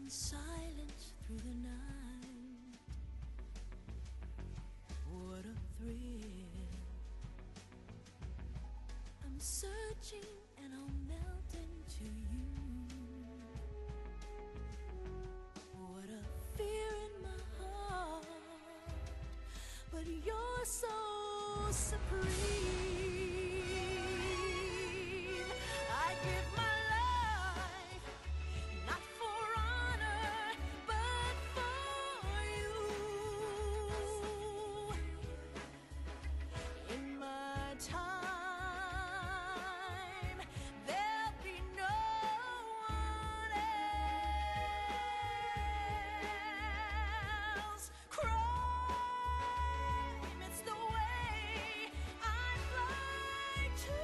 in silence through the night. What a thrill. I'm searching and I'll melt into you. What a fear in my heart, but you're so supreme. I give my life, not for honor, but for you. In my time, there'll be no one else. Crime, it's the way I fly to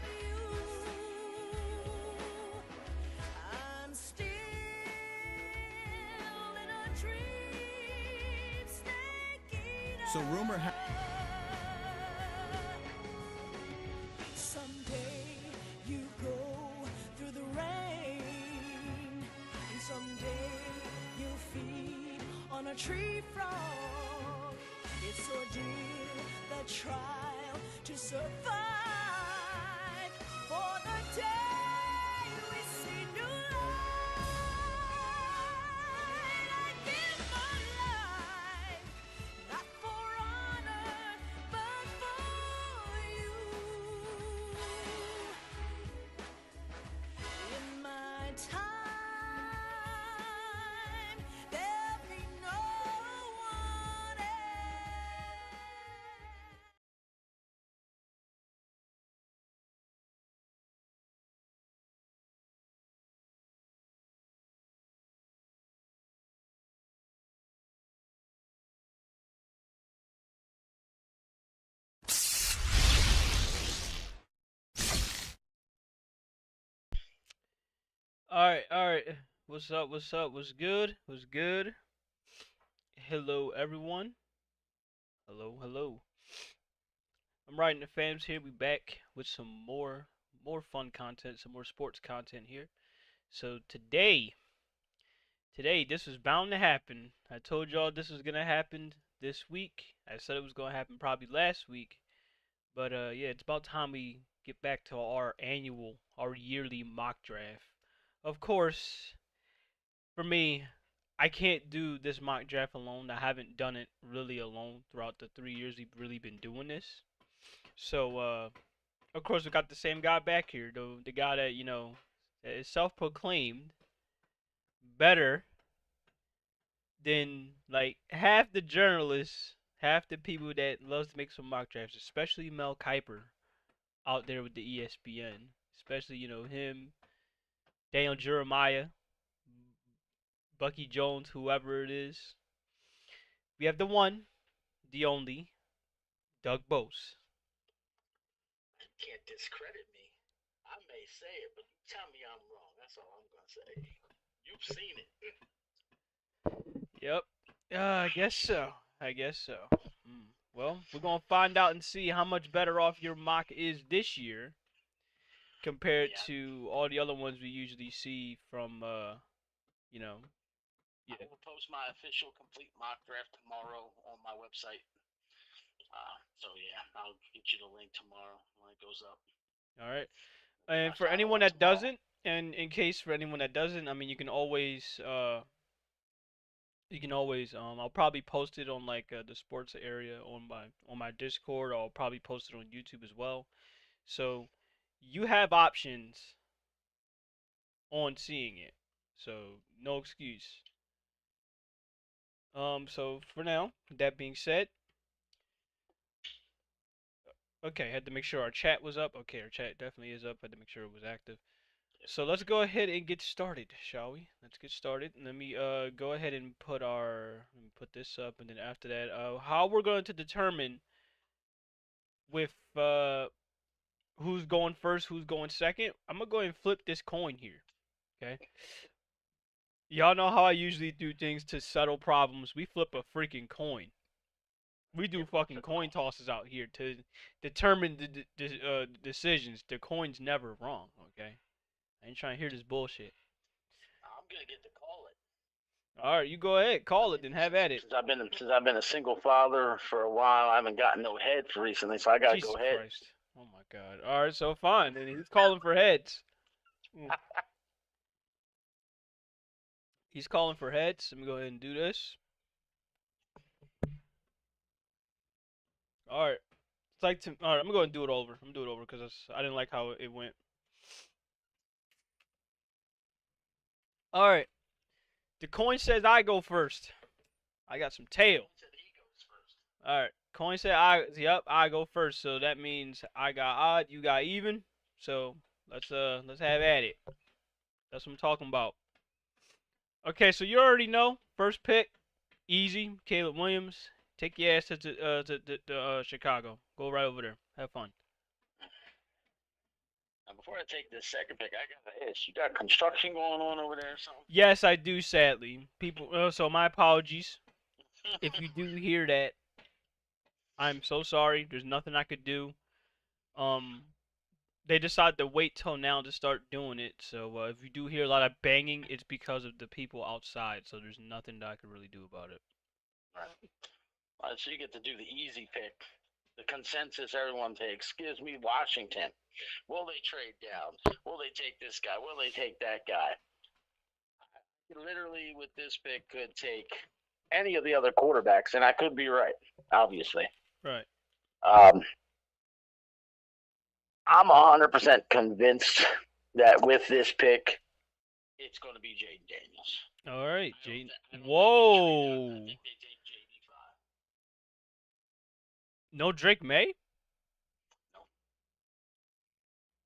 you. I'm still in a dream, snake eater. So rumor Someday you go through the rain, and someday you'll feed on a tree frog. It's ordeal, the trial to survive for the day we see new light. I give my life, not for honor, but for you. In my time, there'll be no one else. All right. What's up? What's up? What's good? What's good? Hello, everyone. Hello, hello. I'm riding the fams here. We back with some more fun content, some more sports content here. So today, this was bound to happen. I told y'all this was gonna happen this week. I said it was gonna happen probably last week, but yeah, it's about time we get back to our yearly mock draft. Of course, for me, I can't do this mock draft alone. I haven't done it really alone throughout the 3 years we've really been doing this. So, of course, we got the same guy back here, the guy that is self-proclaimed better than like half the journalists, half the people that loves to make some mock drafts, especially Mel Kiper out there with the ESPN, especially him, Daniel Jeremiah, Bucky Jones, whoever it is. We have the one, the only, Doug Bose. You can't discredit me. I may say it, but you tell me I'm wrong. That's all I'm gonna say. You've seen it. Yep. I guess so. I guess so. Well, we're gonna find out and see how much better off your mock is this year compared Yeah. to all the other ones we usually see from you know, yeah. I will post my official complete mock draft tomorrow on my website. So yeah, I'll get you the link tomorrow when it goes up. All right. And Watch for out anyone on that tomorrow. doesn't, and in case for anyone that doesn't, I mean, you can always I'll probably post it on like the sports area on my Discord, or I'll probably post it on YouTube as well. So you have options on seeing it. So no excuse. So for now, that being said, okay, had to make sure our chat was up. Okay, our chat definitely is up. Had to make sure it was active. So let's go ahead and get started, shall we? Let's get started. Let me go ahead and let me put this up, and then after that, how we're going to determine with who's going first, who's going second. I'm gonna go ahead and flip this coin here. Okay. Y'all know how I usually do things to settle problems. We flip a freaking coin. We do fucking coin tosses out here to determine the decisions. The coin's never wrong, okay? I ain't trying to hear this bullshit. I'm gonna get to call it. All right, you go ahead, call it, then have at it. Since I've been a single father for a while, I haven't gotten no head for recently, so I gotta Jesus go ahead. Christ. Oh my God. All right, so fine. And he's calling for heads. He's calling for heads. Let me go ahead and do this. All right. It's like all right. I'm gonna go ahead and do it over. I'm gonna do it over because I didn't like how it went. All right. The coin says I go first. I got some tail. All right. Coin said I go first. So that means I got odd, you got even. So let's have at it. That's what I'm talking about. Okay, so you already know. First pick, easy. Caleb Williams. Take your ass to Chicago. Go right over there. Have fun. Now, before I take this second pick, I gotta ask, you got construction going on over there or something? Yes, I do. Sadly, people. So my apologies if you do hear that. I'm so sorry. There's nothing I could do. Um, they decided to wait till now to start doing it. So if you do hear a lot of banging, it's because of the people outside. So there's nothing that I could really do about it. Right. So you get to do the easy pick. The consensus everyone takes gives me Washington. Will they trade down? Will they take this guy? Will they take that guy? Literally, with this pick, could take any of the other quarterbacks, and I could be right, obviously. Right. I'm 100% convinced that with this pick, it's going to be Jaden Daniels. All right, Jaden. Whoa. I think they take JD5. No Drake May?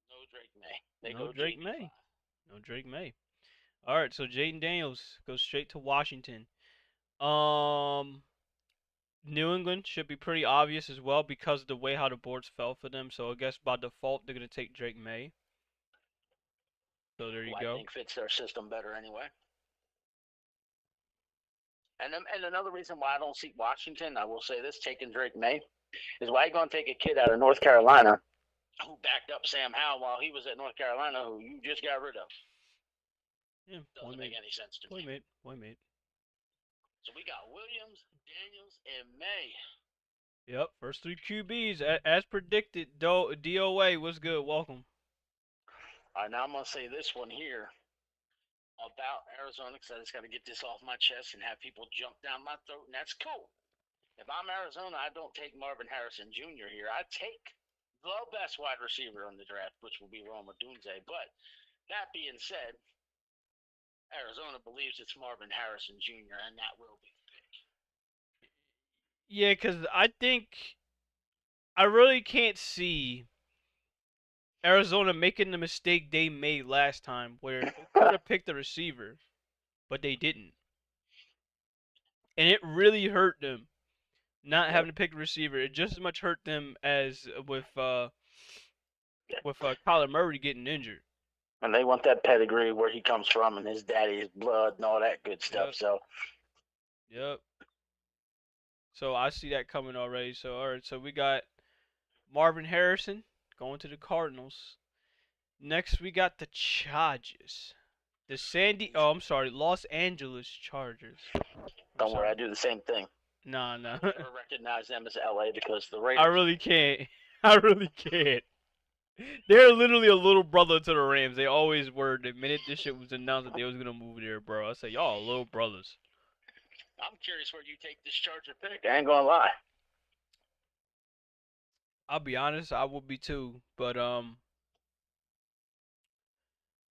No Drake May. They No go Drake JD5. May. No Drake May. All right, so Jaden Daniels goes straight to Washington. New England should be pretty obvious as well because of the way how the boards fell for them. So I guess by default they're gonna take Drake May. So there you go. I think fits their system better anyway. And another reason why I don't see Washington, I will say this, taking Drake May, is why you going to take a kid out of North Carolina who backed up Sam Howell while he was at North Carolina, who you just got rid of. Yeah, doesn't make any sense to me. Mate. So we got Williams, Daniels, and May. Yep, first three QBs as predicted. DOA was good. Welcome. All right, now I'm going to say this one here about Arizona because I just got to get this off my chest and have people jump down my throat, and that's cool. If I'm Arizona, I don't take Marvin Harrison Jr. here. I take the best wide receiver in the draft, which will be Rome Odunze. But that being said, Arizona believes it's Marvin Harrison Jr., and that will be the pick. Yeah, because I really can't see Arizona making the mistake they made last time where they could have picked the receiver, but they didn't. And it really hurt them not having to pick a receiver. It just as much hurt them as with Kyler Murray getting injured. And they want that pedigree where he comes from and his daddy's blood and all that good stuff. Yep. So I see that coming already. So all right, so we got Marvin Harrison going to the Cardinals. Next we got the Chargers. Los Angeles Chargers. Don't worry, I do the same thing. Nah. I never recognize them as LA because the Raiders. I really can't. They're literally a little brother to the Rams. They always were. The minute this shit was announced that they was gonna move there, bro, I say y'all little brothers. I'm curious where you take this Charger pick. I ain't gonna lie. I'll be honest, I would be too. But damn,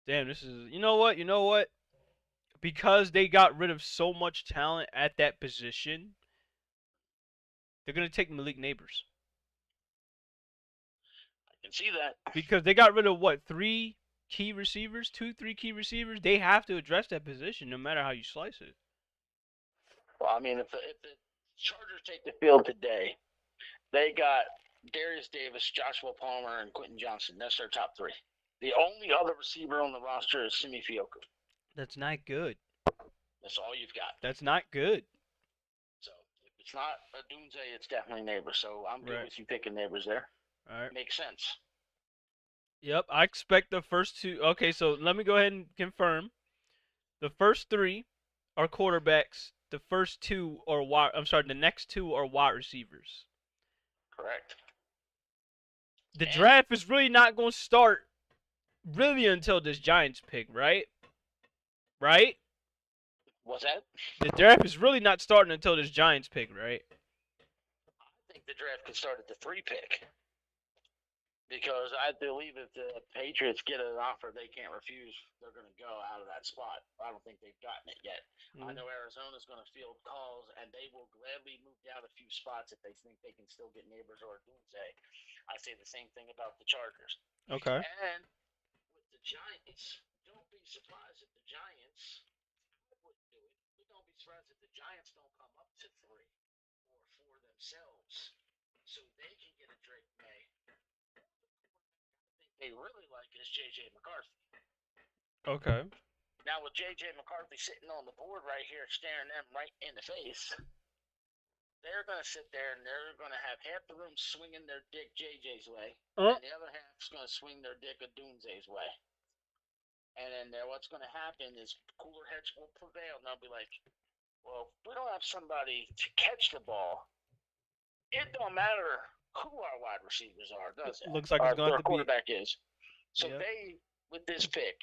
this is you know what? Because they got rid of so much talent at that position, they're gonna take Malik Neighbors. I can see that. Because they got rid of what, 3 key receivers? 2-3 key receivers? They have to address that position no matter how you slice it. Well, I mean, if the Chargers take the field today, they got Darius Davis, Joshua Palmer, and Quentin Johnson. That's their top 3. The only other receiver on the roster is Simi Fioku. That's not good. That's all you've got. That's not good. So if it's not Odunze, it's definitely Neighbors. So I'm good with you picking Neighbors there. All right. Makes sense. Yep, I expect the first 2. Okay, so let me go ahead and confirm. The first 3 are quarterbacks. The first two are wide. I'm sorry. The next two are wide receivers. Correct. The And draft is really not going to start really until this Giants pick, right? Right? what's that? The draft is really not starting until this Giants pick, right? I think the draft could start at the 3 pick. Because I believe if the Patriots get an offer they can't refuse, they're going to go out of that spot. I don't think they've gotten it yet. I know Arizona's going to field calls, and they will gladly move down a few spots if they think they can still get Neighbors or Doomsday. I say the same thing about the Chargers. Okay. And with the Giants, don't be surprised if the Giants wouldn't do it. But don't be surprised if the Giants don't come up to 3 or 4 themselves so they can get a Drake May. They really like is J.J. McCarthy. Okay. Now, with J.J. McCarthy sitting on the board right here, staring them right in the face, they're going to sit there and they're going to have half the room swinging their dick J.J.'s way, and the other half's going to swing their dick a Doomsday's way. And then what's going to happen is cooler heads will prevail, and they'll be like, well, if we don't have somebody to catch the ball, it don't matter who our wide receivers are, does it? Looks like it's going to Our have to be. quarterback is. So Yep. they, with this pick,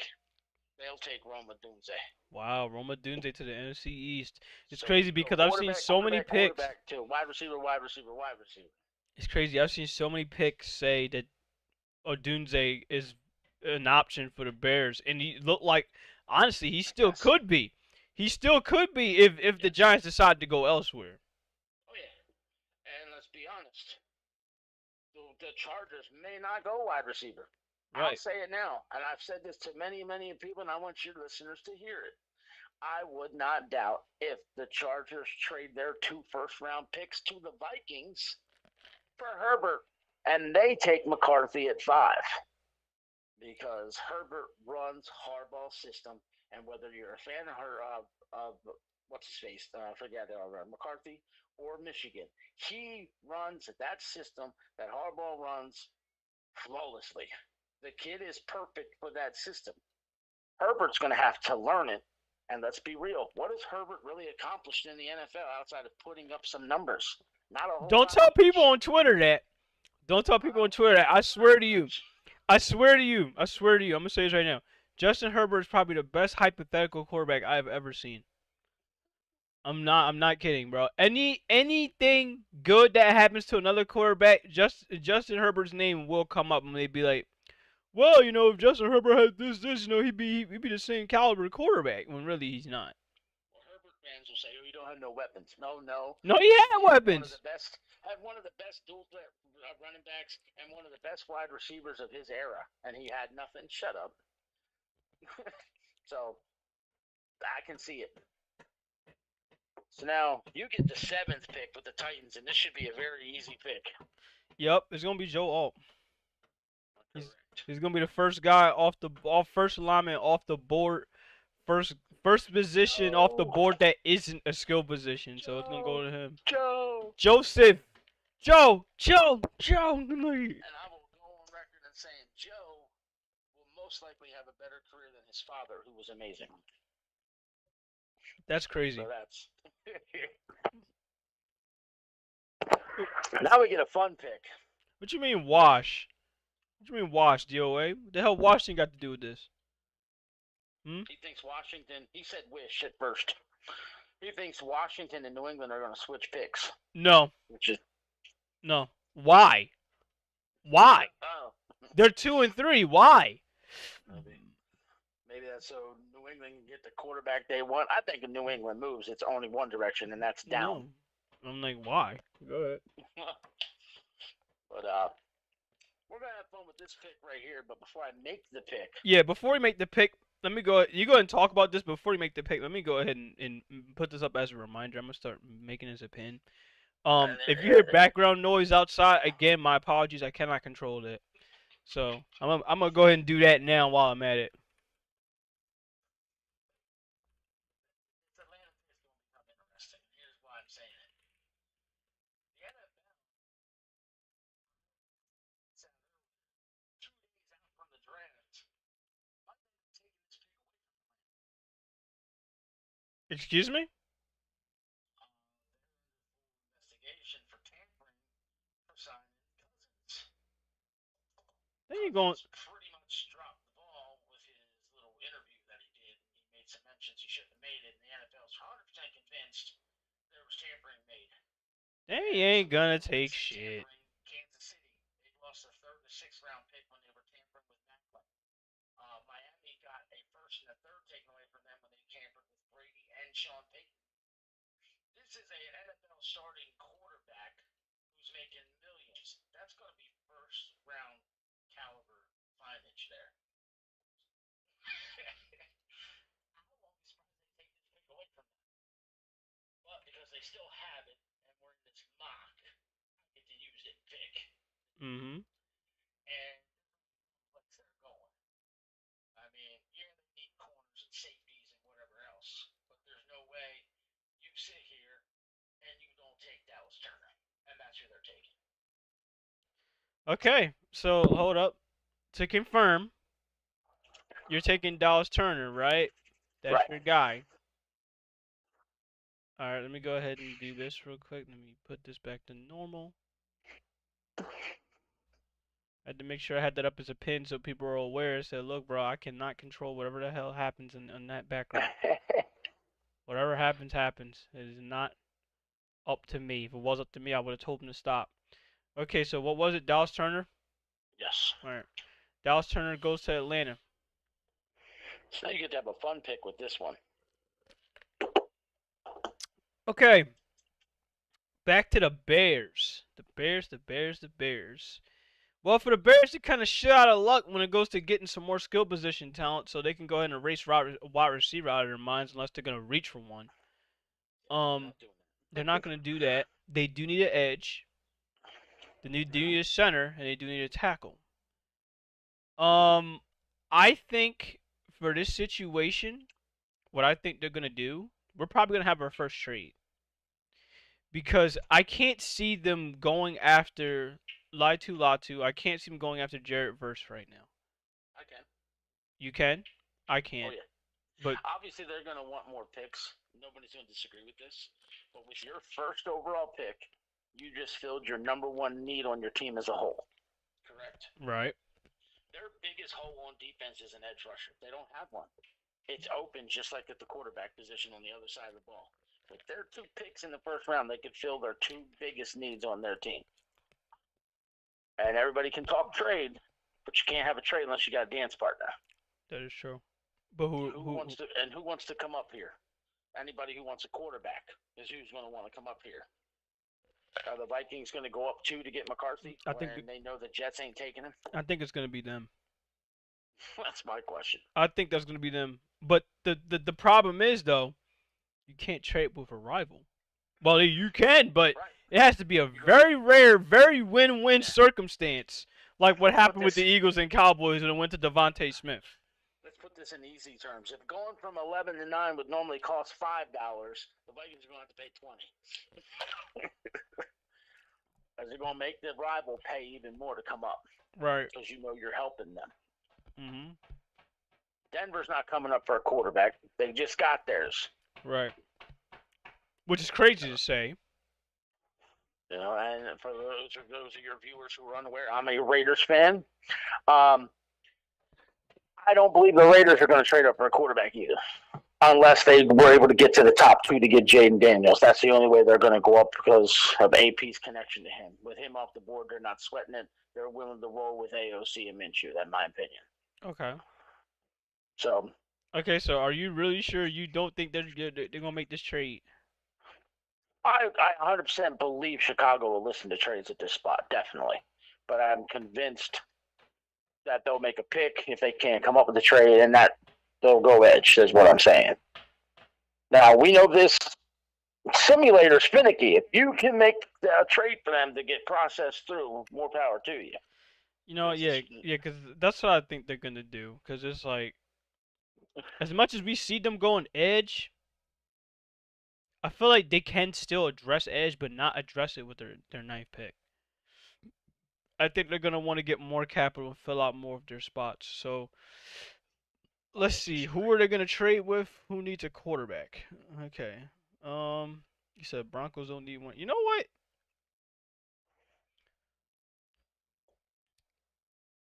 they'll take Roma Doomsday. Wow, Roma Dunze to the NFC East. It's So, crazy because I've seen so many picks. Quarterback to wide receiver, wide receiver, wide receiver. It's crazy. I've seen so many picks say that Odunze is an option for the Bears, and he looked like honestly he still Yes. could be. He still could be if the Giants decide to go elsewhere. Oh yeah, and let's be honest, the Chargers may not go wide receiver. I'll Right. say it now, and I've said this to many, many people, and I want your listeners to hear it. I would not doubt if the Chargers trade their 2 first-round picks to the Vikings for Herbert, and they take McCarthy at 5. Because Herbert runs Harbaugh's system, and whether you're a fan of her of what's his face, forget McCarthy or Michigan, he runs that system that Harbaugh runs flawlessly. The kid is perfect for that system. Herbert's going to have to learn it, and let's be real. What has Herbert really accomplished in the NFL outside of putting up some numbers? Not a whole Don't lot. tell people on Twitter that. Don't tell people on Twitter that. I swear to you. I swear to you. I swear to you. I'm gonna say this right now. Justin Herbert is probably the best hypothetical quarterback I've ever seen. I'm not kidding, bro. Anything good that happens to another quarterback, Justin Herbert's name will come up and they'd be like, well, if Justin Herbert had this, he'd be the same caliber quarterback. When really he's not. Well, Herbert fans will say, "Oh, you don't have no weapons." No. No, he had One of weapons. the best, had one of the best dual threat running backs and one of the best wide receivers of his era, and he had nothing. Shut up. So I can see it. So now you get the 7th pick with the Titans, and this should be a very easy pick. Yep, it's gonna be Joe Alt. Correct. He's gonna be the first guy off first alignment off the board, first position off the Joe. board that isn't a skill position. So it's gonna go to him. Joe. Joseph. Joe. And I will go on record and saying Joe will most likely have a better career than his father, who was amazing. That's crazy. So that's. Now we get a fun pick. What you mean wash? What you mean wash, DOA? What the hell Washington got to do with this? He thinks Washington. He said wish at first. He thinks Washington and New England are going to switch picks. No. Which is No. Why? Why? oh, They're 2 and 3. Why? maybe that's so New England can get the quarterback they want. I think if New England moves, it's only one direction, and that's down. No. I'm like, why? Go ahead. But we're gonna have fun with this pick right here. But before I make the pick, Yeah, before we make the pick, let me go. You go ahead and talk about this before you make the pick. Let me go ahead and put this up as a reminder. I'm gonna start making this a pin. If you hear background noise outside, again, my apologies. I cannot control that. So I'm gonna go ahead and do that now while I'm at it. this Atlanta pick is going to become interesting. Here's why I'm saying it. The NFL said 2 days out from the draft, might be taking this pick away from Atlanta. Excuse me? Investigation for tampering for Simon Cousins. Then you going. Cousins pretty much dropped the ball with his little interview that he did. He made some mentions he shouldn't have made it, and the NFL's 100% convinced there was tampering made. They And ain't gonna somebody take relates shit. tampering. Kansas City, they lost their third and sixth round pick when they were tampering with Macklin. Miami got a first and a third taken away from them when they tampered with Brady and Sean Payton. This is a NFL starting quarterback who's making millions. That's going to be first round caliber signage there. How long is surprised they take this pick away from them? But because they still have it and we're in this mock, I get to use it pick. Mm-hmm. And what's they're going. I mean, yeah, they need corners and safeties and whatever else, but there's no way you sit here and you don't take Dallas Turner, and that's who they're taking. Okay, so hold up. To confirm, you're taking Dallas Turner, right? That's Right. your guy. Alright, let me go ahead and do this real quick. Let me put this back to normal. I had to make sure I had that up as a pin so people are aware. I said, look, bro, I cannot control whatever the hell happens in that background. Whatever happens, happens. It is not up to me. If it was up to me, I would have told him to stop. Okay, so what was it? Dallas Turner? Yes. Alright. Dallas Turner goes to Atlanta. So now you get to have a fun pick with this one. Okay. Back to the Bears. The Bears. Well, for the Bears, they kind of shit out of luck when it goes to getting some more skill position talent, so they can go ahead and erase wide receiver out of their minds unless they're gonna reach for one. They're not gonna do that. They do need an edge. They do need a center, and they do need a tackle. I think for this situation, what I think they're gonna do, we're probably gonna have our first trade because I can't see them going after Latu. I can't see them going after Jarrett Verse right now. I can. You can? I Oh, can't. yeah. But Obviously, they're going to want more picks. Nobody's going to disagree with this. But with your first overall pick, you just filled your number one need on your team as a whole. Correct? right. Their biggest hole on defense is an edge rusher. They don't have one. It's open just like at the quarterback position on the other side of the ball. With their two picks in the first round, they could fill their two biggest needs on their team. And everybody can talk trade, but you can't have a trade unless you got a dance partner. That is true. But who Who wants to come up here? Anybody who wants a quarterback is who's going to want to come up here. Are the Vikings going to go up two to get McCarthy I think when they know the Jets ain't taking him? I think it's gonna be them. That's my question. I think that's gonna be them. But the problem is though, you can't trade with a rival. Well, you can, but Right. it has to be a very rare, very win-win Yeah. circumstance, like what happened with this- the Eagles and Cowboys when it went to Devontae Smith. Let's put this in easy terms. If going from 11 to 9 would normally cost $5, the Vikings are going to have to pay 20. Because they're going to make the rival pay even more to come up. Right. Because you know you're helping them. Mhm. Denver's not coming up for a quarterback. They just got theirs. Right. Which is crazy to say. You know, and for those of your viewers who are unaware, I'm a Raiders fan. I don't believe the Raiders are going to trade up for a quarterback either, unless they were able to get to the top two to get Jaden Daniels. That's the only way they're going to go up because of AP's connection to him. With him off the board, they're not sweating it. They're willing to roll with AOC and Minshew. That's my opinion. Okay. So. Okay, so are you really sure you don't think they're gonna make this trade? I 100% believe Chicago will listen to trades at this spot, definitely. But I'm convinced that they'll make a pick if they can't come up with a trade, and that they'll go edge, is what I'm saying. Now, we know this simulator's finicky. If you can make a trade for them to get processed through, more power to you. You know, yeah, because that's what I think they're gonna do. Because it's like, as much as we see them going edge, I feel like they can still address edge, but not address it with their ninth pick. I think they're gonna want to get more capital and fill out more of their spots. So let's see. Who are they gonna trade with? Who needs a quarterback? Okay. You said Broncos don't need one. You know what?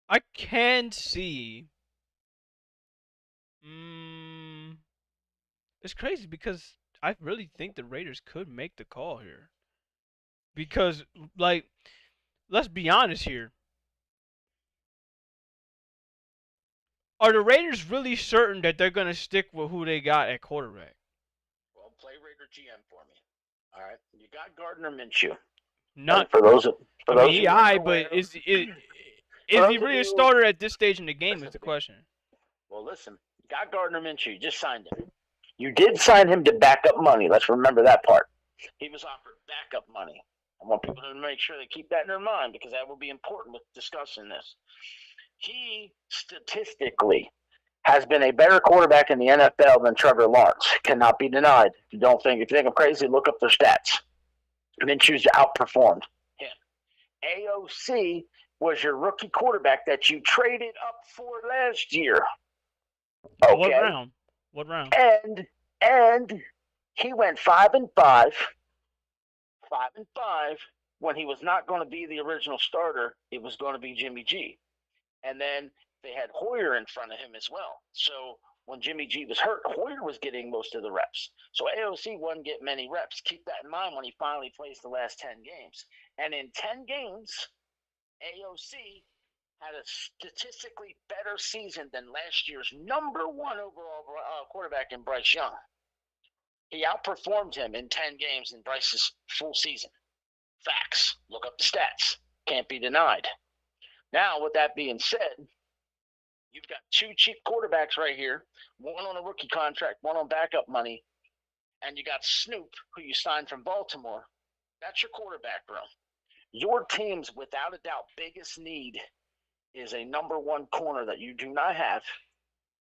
I can see. Mm, it's crazy because I really think the Raiders could make the call here. Because, like, let's be honest here. Are the Raiders really certain that they're gonna stick with who they got at quarterback? Well, play Raider GM for me. All right, you got Gardner Minshew. Not. For those I of mean, you he who aren't I, but aware, for is he those of really a you, starter at this stage in the game? listen Is the to me. question. Well, listen, you got Gardner Minshew. You just signed him. You did sign him to backup money. Let's remember that part. He was offered backup money. I want people to make sure they keep that in their mind because that will be important with discussing this. He statistically has been a better quarterback in the NFL than Trevor Lawrence. Cannot be denied. If you think I'm crazy, look up their stats. Minshew's outperformed him. AOC was your rookie quarterback that you traded up for last year. Okay. What round? What round? And he went 5-5, 5-5 when he was not going to be the original starter. It was going to be Jimmy G. And then they had Hoyer in front of him as well. So when Jimmy G was hurt, Hoyer was getting most of the reps. So AOC wouldn't get many reps. Keep that in mind when he finally plays the last 10 games. And in 10 games, AOC had a statistically better season than last year's number one overall quarterback in Bryce Young. He outperformed him in 10 games in Bryce's full season. Facts. Look up the stats. Can't be denied. Now, with that being said, you've got two cheap quarterbacks right here, one on a rookie contract, one on backup money, and you got Snoop, who you signed from Baltimore. That's your quarterback room. Your team's, without a doubt, biggest need is a number one corner that you do not have,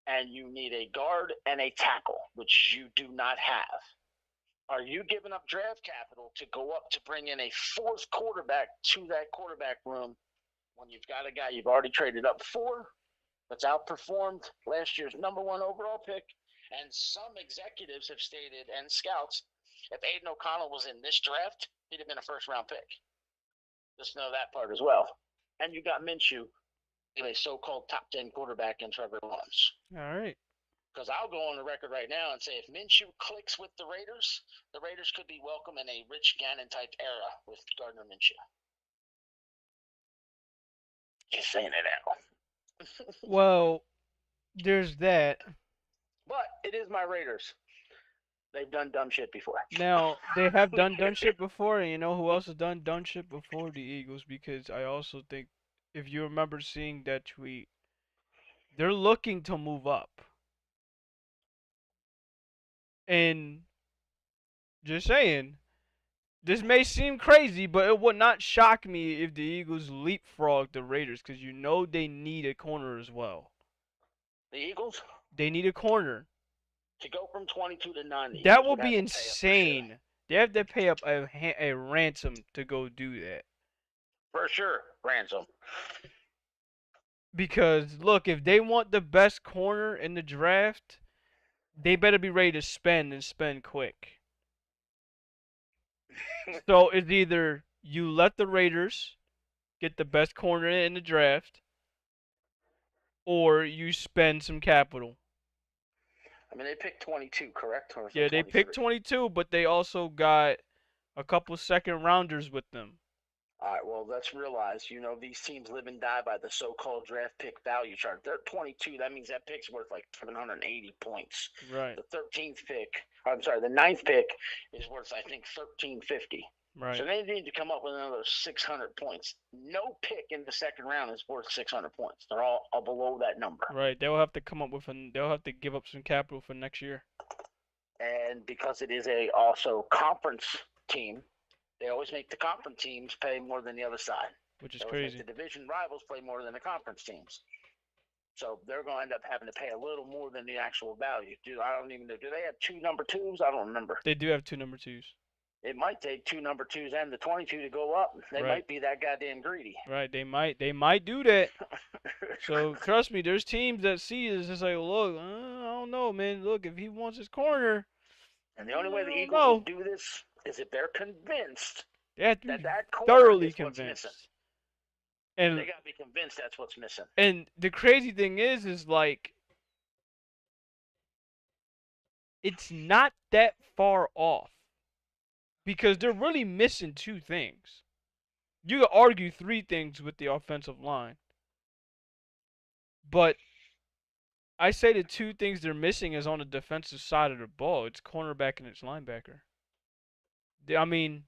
and you need a guard and a tackle, which you do not have. Are you giving up draft capital to go up to bring in a fourth quarterback to that quarterback room when you've got a guy you've already traded up for that's outperformed last year's number one overall pick? And some executives have stated, and scouts, if Aiden O'Connell was in this draft, he'd have been a first-round pick. Just know that part as well. And you got Minshew, a so-called top 10 quarterback in Trevor Lawrence. All right. Because I'll go on the record right now and say if Minshew clicks with the Raiders could be welcome in a Rich Gannon-type era with Gardner Minshew. Just saying it out. Well, there's that. But it is my Raiders. They've done dumb shit before. Now, they have done shit before, and you know who else has done shit before? The Eagles, because I also think, if you remember seeing that tweet, they're looking to move up. And just saying, this may seem crazy, but it would not shock me if the Eagles leapfrog the Raiders, because you know they need a corner as well. The Eagles? They need a corner. To go from 22 to 9. That will be insane. They have to pay up a ransom to go do that. For sure, ransom. Because, look, if they want the best corner in the draft, they better be ready to spend and spend quick. So it's either you let the Raiders get the best corner in the draft, or you spend some capital. I mean, they picked 22, correct? Or Yeah, they picked 22, but they also got a couple second rounders with them. All right, well, let's realize, these teams live and die by the so-called draft pick value chart. They're 22. That means that pick's worth like 780 points. Right. The ninth pick is worth, I think, 1350. Right. So they need to come up with another 600 points. No pick in the second round is worth 600 points. They're all below that number. Right. They'll have to they'll have to give up some capital for next year. And because it is also conference team, they always make the conference teams pay more than the other side. Which is crazy. The division rivals play more than the conference teams. So they're going to end up having to pay a little more than the actual value. Dude, I don't even know. Do they have two number twos? I don't remember. They do have two number twos. It might take two number twos and the 22 to go up. They might be that goddamn greedy. Right. They might do that. So trust me, there's teams that see this. It's like, look, I don't know, man. Look, if he wants his corner, And the only way I the don't Eagles will know. do this is if they're convinced They have to that be that corner thoroughly is what's missing. convinced. They And got to be convinced that's what's missing. the crazy thing is like it's not that far off because they're really missing two things. You could argue three things with the offensive line, but I say the two things they're missing is on the defensive side of the ball. It's cornerback and it's linebacker. I mean,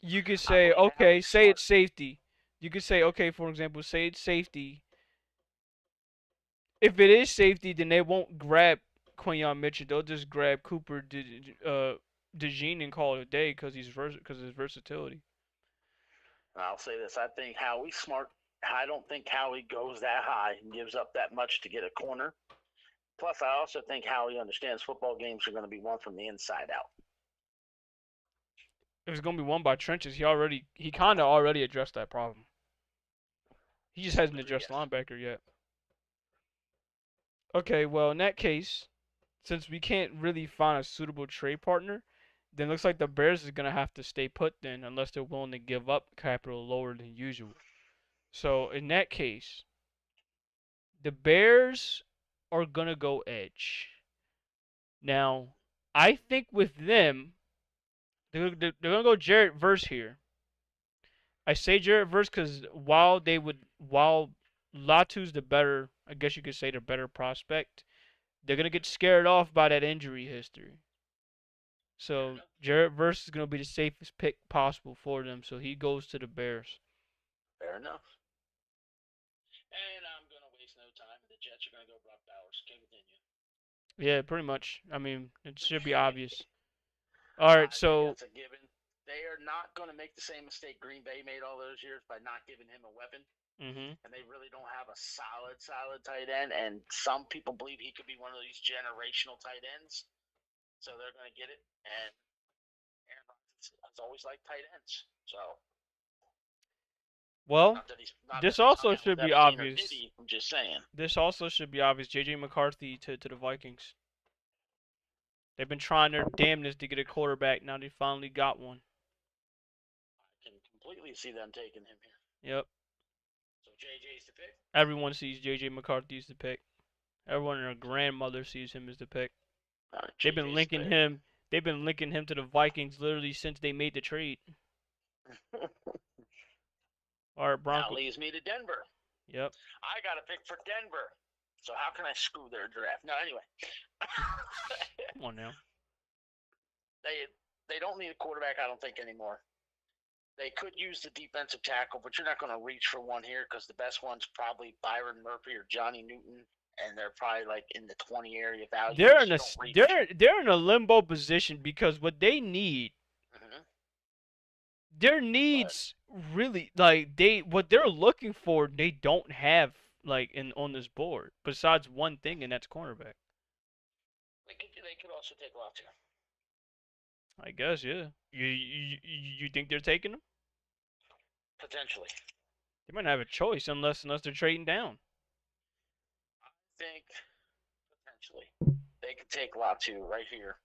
you could I say, believe okay, Howie's say smart. it's safety. You could say, okay, for example, say it's safety. If it is safety, then they won't grab Quinyon Mitchell. They'll just grab Cooper DeJean and call it a day because because of his versatility. I'll say this: I think Howie's smart. I don't think Howie goes that high and gives up that much to get a corner. Plus, I also think Howie understands football games are going to be won from the inside out. If it's gonna be won by trenches, he kind of already addressed that problem. He just hasn't addressed Yes. linebacker yet. Okay, well in that case, since we can't really find a suitable trade partner, then it looks like the Bears is gonna have to stay put then, unless they're willing to give up capital lower than usual. So in that case, the Bears are gonna go edge. Now, I think with them, they're gonna go Jarrett Verse here. I say Jarrett Verse because while Latu's the better, I guess you could say the better prospect, they're gonna get scared off by that injury history. So Jarrett Verse is gonna be the safest pick possible for them. So he goes to the Bears. Fair enough. And I'm going to waste no time. The Jets are going to go Brock Bowers. Can't continue. Yeah, pretty much. I mean, it should be obvious. All right, I think so that's a given. They are not going to make the same mistake Green Bay made all those years by not giving him a weapon. mhm. And they really don't have a solid tight end. And some people believe he could be one of these generational tight ends. So they're going to get it. And Aaron Rodgers has always liked tight ends. So Well, not that this he's hung also out with should be Epstein or obvious. Diddy. I'm just saying. This also should be obvious. JJ McCarthy to the Vikings. They've been trying their damnedest to get a quarterback. Now they finally got one. I can completely see them taking him here. Yep. So JJ's the pick. Everyone sees JJ McCarthy as the pick. Everyone and their grandmother sees him as the pick. They've been JJ's linking the him. They've been linking him to the Vikings literally since they made the trade. pick. All right, That Broncos. leaves me to Denver. Yep. I got a pick for Denver. So how can I screw their draft? No, anyway. Come on now. They don't need a quarterback, I don't think, anymore. They could use the defensive tackle, but you're not going to reach for one here because the best one's probably Byron Murphy or Johnny Newton, and they're probably like in the 20 area value. They're in a limbo position because what they need, their needs really like what they're looking for they don't have like in on this board besides one thing and that's cornerback. They could also take Latu. I guess yeah. You think they're taking him? Potentially. They might not have a choice unless they're trading down. I think potentially they could take Latu right here.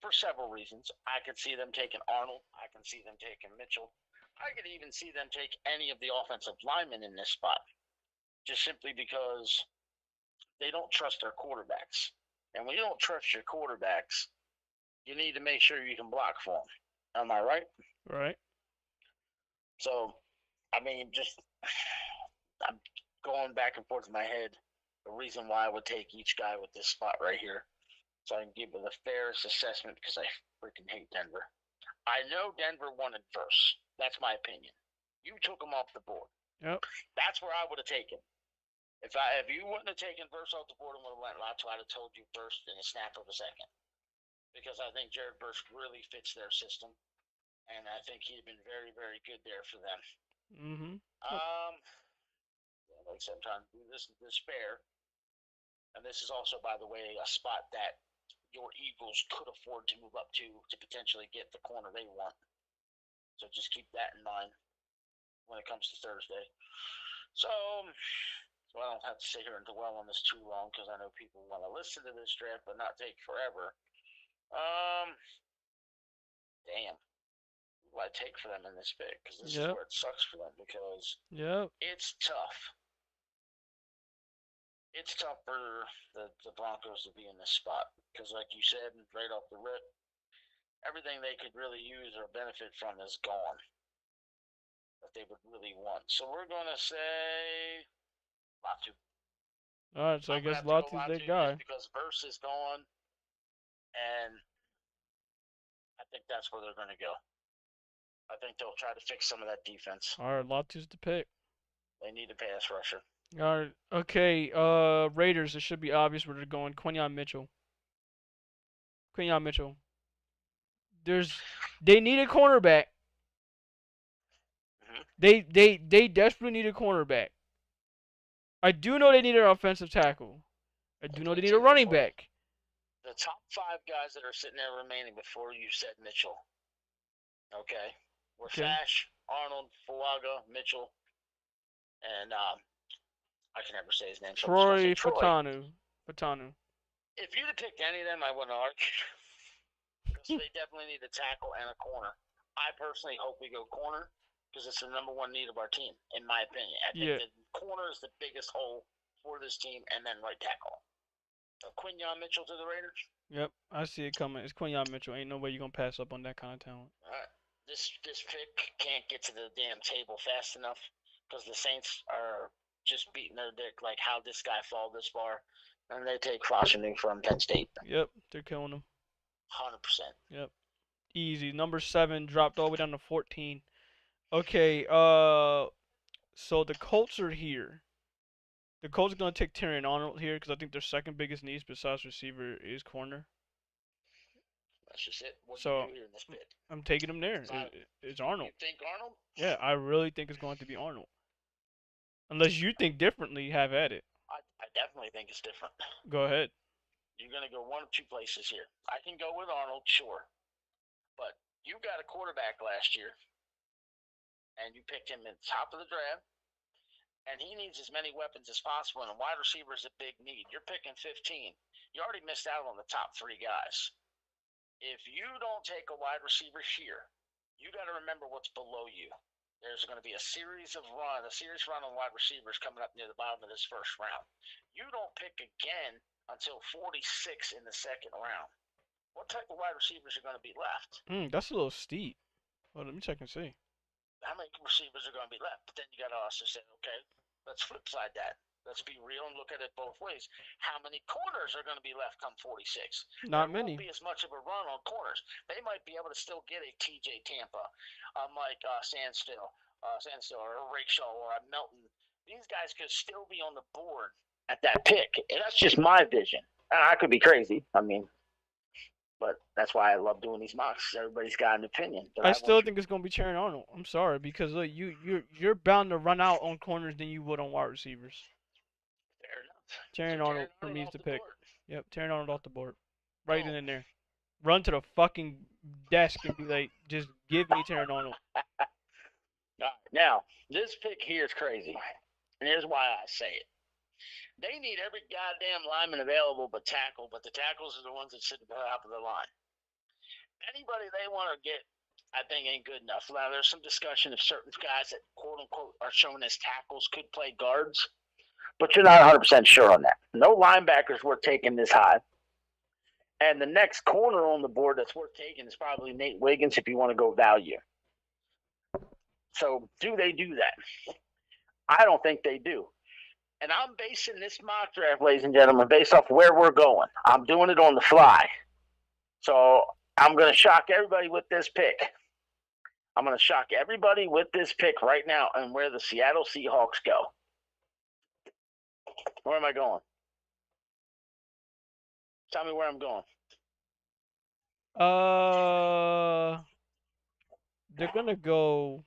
For several reasons. I could see them taking Arnold. I can see them taking Mitchell. I could even see them take any of the offensive linemen in this spot, just simply because they don't trust their quarterbacks. And when you don't trust your quarterbacks, you need to make sure you can block for them. Am I right? Right. So, I mean, just I'm going back and forth in my head the reason why I would take each guy with this spot right here, so I can give it the fairest assessment because I freaking hate Denver. I know Denver wanted Verse. That's my opinion. You took him off the board. Yep. That's where I would have taken. If you wouldn't have taken Verse off the board and would have went Latu, I'd have told you Verse in a snap of a second. Because I think Jared Verse really fits their system. And I think he'd been very, very good there for them. Mm-hmm. Like I said, I'm trying to do this fair. And this is also, by the way, a spot that your Eagles could afford to move up to potentially get the corner they want. So just keep that in mind. when it comes to Thursday. So I don't have to sit here and dwell on this too long because I know people want to listen to this draft but not take forever. Damn. Who do I take for them in this pick? Because this is Yep. where it sucks for them because Yep. it's tough. It's tough for the Broncos to be in this spot because, like you said, right off the rip, everything they could really use or benefit from is gone that they would really want. So we're going to say Latu. All right, so I I'm going to guess have to go Latu's their Latu guy. just because Verse is gone, and I think that's where they're going to go. I think they'll try to fix some of that defense. All right, Latu's the pick. They need a pass rusher. All right, okay. Raiders. It should be obvious where they're going. Quinyon Mitchell. Quinyon Mitchell. They need a cornerback. Mm-hmm. They desperately need a cornerback. I do know they need an offensive tackle. I do know they need a running back. The top 5 guys that are sitting there remaining before you said Mitchell. Okay. Were Fash, Arnold, Fuaga, Mitchell, and I can never say his name. So Troy Fatanu. If you'd have picked any of them, I wouldn't argue. Because they definitely need a tackle and a corner. I personally hope we go corner because it's the number 1 need of our team, in my opinion. I think the corner is the biggest hole for this team, and then right tackle. So Quinyon Mitchell to the Raiders. Yep, I see it coming. It's Quinyon Mitchell. Ain't no way you gonna pass up on that kind of talent. All right. This pick can't get to the damn table fast enough because the Saints are just beating their dick like how this guy fall this far, and they take Fauchenu from Penn State. Yep, they're killing him. 100%. Yep, easy. Number 7 dropped all the way down to 14. Okay, so the Colts are here. The Colts are gonna take Terry Arnold here because I think their second biggest needs besides receiver is corner. That's just it. What So do you do here in this bit? I'm taking him there. It's Arnold. You think Arnold? Yeah, I really think it's going to be Arnold. Unless you think differently, have at it. I definitely think it's different. Go ahead. You're going to go one of 2 places here. I can go with Arnold, sure. But you got a quarterback last year, and you picked him at the top of the draft, and he needs as many weapons as possible, and a wide receiver is a big need. You're picking 15. You already missed out on the top 3 guys. If you don't take a wide receiver here, you got to remember what's below you. There's going to be a serious run on wide receivers coming up near the bottom of this first round. You don't pick again until 46 in the second round. What type of wide receivers are going to be left? That's a little steep. Well, let me check and see. How many receivers are going to be left? But then you got to also say, okay, let's flip side that. Let's be real and look at it both ways. How many corners are going to be left come 46? Not there many. Won't be as much of a run on corners. They might be able to still get a TJ Tampa, Mike Sandstill, or a Rakeshaw, or a Melton. These guys could still be on the board at that pick. And that's just my vision. I could be crazy. I mean, but that's why I love doing these mocks. Everybody's got an opinion. I still think it's gonna be Terry Arnold. I'm sorry because look, you're bound to run out on corners than you would on wide receivers. Fair enough. Terry Arnold for me is the pick. Board. Yep, Terry Arnold off the board. Right in there. Run to the fucking desk and be like, just give me Terry Arnold. Now, this pick here is crazy. And here's why I say it. They need every goddamn lineman available but the tackles are the ones that sit at the top of the line. Anybody they want to get, I think, ain't good enough. Now, there's some discussion of certain guys that, quote-unquote, are shown as tackles could play guards, but you're not 100% sure on that. No linebackers worth taking this high. And the next corner on the board that's worth taking is probably Nate Wiggins if you want to go value. So, do they do that? I don't think they do. And I'm basing this mock draft, ladies and gentlemen, based off where we're going. I'm doing it on the fly. So I'm going to shock everybody with this pick. I'm going to shock everybody with this pick right now and where the Seattle Seahawks go. Where am I going? Tell me where I'm going. They're gonna go.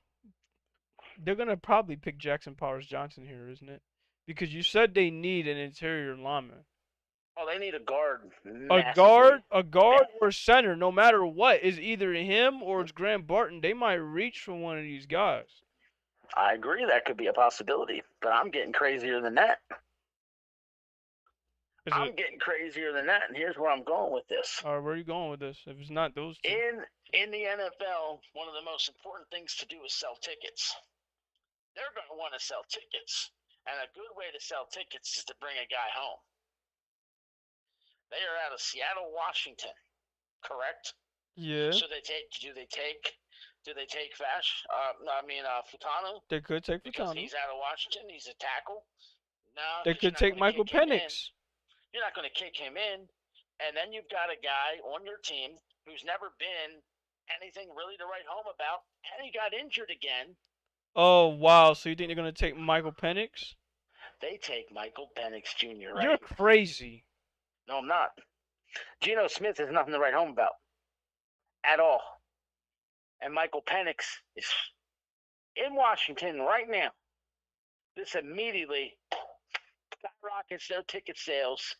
They're gonna probably pick Jackson Powers Johnson here, isn't it? Because you said they need an interior lineman. Oh, they need a guard. A guard or center, no matter what, is either him or it's Graham Barton. They might reach for one of these guys. I agree that could be a possibility, but I'm getting crazier than that. I'm getting crazier than that, and here's where I'm going with this. All right, where are you going with this? If it's not those two. In the NFL, one of the most important things to do is sell tickets. They're going to want to sell tickets, and a good way to sell tickets is to bring a guy home. They are out of Seattle, Washington, correct? Yeah. So do they take Futano? They could take Because Futano. he's out of Washington, he's a tackle. No, They could take Michael Penix. You're not going to kick him in, and then you've got a guy on your team who's never been anything really to write home about, and he got injured again. Oh wow! So you think they're gonna take Michael Penix? They take Michael Penix Jr. Right? You're crazy. No, I'm not. Geno Smith has nothing to write home about at all, and Michael Penix is in Washington right now. This immediately skyrockets their ticket sales.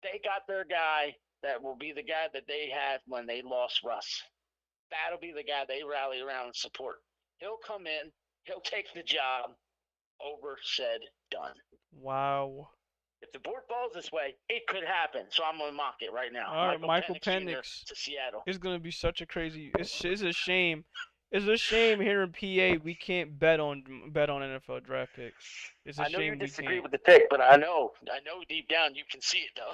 They got their guy that will be the guy that they had when they lost Russ. That'll be the guy they rally around and support. He'll come in, he'll take the job. Over, said, done. Wow. If the board falls this way, it could happen. So I'm gonna mock it right now. All right, Michael Penix to Seattle. It's gonna be such a crazy. It's a shame. It's a shame here in PA we can't bet on NFL draft picks. It's a I know shame you disagree we can't. with the pick, but I know deep down you can see it though.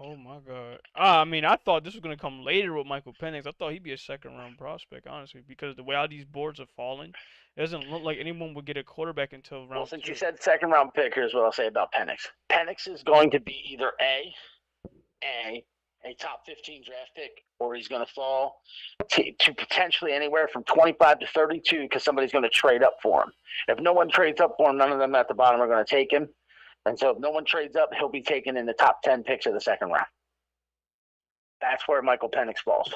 Oh my God. I mean, I thought this was gonna come later with Michael Penix. I thought he'd be a second round prospect, honestly, because the way how these boards are falling, it doesn't look like anyone would get a quarterback until round. Well, since 2. you said second round pick, here's what I'll say about Penix. Penix is going to be either a top 15 draft pick, or he's going to fall to potentially anywhere from 25 to 32 because somebody's going to trade up for him. If no one trades up for him, none of them at the bottom are going to take him. And so if no one trades up, he'll be taken in the top 10 picks of the second round. That's where Michael Penix falls.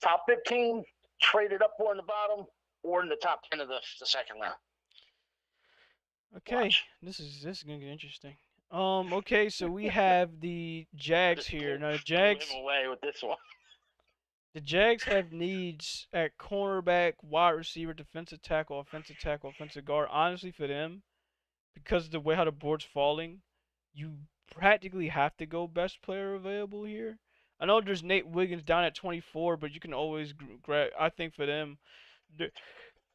Top 15, traded up for in the bottom, or in the top 10 of the second round. Okay, Watch. this is gonna get interesting. Okay, so we have the Jags here. Now the Jags Blew him away with this one. The Jags have needs at cornerback, wide receiver, defensive tackle, offensive guard. Honestly, for them, because of the way how the board's falling, you practically have to go best player available here. I know there's Nate Wiggins down at 24, but you can always grab. I think for them,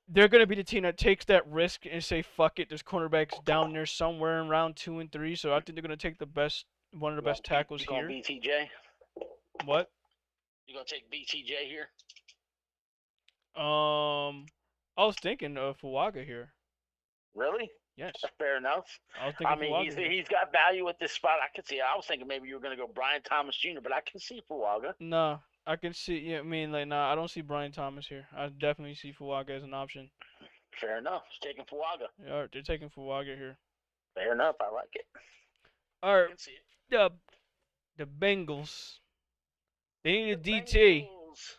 they're going to be the team that takes that risk and say, fuck it, there's cornerbacks down there somewhere in round 2 and 3. So I think they're going to take one of the best tackles you here. Going BTJ? What? You going to take BTJ here? I was thinking of Fuaga here. Really? Yes. Fair enough. I was thinking Fuaga he's got value at this spot. I could see. I was thinking maybe you were going to go Brian Thomas Jr., but I can see Fuaga. No, I can see. Yeah, I mean, like, nah, I don't see Brian Thomas here. I definitely see Fuaga as an option. Fair enough. He's taking Fuaga. Yeah, they're taking Fuaga here. Fair enough. I like it. All right. I can see it. The Bengals. They need a DT. Bengals.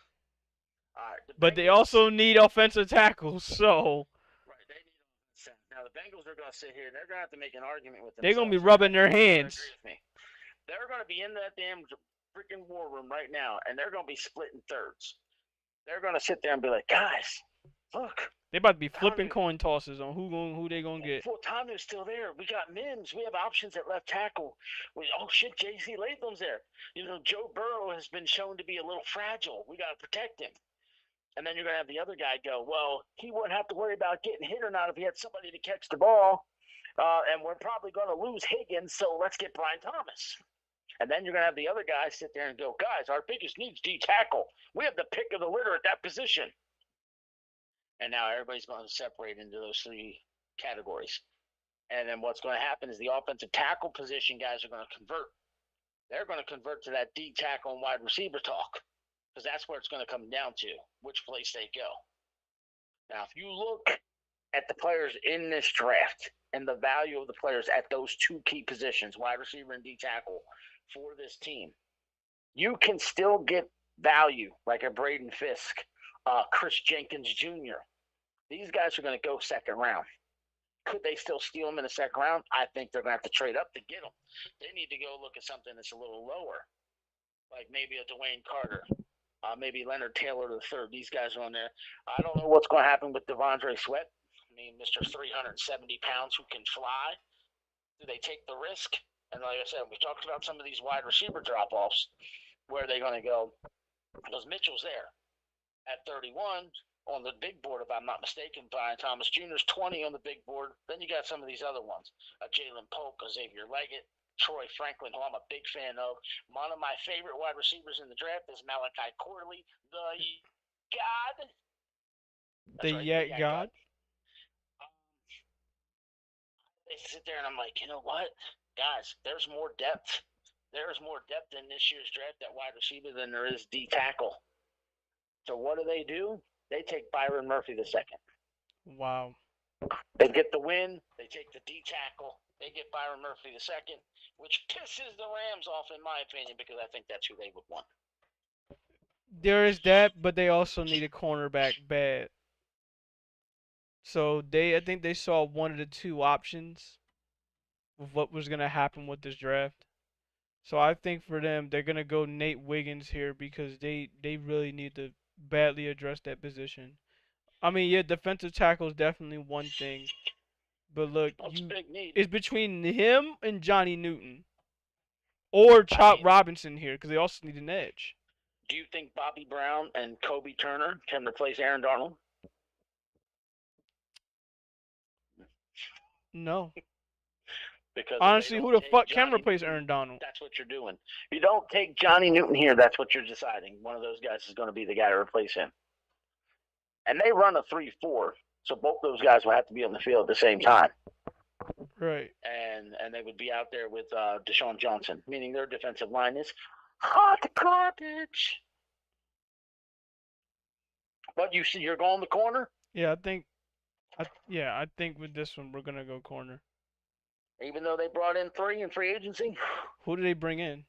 All right, but they also need offensive tackles, so. Right, they need offensive. Now the Bengals are going to sit here and they're going to have to make an argument with themselves. They're going to be rubbing their hands. They're going to be in that damn freaking war room right now, and they're going to be split in thirds. They're going to sit there and be like, guys, look. They about to be flipping coin tosses on who they gonna get. Fultonio's still there. We got Mims. We have options at left tackle. Oh shit, J.C. Latham's there. You know, Joe Burrow has been shown to be a little fragile. We got to protect him. And then you're gonna have the other guy go, well, he wouldn't have to worry about getting hit or not if he had somebody to catch the ball. And we're probably gonna lose Higgins, so let's get Brian Thomas. And then you're gonna have the other guy sit there and go, guys, our biggest need's D tackle. We have the pick of the litter at that position. And now everybody's going to separate into those three categories. And then what's going to happen is the offensive tackle position guys are going to convert. They're going to convert to that D tackle and wide receiver talk, because that's where it's going to come down to, which place they go. Now, if you look at the players in this draft and the value of the players at those two key positions, wide receiver and D tackle, for this team, you can still get value like a Braden Fisk, Chris Jenkins Jr. These guys are going to go second round. Could they still steal them in the second round? I think they're going to have to trade up to get them. They need to go look at something that's a little lower, like maybe a Dwayne Carter, maybe Leonard Taylor III. These guys are on there. I don't know what's going to happen with Devondre Sweat. mean, Mr. 370 pounds who can fly. Do they take the risk? And like I said, we talked about some of these wide receiver drop-offs. Where are they going to go? Because Mitchell's there at 31 on the big board, if I'm not mistaken. Brian Thomas Jr. is 20 on the big board. Then you got some of these other ones. Jalen Polk, Xavier Leggett, Troy Franklin, who I'm a big fan of. One of my favorite wide receivers in the draft is Malachi Corley, the God. The Yak God. They sit there and I'm like, you know what? Guys, there's more depth. There's more depth in this year's draft at wide receiver than there is D tackle. So what do? They take Byron Murphy the second. Wow. They get the win. They take the D tackle. They get Byron Murphy the second, which pisses the Rams off, in my opinion, because I think that's who they would want. There is that, but they also need a cornerback bad. So I think they saw one of the two options of what was gonna happen with this draft. So I think for them, they're gonna go Nate Wiggins here because they really need to badly address that position. I mean, yeah, defensive tackle is definitely one thing, but look, it's between him and Johnny Newton, or Chop Robinson here because they also need an edge. Do you think Bobby Brown and Kobe Turner can replace Aaron Donald? No. Because honestly, who the fuck can replace Aaron Donald? That's what you're doing. You don't take Johnny Newton here. That's what you're deciding. One of those guys is going to be the guy to replace him. And they run a 3-4, so both those guys will have to be on the field at the same time. Right. And they would be out there with Deshaun Johnson, meaning their defensive line is hot garbage. But you see, you're going the corner. Yeah, I think with this one we're gonna go corner. Even though they brought in 3 in free agency. Who did they bring in?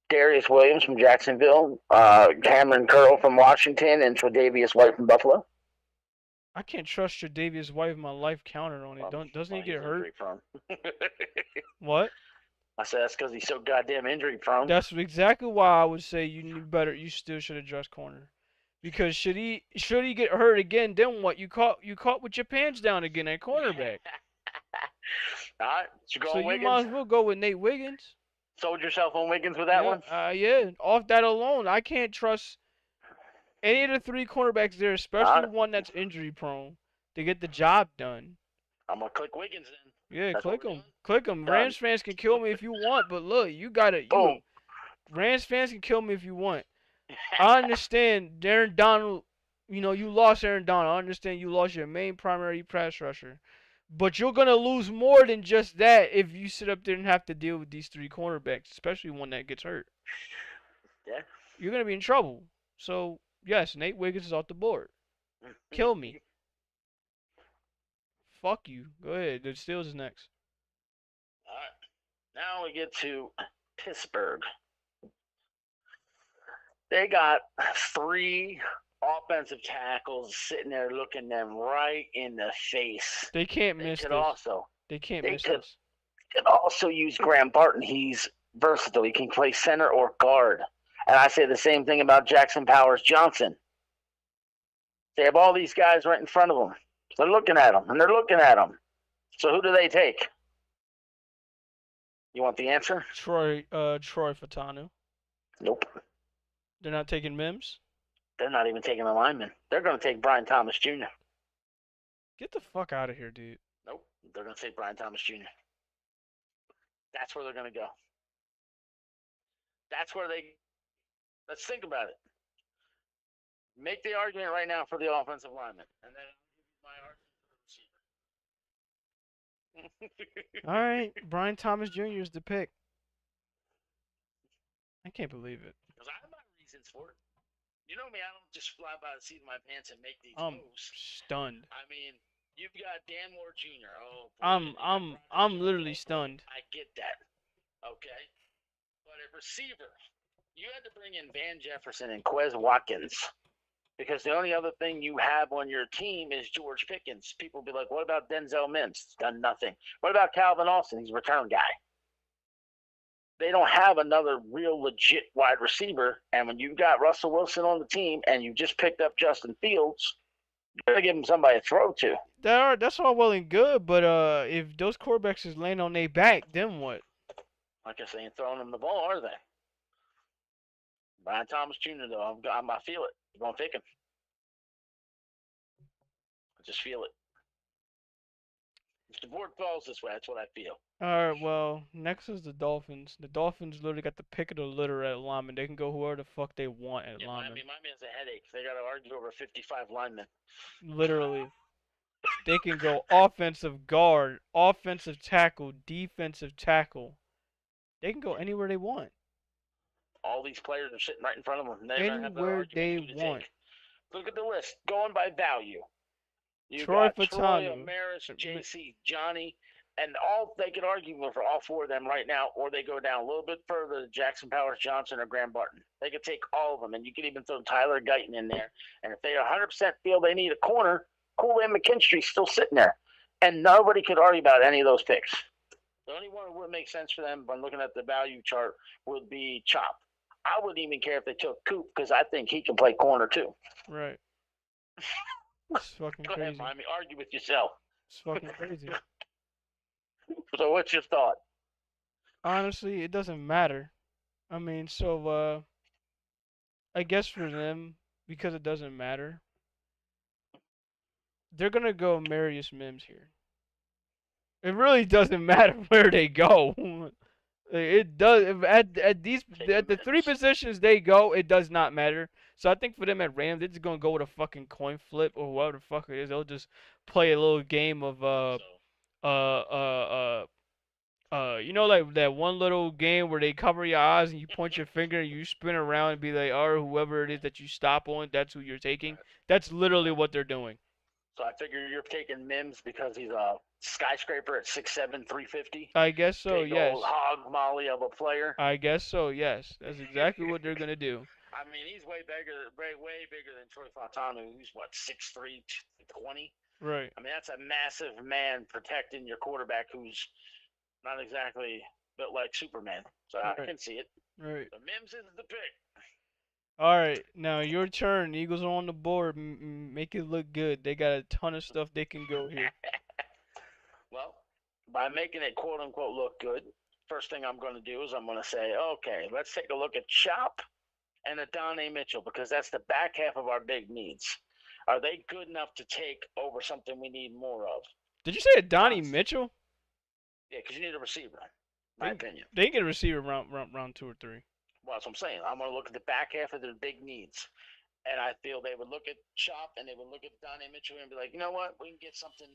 Darius Williams from Jacksonville, Cameron Curl from Washington, and Tre'Davious White from Buffalo. I can't trust Tre'Davious White with my life counter on it. Doesn't he get hurt? What? I said that's because he's so goddamn injury prone. That's exactly why I would say you knew better. You still should address corner, because should he get hurt again, then what? You caught with your pants down again at cornerback. All right, so you might as well go with Nate Wiggins. Sold yourself on Wiggins with that one? Yeah. Off that alone, I can't trust any of the 3 cornerbacks there, especially one that's injury prone, to get the job done. I'm gonna click Wiggins then. Yeah, click him. Click him. Rams fans can kill me if you want, but look, you gotta. Rams fans can kill me if you want. I understand Aaron Donald. You know, you lost Aaron Donald. I understand you lost your main primary pass rusher. But you're going to lose more than just that if you sit up there and have to deal with these 3 cornerbacks, especially one that gets hurt. Yeah. You're going to be in trouble. So, yes, Nate Wiggins is off the board. Kill me. Fuck you. Go ahead. The Steelers is next. All right. Now we get to Pittsburgh. They got 3 offensive tackles sitting there looking them right in the face. They can't miss this. They can't miss this. They could also use Graham Barton. He's versatile. He can play center or guard. And I say the same thing about Jackson Powers Johnson. They have all these guys right in front of them. They're looking at them, and they're looking at them. So who do they take? You want the answer? Troy Fatanu. Nope. They're not taking Mims? They're not even taking a lineman. They're going to take Brian Thomas Jr. Get the fuck out of here, dude. Nope. They're going to take Brian Thomas Jr. That's where they're going to go. That's where they... Let's think about it. Make the argument right now for the offensive lineman. And then I'll give you my argument for the receiver. All right. Brian Thomas Jr. is the pick. I can't believe it. Because I have my reasons for it. You know me, I don't just fly by the seat of my pants and make these moves. I'm stunned. I mean, you've got Dan Moore Jr. Oh, boy, I'm literally stunned. I get that. Okay. But at receiver, you had to bring in Van Jefferson and Quez Watkins. Because the only other thing you have on your team is George Pickens. People will be like, what about Denzel Mims? He's done nothing. What about Calvin Austin? He's a return guy. They don't have another real legit wide receiver. And when you've got Russell Wilson on the team and you just picked up Justin Fields, gotta give him somebody to throw to. That's all well and good, but if those quarterbacks is laying on their back, then what? I guess they ain't throwing him the ball, are they? Brian Thomas Jr. though, I feel it. I'm gonna pick him. I just feel it. If the board falls this way, that's what I feel. All right, well, next is the Dolphins. The Dolphins literally got the pick of the litter at lineman. They can go whoever the fuck they want at Yeah, lineman. Miami has a headache. They got to argue over 55 linemen. Literally. They can go offensive guard, offensive tackle, defensive tackle. They can go anywhere they want. All these players are sitting right in front of them. They're going to have their Anywhere argument they who to want. take. Look at the list. Going by value. You Troy got Troy, Fatanu. Amaris, JC, Johnny, and all they could argue for all four of them right now, or they go down a little bit further to Jackson Powers Johnson or Graham Barton. They could take all of them, and you could even throw Tyler Guyton in there. And if they 100% feel they need a corner, Kool-Aid McKinstry's still sitting there. And nobody could argue about any of those picks. The only one that would make sense for them when looking at the value chart would be Chop. I wouldn't even care if they took Coop because I think he can play corner too. Right. It's fucking Go crazy. ahead, Miami. Argue with yourself. It's fucking crazy. So what's your thought? Honestly, it doesn't matter. I mean, so I guess for them, because it doesn't matter, they're gonna go Marius Mims here. It really doesn't matter where they go. It does at these at the three positions they go, it does not matter. So I think for them at Rams, they're just gonna go with a fucking coin flip or whatever the fuck it is. They'll just play a little game of uh uh you know, like that one little game where they cover your eyes and you point your finger and you spin around and be like, "Oh, whoever it is that you stop on, that's who you're taking." That's literally what they're doing. So I figure you're taking Mims because he's a skyscraper at 6'7", 350. I guess so. Big Yes. old hog molly of a player. I guess so. Yes. That's exactly what they're gonna do. I mean, he's way bigger than Troy Fontana, who's what 6'3", 20. Right. I mean, that's a massive man protecting your quarterback, who's not exactly built like Superman. So I Right. can see it. Right. But Mims is the pick. All right. Now your turn. Eagles are on the board. Make it look good. They got a ton of stuff they can go here. Well, by making it quote unquote look good, first thing I'm going to do is I'm going to say, okay, let's take a look at Chop and Adonai Mitchell because that's the back half of our big needs. Are they good enough to take over something we need more of? Did you say Donnie Mitchell? Yeah, because you need a receiver, in my opinion. They get a receiver round 2 or 3. Well, that's what I'm saying. I'm going to look at the back half of their big needs. And I feel they would look at Chop and they would look at Donnie Mitchell and be like, you know what? We can get something.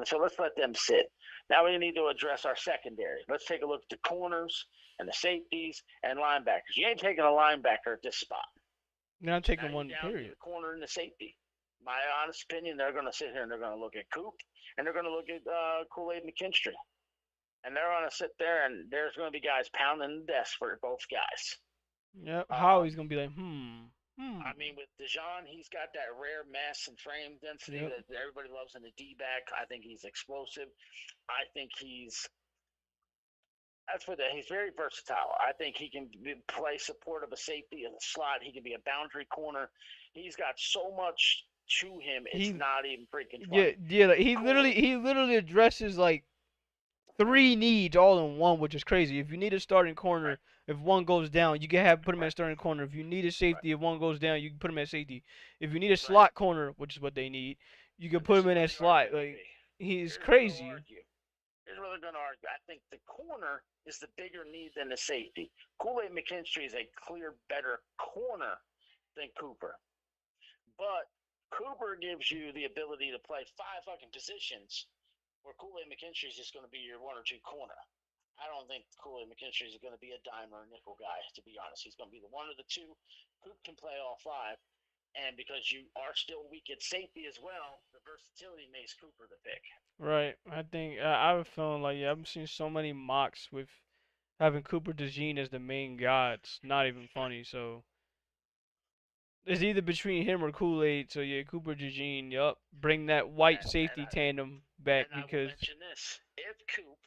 So let's let them sit. Now we need to address our secondary. Let's take a look at the corners and the safeties and linebackers. You ain't taking a linebacker at this spot. You're not taking Now one, you're down to period. the corner and the safety. My honest opinion, they're going to sit here and they're going to look at Coop and they're going to look at Kool-Aid McKinstry. And they're going to sit there and there's going to be guys pounding the desk for both guys. Yep. Howie's going to be like, I mean, with Dijon, he's got that rare mass and frame density Yep. that everybody loves in the D-back. I think he's explosive. I think he's very versatile. I think he can play support of a safety in the slot. He can be a boundary corner. He's got so much to him. It's not even freaking funny. Yeah. Like, he literally addresses like 3 needs all in one, which is crazy. If you need a starting corner, if one goes down, you can put him at starting corner. If you need a safety, if one goes down, you can put him at safety. If you need a slot corner, which is what they need, you can put him in that slot. Like he's crazy. Here's where they're going to argue. I think the corner is the bigger need than the safety. Kool-Aid McKinstry is a clear better corner than Cooper. But Cooper gives you the ability to play 5 fucking positions where Kool-Aid McKinstry is just going to be your 1 or 2 corner. I don't think Kool-Aid McKinstry is going to be a dime or a nickel guy, to be honest. He's going to be the 1 or the 2. Coop can play all 5. And because you are still weak at safety as well, the versatility makes Cooper the pick. Right. I think I have a feeling like I've seen so many mocks with having Cooper DeJean as the main guy. It's not even funny. So it's either between him or Kool-Aid. So yeah, Cooper DeJean. Yup. Bring that white safety tandem back and because. I will mention this: if Coop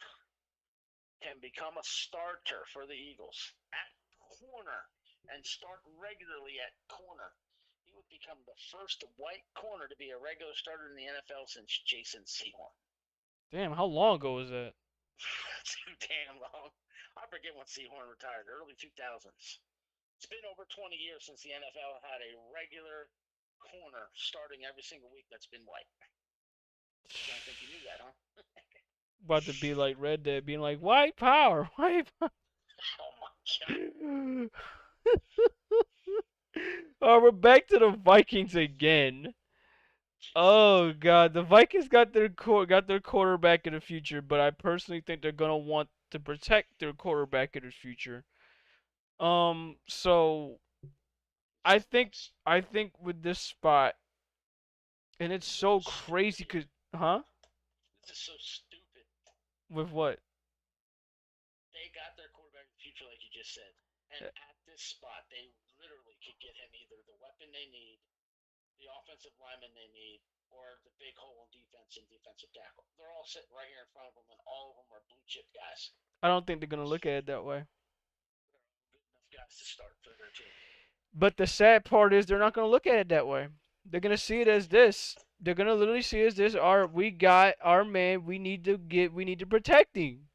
can become a starter for the Eagles at corner and start regularly at corner, he he would become the first white corner to be a regular starter in the NFL since Jason Sehorn. Damn, how long ago was that? Too damn long. I forget when Sehorn retired, early 2000s. It's been over 20 years since the NFL had a regular corner starting every single week that's been white. I don't think you knew that, huh? About to be like Red Dead, being like white power, white power. Oh my god. Oh, we're back to the Vikings again. Oh god, the Vikings got their quarterback in the future, but I personally think they're gonna want to protect their quarterback in the future. So I think with this spot, and it's so crazy, cause This is so stupid. with what? They got their quarterback in the future, like you just said. And at this spot, they literally could get him either the weapon they need, the offensive lineman they need, or the big hole in defense and defensive tackle. They're all sitting right here in front of them, and all of them are blue chip guys. I don't think they're gonna look at it that way. Good enough guys to start for their team. But the sad part is they're not gonna look at it that way. They're gonna see it as this. They're gonna literally see it as this. We got our man. We need to protect him.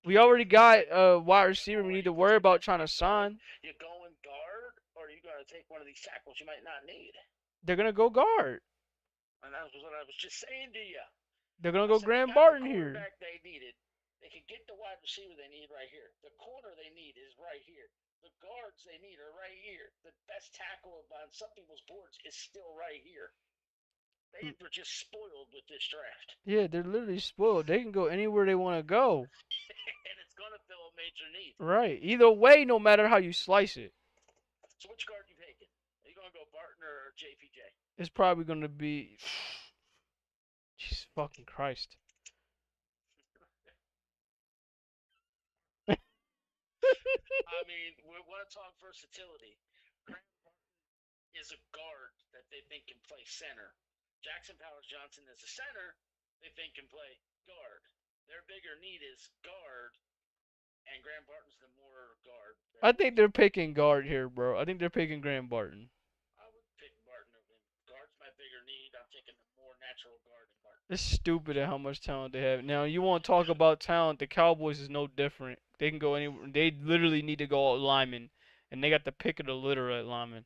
We already got a wide receiver. We need to worry about trying to sign. You're going guard, or are you going to take one of these tackles you might not need? They're gonna go guard. And that was what I was just saying to you. They're gonna I go said Graham they got Barton the here. quarterback they needed. They could get the wide receiver they need right here. The corner they need is right here. The guards they need are right here. The best tackle on some people's boards is still right here. They were just spoiled with this draft. Yeah, they're literally spoiled. They can go anywhere they want to go. And it's going to fill a major need. Right. Either way, no matter how you slice it, So which guard you taking? Are you going to go Barton or JPJ? it's probably gonna be. Jesus fucking Christ. I mean, we want to talk versatility. Grant Barton is a guard that they think can play center. Jackson Powers Johnson is a center they think can play guard. Their bigger need is guard, and Graham Barton's the more guard. I think they're picking guard here, bro. I think they're picking Graham Barton. I would pick Barton over him. Guard's my bigger need. I'm taking the more natural guard in Barton. It's stupid at how much talent they have. Now, you want to talk about talent? The Cowboys is no different. They can go anywhere. They literally need to go lineman, and they got the pick of the litter at lineman.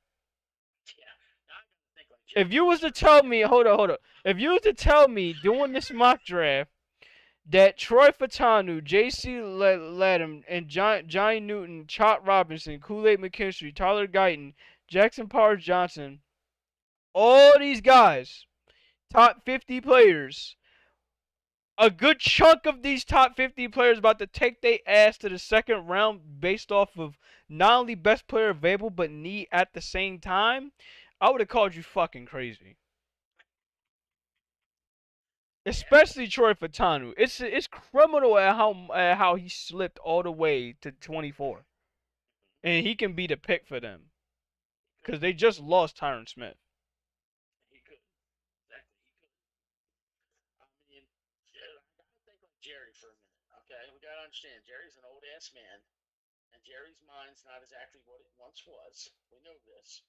Yeah, now I gotta think like Jerry. If you was to tell me, hold up. If you was to tell me doing this mock draft that Troy Fatanu, J.C. Ladham, and Johnny Newton, Chot Robinson, Kool-Aid McKinstry, Tyler Guyton, Jackson Powers Johnson, all these guys, top 50 players, a good chunk of these top 50 players about to take their ass to the second round based off of not only best player available but need at the same time, I would have called you fucking crazy. Especially Troy Fatanu. It's criminal at how he slipped all the way to 24. And he can be the pick for them. Because they just lost Tyron Smith. He could. Exactly, he could. I mean, I gotta think like Jerry for a minute. Okay, we gotta understand Jerry's an old ass man, and Jerry's mind's not exactly what it once was. We know this.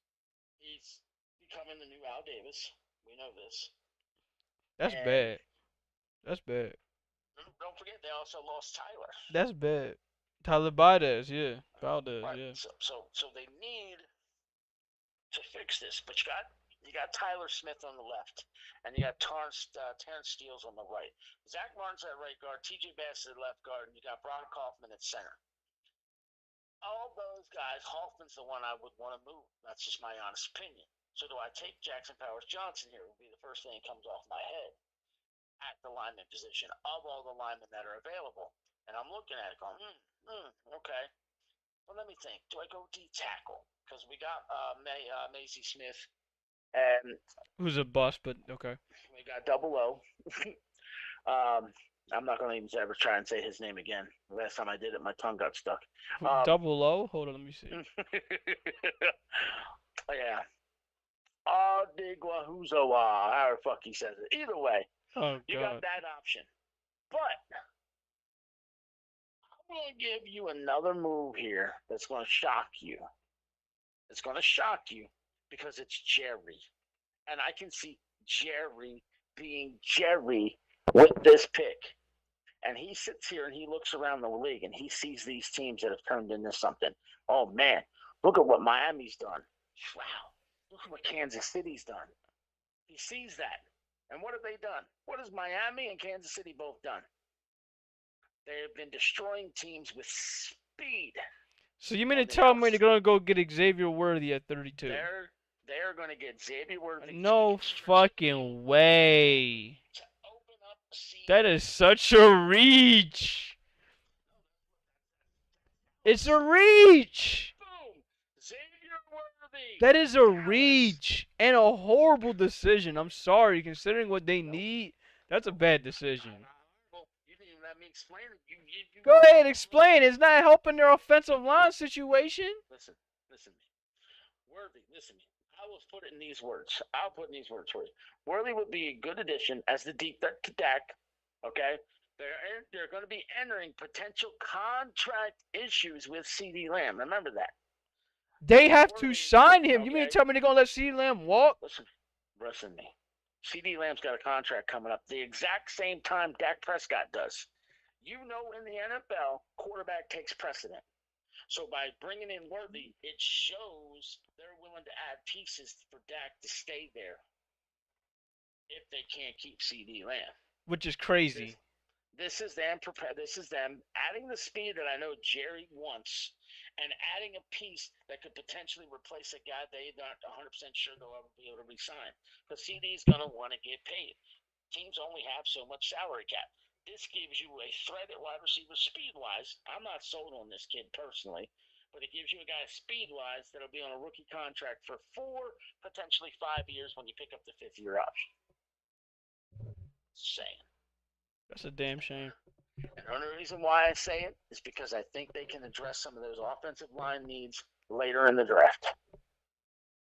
He's becoming the new Al Davis. We know this. That's And bad. That's bad. don't forget they also lost Tyler. That's bad. Tyler Valdez, yeah. Valdez, Right. yeah. So they need to fix this. But you got Tyler Smith on the left, and you got Terrence Steele on the right. Zach Martin's at right guard, TJ Bass at left guard, and you got Brock Hoffman at center. All those guys, Hoffman's the one I would want to move. That's just my honest opinion. So do I take Jackson Powers Johnson here? Would be the first thing that comes off my head at the lineman position of all the linemen that are available. And I'm looking at it going, okay. Well, let me think. Do I go D tackle? Because we got Macy Smith, and Who's a bust, but okay. we got Double O. I'm not going to even ever try and say his name again. Last time I did it, my tongue got stuck. Double O? Hold on, let me see. Yeah. Odigwahuzowa, however the fuck he says it. Either way, Oh, you God. got that option. But I'm going to give you another move here that's going to shock you. It's going to shock you. because it's Jerry. And I can see Jerry being Jerry with this pick. And he sits here and he looks around the league and he sees these teams that have turned into something. Oh man, look at what Miami's done. Wow, look at what Kansas City's done. He sees that. And what have they done? What has Miami and Kansas City both done? They have been destroying teams with speed. So you mean to tell me they're gonna go get Xavier Worthy at 32? They're going to get Xavier Worthy. No fucking way. That is such a reach. It's a reach. Boom. Xavier Worthy. That is a reach and a horrible decision. I'm sorry, considering what they need. That's a bad decision. Well, you didn't even let me explain it. You Go ahead, explain. It's not helping their offensive line situation. Listen to me. Worthy, listen to me. I will put it in these words. I'll put in these words for you. Worthy would be a good addition as the deep threat to Dak. Okay, they're going to be entering potential contract issues with CD Lamb. Remember that. They have to sign him. You mean to tell me they're gonna let CD Lamb walk? Listen to me. CD Lamb's got a contract coming up the exact same time Dak Prescott does. You know, in the NFL, quarterback takes precedent. So by bringing in Worthy, it shows they're willing to add pieces for Dak to stay there if they can't keep CD Lamb. Which is crazy. This is them adding the speed that I know Jerry wants and adding a piece that could potentially replace a guy they're not 100% sure they'll ever be able to re-sign. Because CD's going to want to get paid. Teams only have so much salary cap. This gives you a threat at wide receiver speed-wise. I'm not sold on this kid personally, but it gives you a guy speed-wise that'll be on a rookie contract for 4, potentially 5 years when you pick up the 5th-year option. Saying. That's a damn shame. And the only reason why I say it is because I think they can address some of those offensive line needs later in the draft.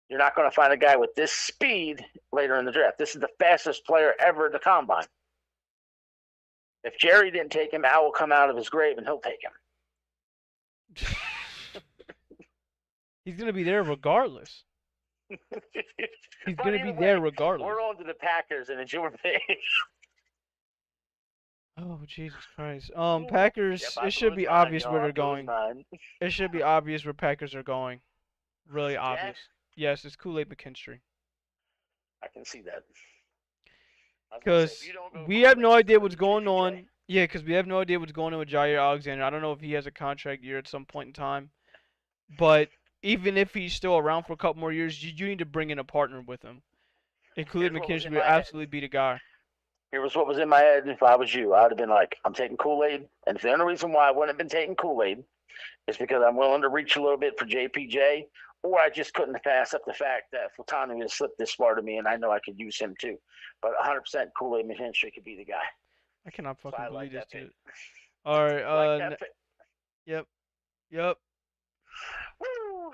You're not going to find a guy with this speed later in the draft. This is the fastest player ever at the combine. If Jerry didn't take him, Al will come out of his grave and he'll take him. He's going to be there regardless. He's going to be there regardless. We're on to the Packers, and it's your pick. Oh, Jesus Christ. Packers, it should be obvious where they're going. It should be obvious where Packers are going. Really obvious. Yes, it's Kool-Aid McKinstry. I can see that. Because we have no idea what's going on. Yeah, because we have no idea what's going on with Jair Alexander. I don't know if he has a contract year at some point in time. But even if he's still around for a couple more years, you need to bring in a partner with him. And Kool-Aid McKinstry would absolutely be the guy. Here was what was in my head if I was you. I would have been like, I'm taking Kool-Aid. And the only reason why I wouldn't have been taking Kool-Aid is because I'm willing to reach a little bit for JPJ, or I just couldn't pass up the fact that Fultani has slipped this far to me, and I know I could use him too. But 100% Kool-Aid McKinstry could be the guy. I cannot fucking So believe like this dude. All right. Yep. Woo. All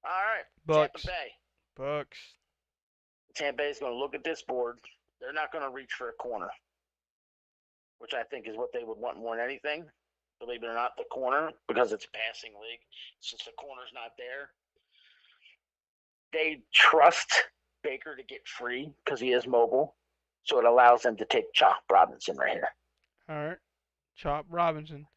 right. Bucks. Tampa Bay. Bucks. Tampa Bay is going to look at this board. They're not going to reach for a corner, which I think is what they would want more than anything. Believe it or not, the corner, because it's a passing league, since the corner's not there. They trust Baker to get free because he is mobile, so it allows them to take Chop Robinson right here. All right. Chop Robinson.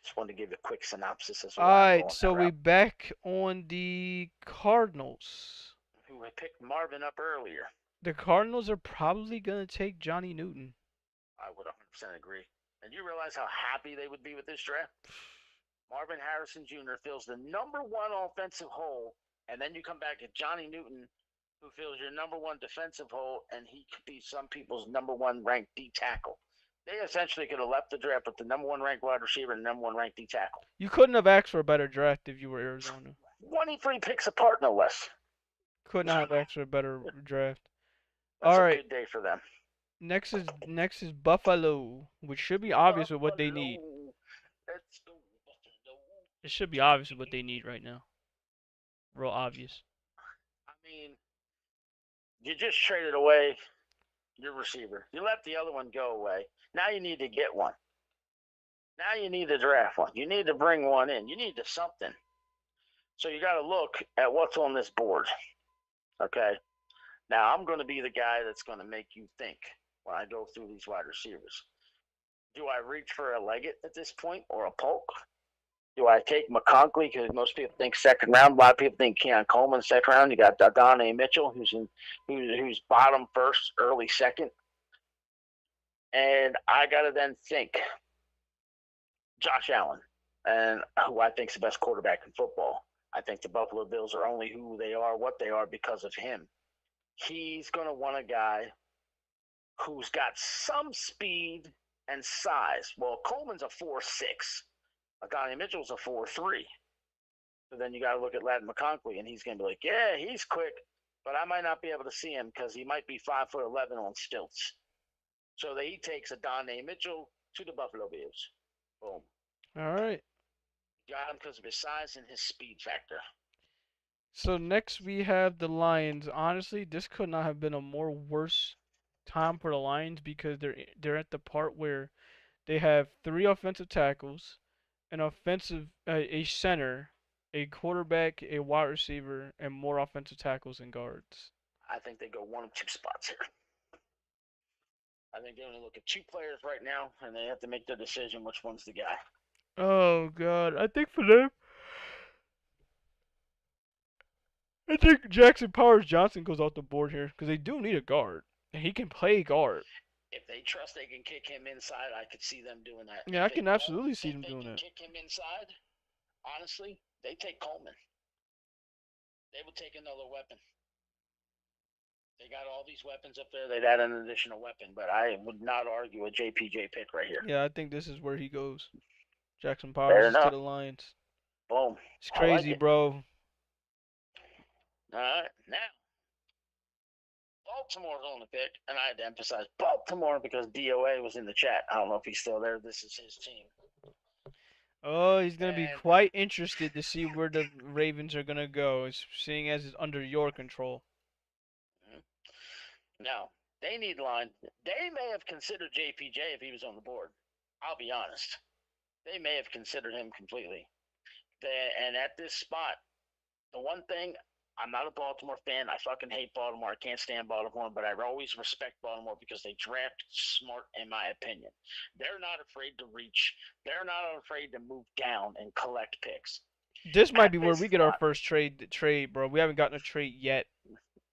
Just wanted to give you a quick synopsis. All right, so we back on the Cardinals. Who we picked Marvin up earlier. The Cardinals are probably going to take Johnny Newton. I would 100% agree. And you realize how happy they would be with this draft? Marvin Harrison Jr. fills the number 1 offensive hole, and then you come back to Johnny Newton, who fills your number 1 defensive hole, and he could be some people's number 1 ranked D tackle. They essentially could have left the draft with the number 1 ranked wide receiver and number 1 ranked D tackle. You couldn't have asked for a better draft if you were Arizona. 23 picks apart, no less. Could not have asked for a better draft. That's all a right. good day for them. Next is Buffalo, which should be obvious with what they need. Let's go, Buffalo. It should be obvious with what they need right now. Real obvious. I mean, you just traded away your receiver. You let the other one go away. Now you need to get one. Now you need to draft one. You need to bring one in. You need to something. So you got to look at what's on this board. Okay. Now I'm going to be the guy that's going to make you think when I go through these wide receivers. Do I reach for a Leggett at this point or a Polk? Do I take McConkley because most people think second round? A lot of people think Keon Coleman second round. You got Donnie Mitchell, who's bottom first, early second, and I got to then think Josh Allen, and who I think is the best quarterback in football. I think the Buffalo Bills are only who they are, what they are because of him. He's going to want a guy who's got some speed and size. Well, Coleman's a 4'6". Donnie Mitchell's a 4'3". So then you got to look at Ladd McConkey, and he's going to be like, yeah, he's quick, but I might not be able to see him because he might be 5'11" on stilts. So he takes a Donnie Mitchell to the Buffalo Bills. Boom. All right. Got him because of his size and his speed factor. So next we have the Lions. Honestly, this could not have been a more worse time for the Lions because they're at the part where they have three offensive tackles, a center, a quarterback, a wide receiver, and more offensive tackles and guards. I think they go one of two spots here. I think they only look at two players right now, and they have to make their decision which one's the guy. Oh God, I think for them, I think Jackson Powers Johnson goes off the board here because they do need a guard, and he can play guard. If they trust they can kick him inside, I could see them doing that. Yeah, If I they can don't absolutely see them think they doing can it. kick him inside, honestly, they take Coleman. They would take another weapon. They got all these weapons up there. They'd add an additional weapon, but I would not argue a JPJ pick right here. Yeah, I think this is where he goes. Jackson Fair Powers is to enough. the Lions. Boom. It's I like crazy, it. bro. All right, now Baltimore's on the pick, and I had to emphasize Baltimore because DOA was in the chat. I don't know if he's still there. This is his team. Oh, he's gonna be And quite interested to see where the Ravens are gonna go, seeing as it's under your control. now they need line. They may have considered JPJ if he was on the board. I'll be honest. They may have considered him completely. And at this spot, the one thing, I'm not a Baltimore fan. I fucking hate Baltimore. I can't stand Baltimore, but I always respect Baltimore because they draft smart, in my opinion. They're not afraid to reach. They're not afraid to move down and collect picks. This might At be where this we get our spot, first trade, bro. We haven't gotten a trade yet.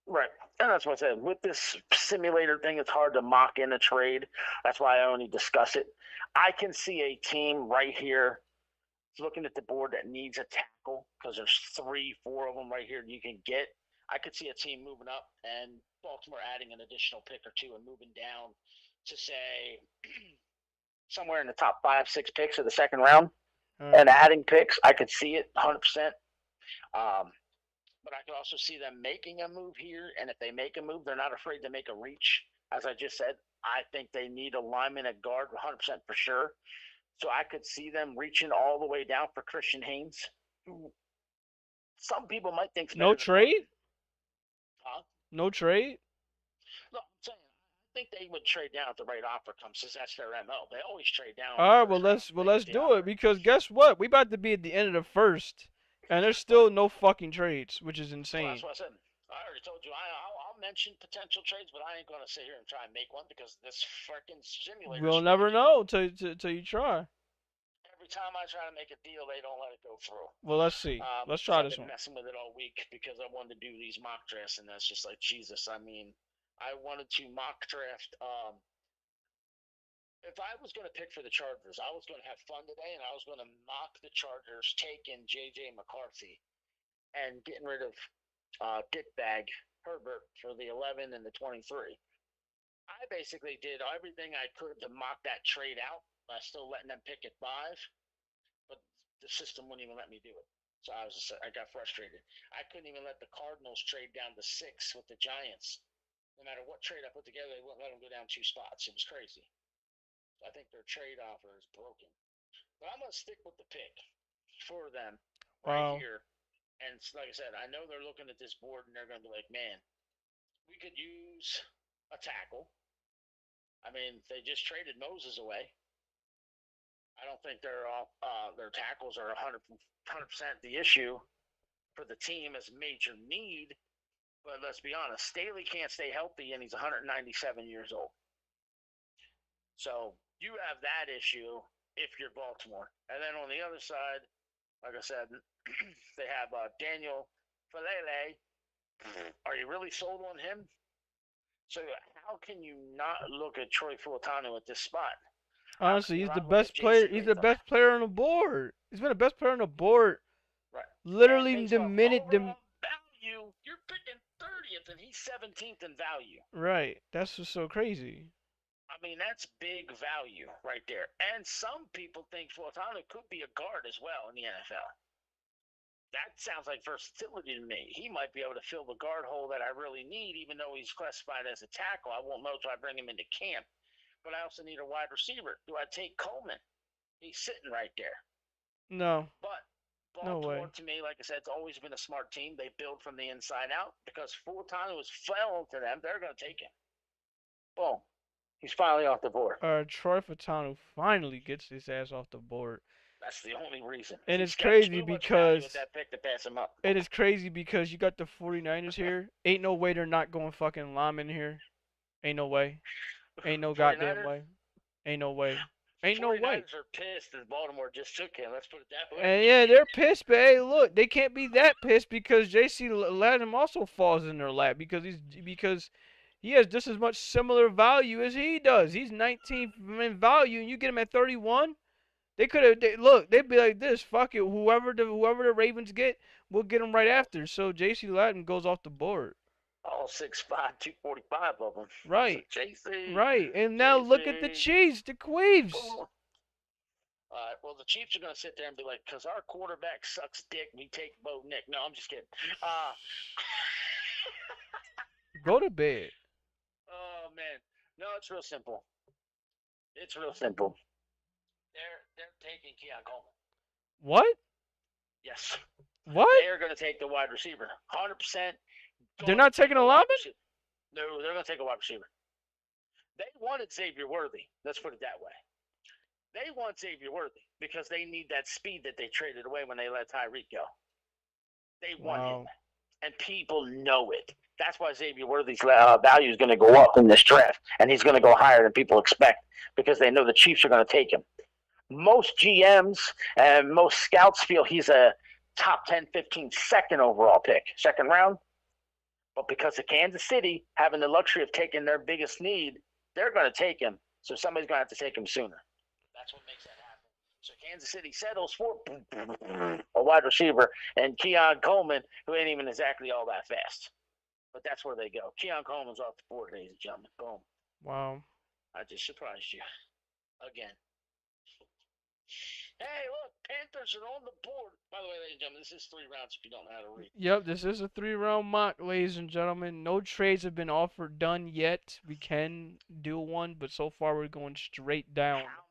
right. And that's what I said. With this simulator thing, it's hard to mock in a trade. That's why I only discuss it. I can see a team right here looking at the board that needs a tackle because there's 3, 4 of them right here you can get. I could see a team moving up and Baltimore adding an additional pick or two and moving down to say somewhere in the top 5, 6 picks of the second round and adding picks. I could see it 100%. But I could also see them making a move here. And if they make a move, they're not afraid to make a reach. As I just said, I think they need a lineman at guard 100% for sure. So I could see them reaching all the way down for Christian Haynes, who some people might think No trade? Huh? No trade? No, I'm saying I think they would trade down if the right offer comes, since that's their MO. They always trade down. All right, let's do it because guess what? We about to be at the end of the first, and there's still no fucking trades, which is Well, insane. that's what I said. I already told you. I'll mention potential trades, but I ain't gonna sit here and try and make one because this freaking simulator. We'll never know till you try. Every time I try to make a deal, they don't let it go through. Well, let's see. Let's try this I've been one. messing with it all week because I wanted to do these mock drafts, and that's just like Jesus. I mean, I wanted to mock draft. If I was going to pick for the Chargers, I was going to have fun today, and I was going to mock the Chargers, taking J.J. McCarthy, and getting rid of Dickbag Herbert for the 11 and the 23. I basically did everything I could to mock that trade out by still letting them pick at 5, but the system wouldn't even let me do it. So I got frustrated. I couldn't even let the Cardinals trade down to 6 with the Giants. No matter what trade I put together, they wouldn't let them go down 2 spots. It was crazy. So I think their trade offer is broken. But I'm going to stick with the pick for them right here. And like I said, I know they're looking at this board and they're going to be like, man, we could use a tackle. I mean, they just traded Moses away. I don't think their tackles are 100% the issue for the team as major need. But let's be honest, Staley can't stay healthy, and he's 197 years old. So you have that issue if you're Baltimore. And then on the other side, like I said, they have Daniel Falele. Are you really sold on him? So how can you not look at Troy Fuatano at this spot? How can Honestly, you he's the not look at best player. J.C. He's the Latham? best player on the board. He's been the best player on the board. Right. And Literally based the off minute the overall value, you're picking 30th, and he's 17th in value. right. That's what's so crazy. I mean, that's big value right there. And some people think Fuatano could be a guard as well in the NFL. That sounds like versatility to me. He might be able to fill the guard hole that I really need, even though he's classified as a tackle. I won't know until I bring him into camp. But I also need a wide receiver. Do I take Coleman? He's sitting right there. No, But no way. Baltimore, to me, like I said, it's always been a smart team. They build from the inside out because Fuatano was fell to them. They're going to take him. Boom. He's finally off the board. Troy Fatanu finally gets his ass off the board. That's the only reason. And He's it's got crazy too much value because with that pick to pass him up. it is crazy because you got the 49ers here. Ain't no way they're not going fucking lineman here. Ain't no way. Ain't no goddamn 49ers? way. Ain't no way. Ain't no way. 49ers are pissed that Baltimore just took him. Let's put it that way. And yeah, they're pissed, but hey, look, they can't be that pissed because J.C. Latham also falls in their lap because he has just as much similar value as he does. He's 19th in value, and you get him at 31. They could have look. They'd be like this. Fuck it. Whoever the Ravens get, we'll get him right after. So J.C. Latham goes off the board. All 6'5", 245 of them. Right. JC. Right. And now look at the Chiefs, the Queeves. All right, well, the Chiefs are going to sit there and be like, because our quarterback sucks dick, we take Bo Nick. No, I'm just kidding. Go to bed. Oh, man. No, it's real simple. It's real simple. They're taking Keon Coleman. What? Yes. What? They're going to take the wide receiver. 100%. They're not taking a lineman? No, they're going to take a wide receiver. They wanted Xavier Worthy. Let's put it that way. They want Xavier Worthy because they need that speed that they traded away when they let Tyreek go. They want him. And people know it. That's why Xavier Worthy's value is going to go up in this draft. And he's going to go higher than people expect because they know the Chiefs are going to take him. Most GMs and most scouts feel he's a top 10, 15, second overall pick, second round. But because of Kansas City having the luxury of taking their biggest need, they're going to take him. So somebody's going to have to take him sooner. That's what makes that happen. So Kansas City settles for a wide receiver and Keon Coleman, who ain't even exactly all that fast. But that's where they go. Keon Coleman's off the board, ladies and gentlemen. Boom. Wow. I just surprised you. Again. Hey, look, Panthers are on the board. By the way, ladies and gentlemen, this is 3 rounds if you don't know how to read. Yep, this is a 3-round mock, ladies and gentlemen. No trades have been offered done yet. We can do one, but so far we're going straight down. How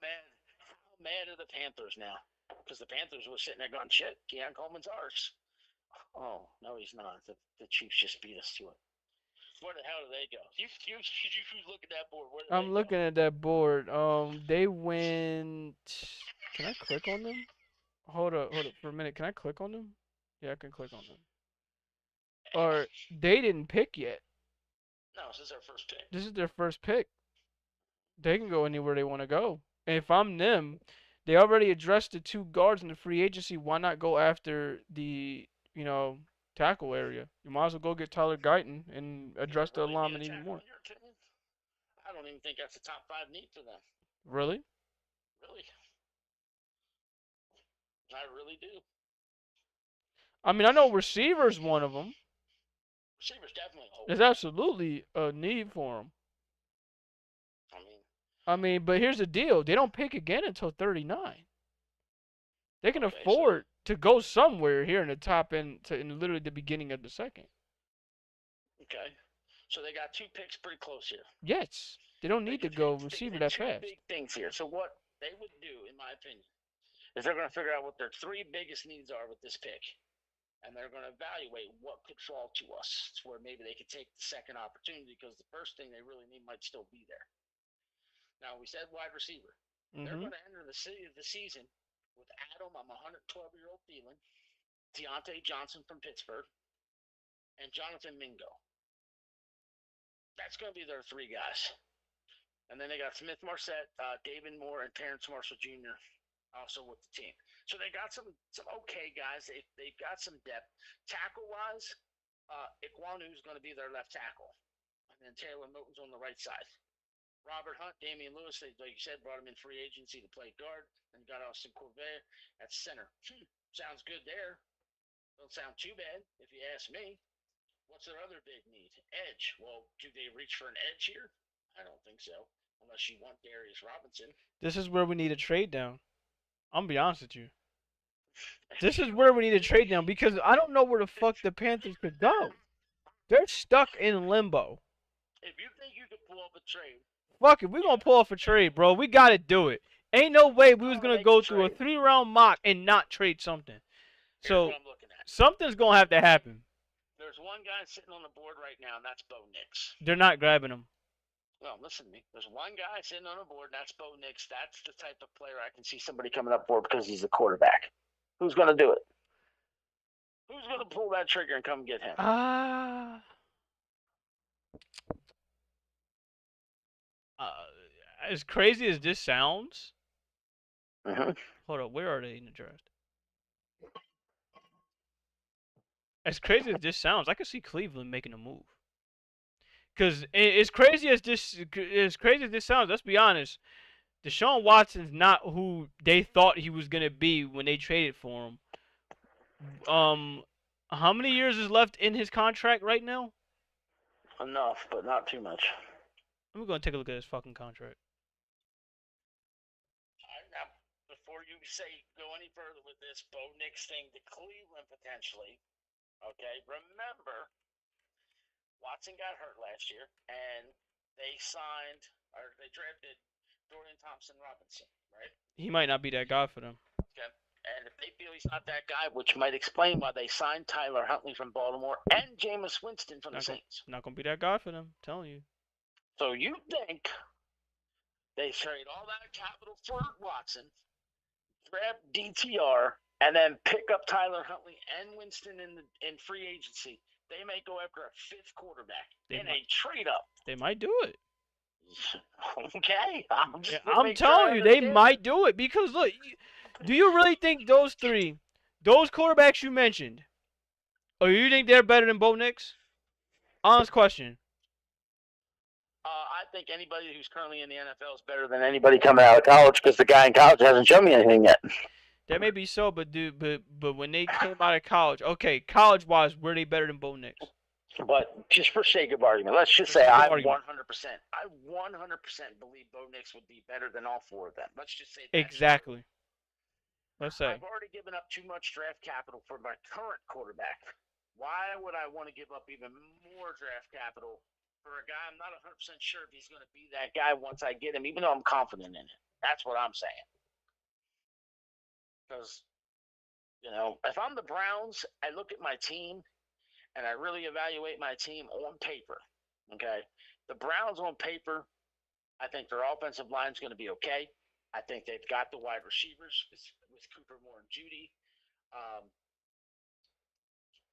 mad are the Panthers now? Because the Panthers were sitting there going, shit, Keon Coleman's ours. Oh, no, he's not. The Chiefs just beat us to it. Where the hell do they go? You look at that board. Where do I'm they looking go? at that board. They went. Can I click on them? Hold up for a minute. Can I click on them? Yeah, I can click on them. Or they didn't pick yet. No, this is their first pick. This is their first pick. They can go anywhere they want to go. And if I'm them, they already addressed the 2 guards in the free agency. Why not go after the tackle area? You might as well go get Tyler Guyton and address the alignment even more. I don't even think that's a top 5 need for them. Really? Really? I really do. I mean, I know receiver's one of them. Receivers definitely hold. There's absolutely a need for them. I mean, but here's the deal. They don't pick again until 39. They can afford to go somewhere here in the top end, in literally the beginning of the second. Okay. So they got 2 picks pretty close here. Yes. They don't need to go receiver that fast. 2 big things here. So what they would do, in my opinion, is they're going to figure out what their 3 biggest needs are with this pick. And they're going to evaluate what could fall to us. It's where maybe they could take the second opportunity because the first thing they really need might still be there. Now, we said wide receiver. They're going to enter the season with Adam, I'm 112-year-old Thielen, Deontay Johnson from Pittsburgh, and Jonathan Mingo. That's going to be their three guys. And then they got Smith Marset, David Moore, and Terrence Marshall Jr. also with the team. So they got some okay guys. They've got some depth. Tackle wise, Ikwanu's going to be their left tackle, and then Taylor Moton's on the right side. Robert Hunt, Damian Lewis, they, like you said, brought him in free agency to play guard, and got Austin Corvette at center. Sounds good there. Don't sound too bad if you ask me. What's their other big need? Edge. Well, do they reach for an edge here? I don't think so, unless you want Darius Robinson. This is where we need a trade down. I'm gonna be honest with you. This is where we need a trade down because I don't know where the fuck the Panthers could go. They're stuck in limbo. If you think you could pull up a trade, Fuck it, we gonna pull off a trade, bro. We gotta do it. Ain't no way we was gonna make go a through a trade. 3-round mock and not trade something. Here's So what I'm looking at. something's gonna have to happen. There's one guy sitting on the board right now, and that's Bo Nix. They're not grabbing him. No, listen to me. There's one guy sitting on the board, and that's Bo Nix. That's the type of player I can see somebody coming up for because he's a quarterback. Who's going to do it? Who's going to pull that trigger and come get him? As crazy as this sounds, Mm-hmm. hold up, where are they in the draft? As crazy as this sounds, I could see Cleveland making a move. Cause as crazy as this sounds, let's be honest, Deshaun Watson's not who they thought he was gonna be when they traded for him. How many years is left in his contract right now? Enough, but not too much. I'm gonna take a look at his fucking contract. Now, before you say go any further with this Bo Nix thing to Cleveland potentially, okay, remember Watson got hurt last year, and they drafted Dorian Thompson Robinson, right? He might not be that guy for them. Okay. And if they feel he's not that guy, which might explain why they signed Tyler Huntley from Baltimore and Jameis Winston from the Saints. Not gonna be that guy for them, I'm telling you. So you think they trade all that capital for Watson, grab DTR, and then pick up Tyler Huntley and Winston in free agency? They may go after a fifth quarterback in a trade up. They might do it. Okay, I'm telling you, they might do it because look, do you really think those quarterbacks you mentioned, or you think they're better than Bo Nix? Honest question. I think anybody who's currently in the NFL is better than anybody coming out of college because the guy in college hasn't shown me anything yet. That may be so, but when they came out of college, okay, college-wise, were they better than Bo Nix? But just for sake of argument, let's just say I 100% believe Bo Nix would be better than all four of them. Let's just say that. Exactly. Let's say. I've already given up too much draft capital for my current quarterback. Why would I want to give up even more draft capital for a guy I'm not 100% sure if he's going to be that guy once I get him, even though I'm confident in it? That's what I'm saying. Because, if I'm the Browns, I look at my team and I really evaluate my team on paper. Okay, the Browns on paper, I think their offensive line is going to be okay. I think they've got the wide receivers with Cooper Moore and Judy.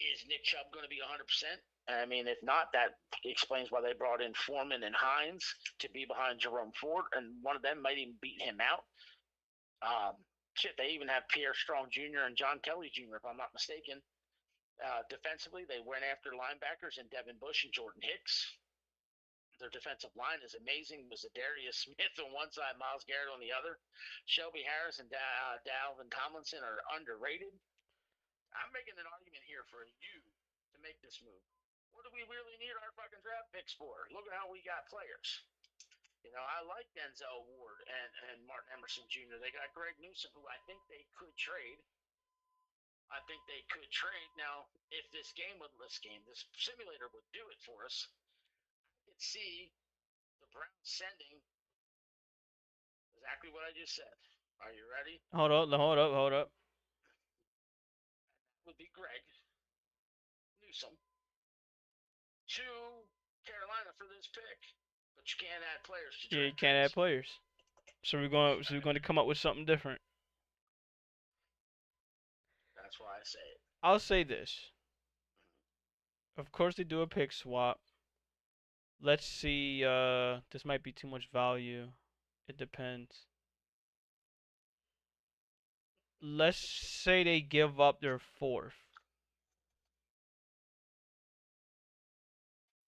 Is Nick Chubb going to be 100%? I mean, if not, that explains why they brought in Foreman and Hines to be behind Jerome Ford, and one of them might even beat him out. They even have Pierre Strong Jr. and John Kelly Jr., if I'm not mistaken. Defensively, they went after linebackers in Devin Bush and Jordan Hicks. Their defensive line is amazing. There's a Darius Smith on one side, Myles Garrett on the other. Shelby Harris and Dalvin Tomlinson are underrated. I'm making an argument here for you to make this move. What do we really need our fucking draft picks for? Look at how we got players. I like Denzel Ward and Martin Emerson Jr. They got Greg Newsom, who I think they could trade. Now, if this simulator would do it for us, I could see the Browns sending exactly what I just said. Are you ready? Hold up. That would be Greg Newsom to Carolina for this pick. But you can't add players to Yeah, you can't add players. So we're going to come up with something different. That's why I say it. I'll say this. Of course they do a pick swap. Let's see. This might be too much value. It depends. Let's say they give up their fourth.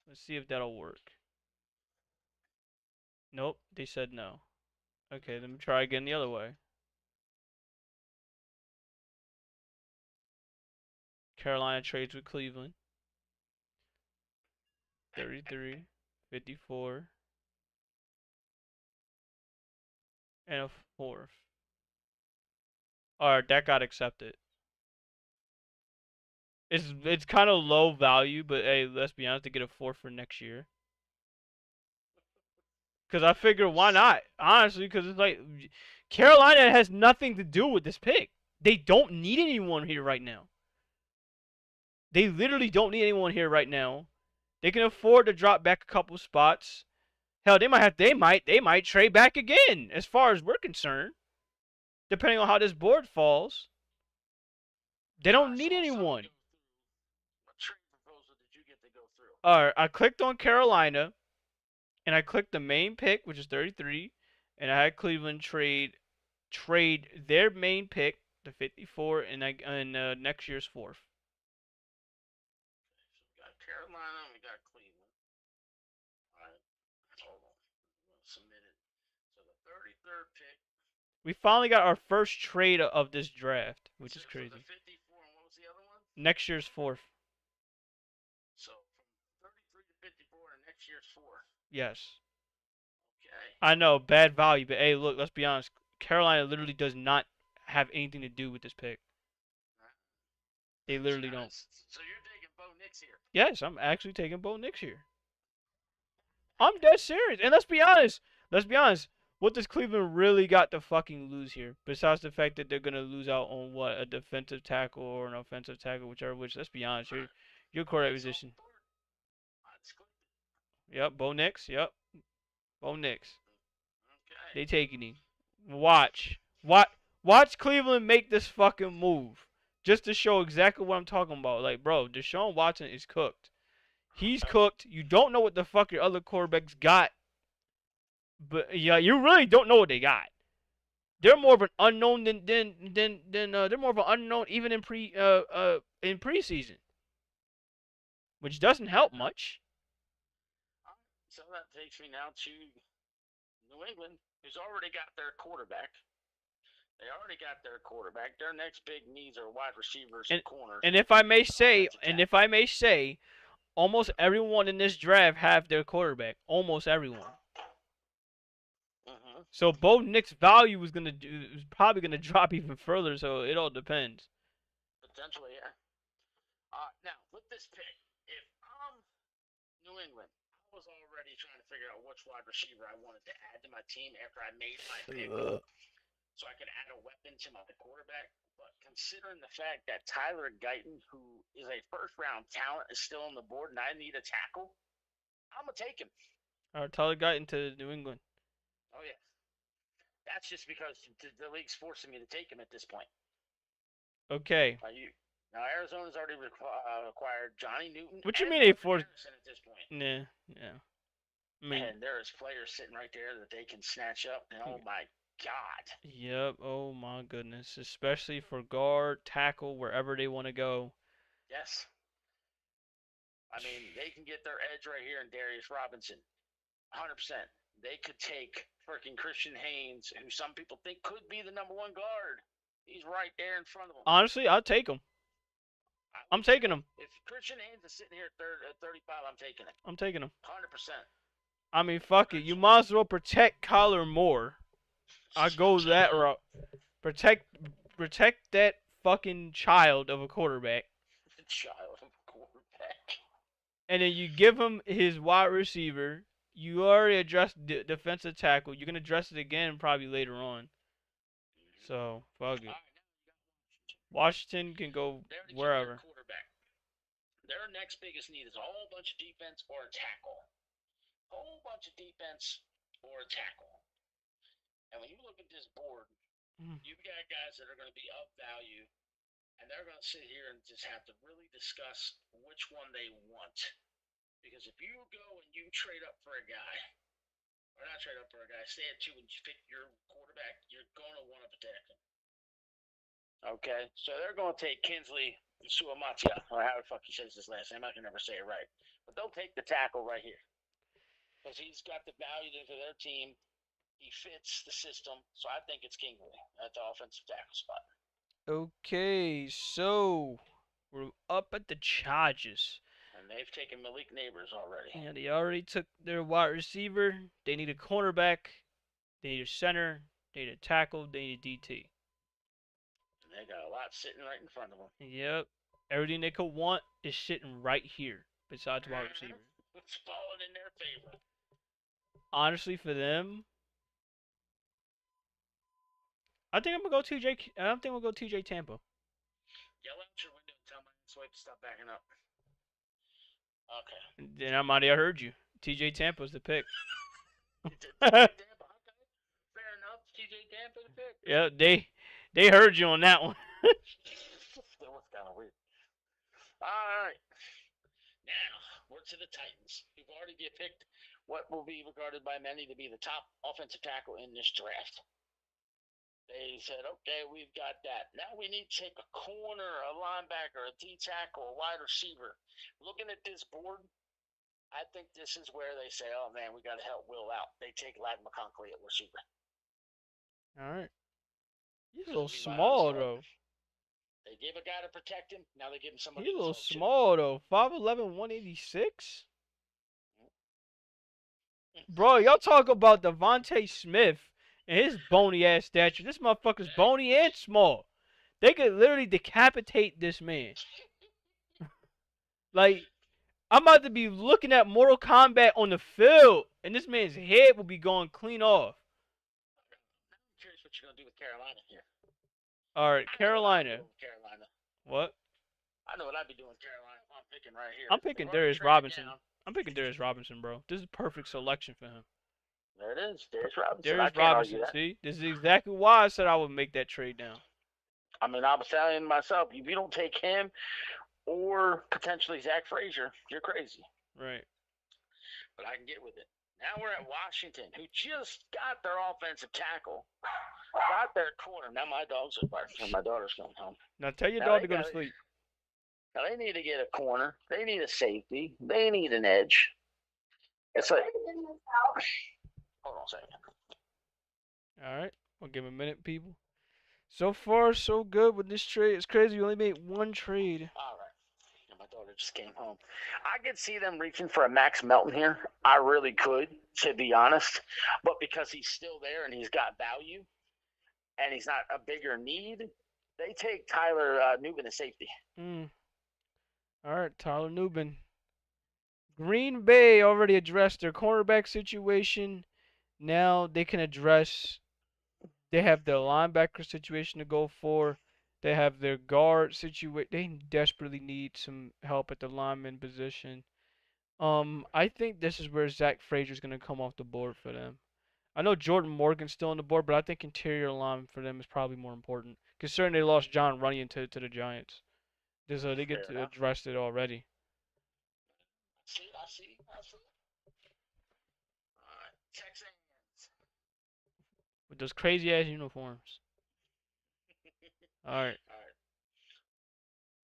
Let's see if that'll work. Nope, they said no. Okay, let me try again the other way. Carolina trades with Cleveland. 33, 54, and a fourth. Alright, that got accepted. It's kind of low value, but hey, let's be honest, to get a fourth for next year. Because I figure, why not? Honestly, because it's like Carolina has nothing to do with this pick. They don't need anyone here right now. They literally don't need anyone here right now. They can afford to drop back a couple spots. Hell, they might trade back again, as far as we're concerned. Depending on how this board falls. They don't need anyone. What trade proposal did you get to go through? Alright, I clicked on Carolina, and I clicked the main pick, which is 33, and I had Cleveland trade their main pick, the 54, and next year's fourth. So we got Carolina and we got Cleveland. All right, hold on. I'm gonna submit it. So the 33rd pick. We finally got our first trade of this draft, which is crazy. The 54 and what was the other one? Next year's fourth. So from 33 to 54 and next year's fourth. Yes. Okay. I know, bad value, but hey, look, let's be honest. Carolina literally does not have anything to do with this pick. They literally don't. So you're taking Bo Nix here? Yes, I'm actually taking Bo Nix here. I'm dead serious. And let's be honest. What does Cleveland really got to fucking lose here? Besides the fact that they're gonna lose out on what, a defensive tackle or an offensive tackle, whichever. Which, let's be honest, your quarterback position. Yep, Bo Nix. Yep, Bo Nix. Okay. They taking him. Watch Cleveland make this fucking move, just to show exactly what I'm talking about. Like, bro, Deshaun Watson is cooked. He's cooked. You don't know what the fuck your other quarterbacks got. But yeah, you really don't know what they got. They're more of an unknown than they're more of an unknown even in preseason, which doesn't help much. So that takes me now to New England, who's already got their quarterback. They already got their quarterback. Their next big needs are wide receivers and corners. And if I may say, almost everyone in this draft have their quarterback. Almost everyone. So Bo Nix' value is probably gonna drop even further. So it all depends. Potentially, yeah. Now with this pick, if I'm New England, I was already trying to figure out which wide receiver I wanted to add to my team after I made my pick, so I could add a weapon to my quarterback. But considering the fact that Tyler Guyton, who is a first-round talent, is still on the board, and I need a tackle, I'm gonna take him. All right, Tyler Guyton to New England. Oh yeah. That's just because the league's forcing me to take him at this point. Okay. Now Arizona's already acquired Johnny Newton. What you mean they forced? At this point. Nah, yeah. I mean, and there's players sitting right there that they can snatch up, and oh my god. Yep. Oh my goodness. Especially for guard, tackle, wherever they want to go. Yes. I mean, they can get their edge right here in Darius Robinson. 100%. They could take freaking Christian Haynes, who some people think could be the number one guard. He's right there in front of them. Honestly, I'll take him. I'm taking him. If Christian Haynes is sitting here at 35, I'm taking him. I'm taking him. 100%. I mean, fuck it. You might as well protect Kyler Moore. I go that route. Protect that fucking child of a quarterback. The child of a quarterback. And then you give him his wide receiver. You already addressed defensive tackle. You're gonna address it again probably later on. So fuck it. Washington can go wherever. Their next biggest need is a whole bunch of defense or a tackle. Whole bunch of defense or a tackle. And when you look at this board, you've got guys that are going to be of value, and they're going to sit here and just have to really discuss which one they want. Because if you go and you trade up for a guy, or not trade up for a guy, stay at 2 and you pick your quarterback, you're going to want to protect him. Okay, so they're going to take Kinsley Suamatia, or how the fuck he says his last name. I can never say it right. But they'll take the tackle right here. Because he's got the value for their team. He fits the system. So I think it's Kingley at the offensive tackle spot. Okay, so we're up at the Chargers. And they've taken Malik Neighbors already. Yeah, they already took their wide receiver. They need a cornerback. They need a center. They need a tackle. They need a DT. And they got a lot sitting right in front of them. Yep. Everything they could want is sitting right here besides wide receiver. It's falling in their favor. Honestly, for them, I think I'm gonna go TJ. I don't think we'll go TJ Tampa. Yell out your window and tell my swipe to stop backing up. Okay. Then I might have heard you. TJ Tampa's the pick. TJ Tampa. Okay. Fair enough. TJ Tampa the pick. Yeah, they heard you on that one. That was kind of weird. All right. Now, we're to the Titans, who've already picked what will be regarded by many to be the top offensive tackle in this draft. They said, okay, we've got that. Now we need to take a corner, a linebacker, a D tackle, a wide receiver. Looking at this board, I think this is where they say, oh man, we got to help Will out. They take Ladd McConkey at receiver. All right. He's a little small though. They give a guy to protect him. Now they give him somebody. He's a little small though. 5'11", 186. Bro, y'all talk about Devontae Smith and his bony ass stature. This motherfucker's bony and small. They could literally decapitate this man. Like, I'm about to be looking at Mortal Kombat on the field, and this man's head will be going clean off. I'm curious what you're gonna do with Carolina here. All right, Carolina. Carolina. What? I know what I'd be doing with Carolina. I'm picking right here. I'm picking Darius Robinson. I'm picking Darius Robinson, bro. This is a perfect selection for him. There it is, Darius Robinson. Darius Robinson, see? This is exactly why I said I would make that trade down. I mean, I was telling myself, if you don't take him or potentially Zach Frazier, you're crazy. Right. But I can get with it. Now we're at Washington, who just got their offensive tackle, got their corner. Now my dogs are barking. My daughter's coming home. Now tell your dog to go to sleep. Now they need to get a corner. They need a safety. They need an edge. It's like, hold on a second. All right, we'll give him a minute, people. So far, so good with this trade. It's crazy. We only made one trade. All right. My daughter just came home. I could see them reaching for a Max Melton here. I really could, to be honest. But because he's still there and he's got value and he's not a bigger need, they take Tyler Nubin as safety. All right, Tyler Nubin. Green Bay already addressed their cornerback situation. Now they can address. They have their linebacker situation to go for. They have their guard situation. They desperately need some help at the lineman position. I think this is where Zach Frazier's gonna come off the board for them. I know Jordan Morgan's still on the board, but I think interior line for them is probably more important. Considering they lost John Runyon to the Giants. So they get to address it already. I see. All right, Texans. With those crazy ass uniforms. All right.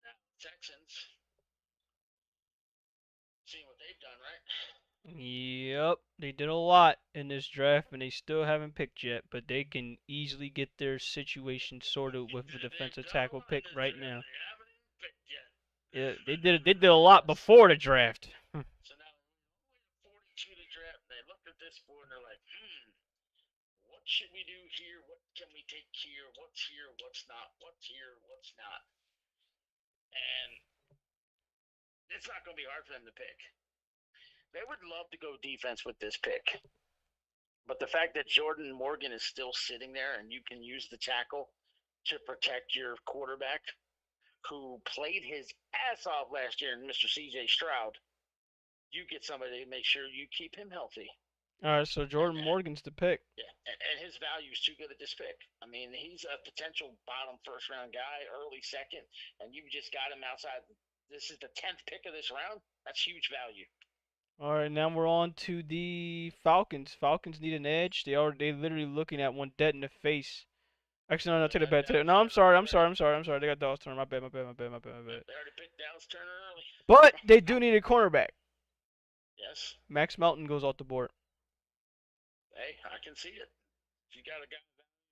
Now, Texans. Seeing what they've done, right? Yep, they did a lot in this draft, and they still haven't picked yet. But they can easily get their situation sorted with the defensive tackle pick right now. Yeah, they did a lot before the draft. So now, 42 to draft, they looked at this board and they're like, what should we do here? What can we take here? What's here? What's not? What's here? What's not? And it's not going to be hard for them to pick. They would love to go defense with this pick. But the fact that Jordan Morgan is still sitting there and you can use the tackle to protect your quarterback, who played his ass off last year, in Mr. C.J. Stroud, you get somebody to make sure you keep him healthy. All right, so Jordan Morgan's the pick. Yeah, and his value is too good at this pick. I mean, he's a potential bottom first-round guy, early second, and you just got him outside. This is the 10th pick of this round. That's huge value. All right, now we're on to the Falcons. Falcons need an edge. They literally looking at one dead in the face. Actually, no, They take it got back. Dallas No, I'm Turner sorry. I'm already. sorry. I'm sorry. I'm sorry. They got Dallas Turner. My bad. My bad. My bad. My bad. My bad. They already picked Dallas Turner early. But they do need a cornerback. Yes. Max Melton goes off the board. Hey, I can see it. If you got a guy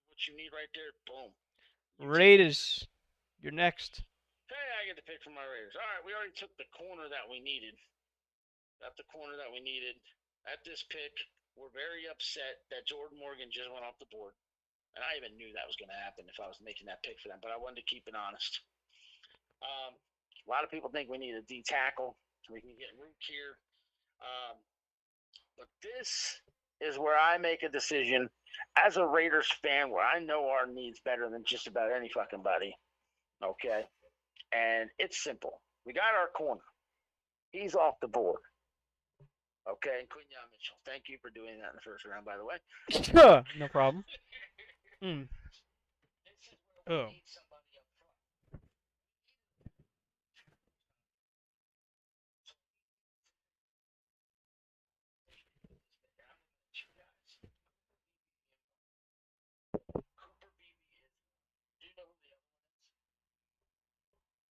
what you need right there, boom. Raiders, you're next. Hey, I get to pick for my Raiders. All right, we already took the corner that we needed. Got the corner that we needed. At this pick, we're very upset that Jordan Morgan just went off the board. And I even knew that was going to happen if I was making that pick for them, but I wanted to keep it honest. A lot of people think we need a D tackle so we can get Rook here. But this is where I make a decision as a Raiders fan where I know our needs better than just about any fucking buddy. Okay? And it's simple. We got our corner. He's off the board. Okay? Quinyon Mitchell. Thank you for doing that in the first round, by the way. No problem. Mm. Oh.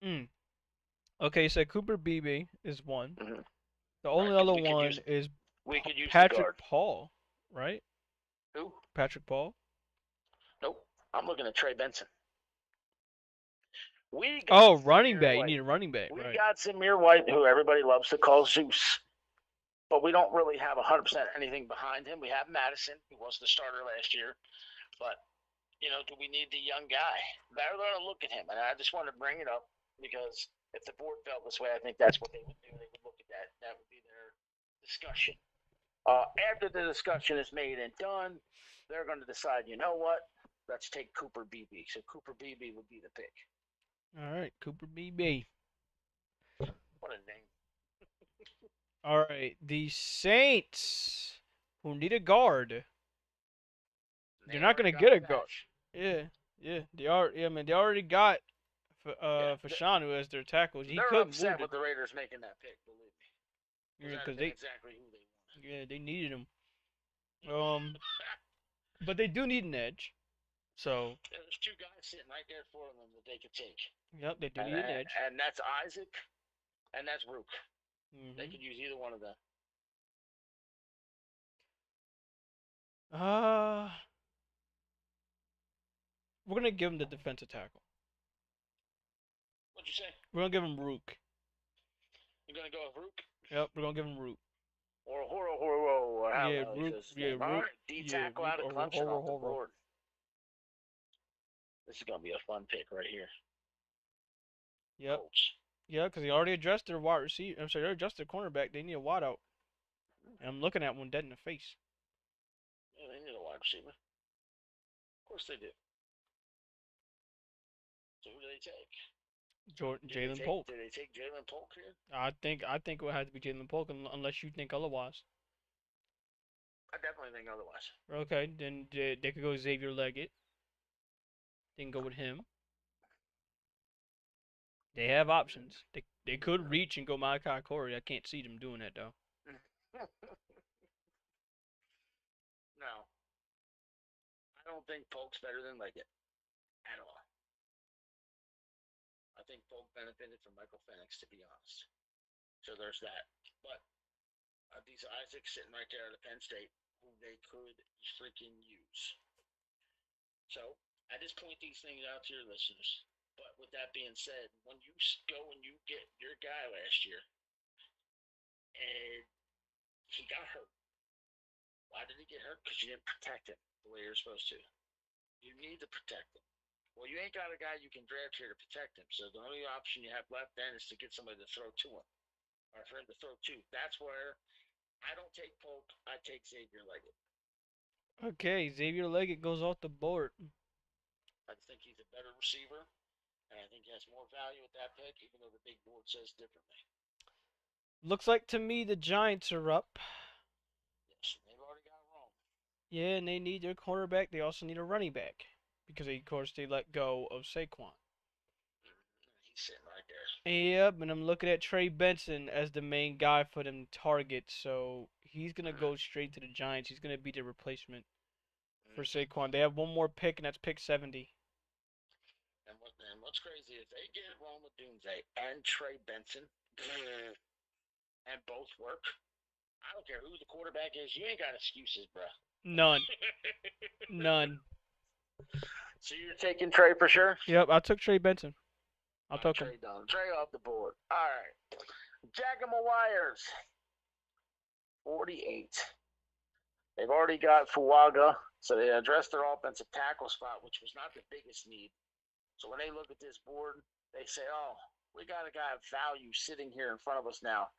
Mm. Okay, so Cooper Beebe is one. Mhm. The only Right, 'cause other we could one use- is We could use the Patrick guard. Paul, right? Who? Patrick Paul. Nope. I'm looking at Trey Benson. We got Oh, running Zamir back. You White. need a running back, We right? got Zamir White, who everybody loves to call Zeus, but we don't really have 100% anything behind him. We have Madison, who was the starter last year, but do we need the young guy? They're going to look at him, and I just want to bring it up because if the board felt this way, I think that's what they would do. They would look at that. That would be their discussion. After the discussion is made and done, they're going to decide. You know what? Let's take Cooper Beebe. So Cooper Beebe would be the pick. All right, Cooper Beebe. What a name! All right, the Saints, who need a guard. They're not gonna get a guard. Yeah, they are. Yeah, man, they already got Fashanu as their tackle. He They're couldn't upset move with the Raiders making that pick. Believe me, because that's they exactly who they want. yeah they needed him. But they do need an edge. So There's two guys sitting right there for them that they could take. yep, they do need an edge. And that's Isaac, and that's Rook. They Mhm. could use either one of them. We're gonna give him the defensive tackle. What'd you say? We're gonna give him Rook. You're gonna go with Rook Yep, we're gonna give him Rook. or Horo, how Yeah, he Rook. says his Yeah, name. All Rook. right, D Yeah, tackle out of Rook. Clemson off the Horo. board. This is gonna be a fun pick right here. Yep. Colts. Yeah, because they already addressed their wide receiver. I'm sorry, they already addressed their cornerback. They need a wide out. And I'm looking at one dead in the face. Yeah, they need a wide receiver. Of course they do. So who do they take? Jalen Polk. Did they take Jalen Polk here? I think it would have to be Jalen Polk unless you think otherwise. I definitely think otherwise. Okay, then they could go Xavier Leggett. They can go with him. They have options. They could reach and go Malachi Corey. I can't see them doing that though. No. I don't think Polk's better than Leggett at all. I think Polk benefited from Michael Penix, to be honest. So there's that. But these Isaacs sitting right there at Penn State, who they could freaking use. So I just point these things out to your listeners. But with that being said, when you go and you get your guy last year, and he got hurt. Why did he get hurt? Because you didn't protect him the way you're supposed to. You need to protect him. Well, you ain't got a guy you can draft here to protect him. So the only option you have left then is to get somebody to throw to him, or for him to throw to. That's where I don't take Polk. I take Xavier Leggett. Okay, Xavier Leggett goes off the board. I think he's a better receiver, and I think he has more value at that pick, even though the big board says differently. Looks like to me the Giants are up. Yes, they've already got it wrong. Yeah, and they need their cornerback. They also need a running back because of course they let go of Saquon. He's sitting right there. Yep, and I'm looking at Trey Benson as the main guy for them targets, so he's gonna go straight to the Giants. He's gonna be the replacement for Saquon. They have one more pick, and that's pick 70. And what's crazy is they get Rome with Doomsday and Trey Benson, and both work. I don't care who the quarterback is. You ain't got excuses, bruh. None. None. So you're taking Trey for sure? Yep, I took Trey Benson. I'll take him. Trey done. Trey off the board. All right. Jackama Wires, 48. They've already got Fuaga, so they addressed their offensive tackle spot, which was not the biggest need. So when they look at this board, they say, oh, we got a guy of value sitting here in front of us now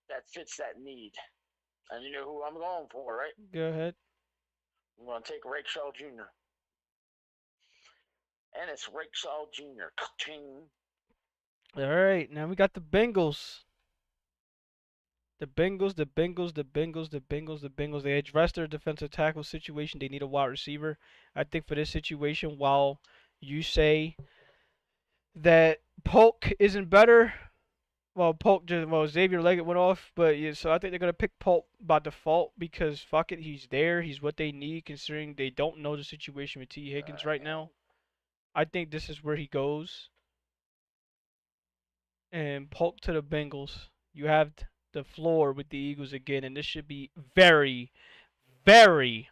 that fits that need. And you know who I'm going for, right? Go ahead. I'm going to take Rakestraw Jr. And it's Rakestraw Jr. Ka-ching. All right, now we got the Bengals. The Bengals, the Bengals, the Bengals, the Bengals, the Bengals. They addressed their defensive tackle situation. They need a wide receiver. I think for this situation, while you say that Polk isn't better, Xavier Leggett went off, but yeah, so I think they're gonna pick Polk by default because fuck it, he's there. He's what they need considering they don't know the situation with T. Higgins right now. I think this is where he goes. And Polk to the Bengals. You have the floor with the Eagles again, and this should be very, very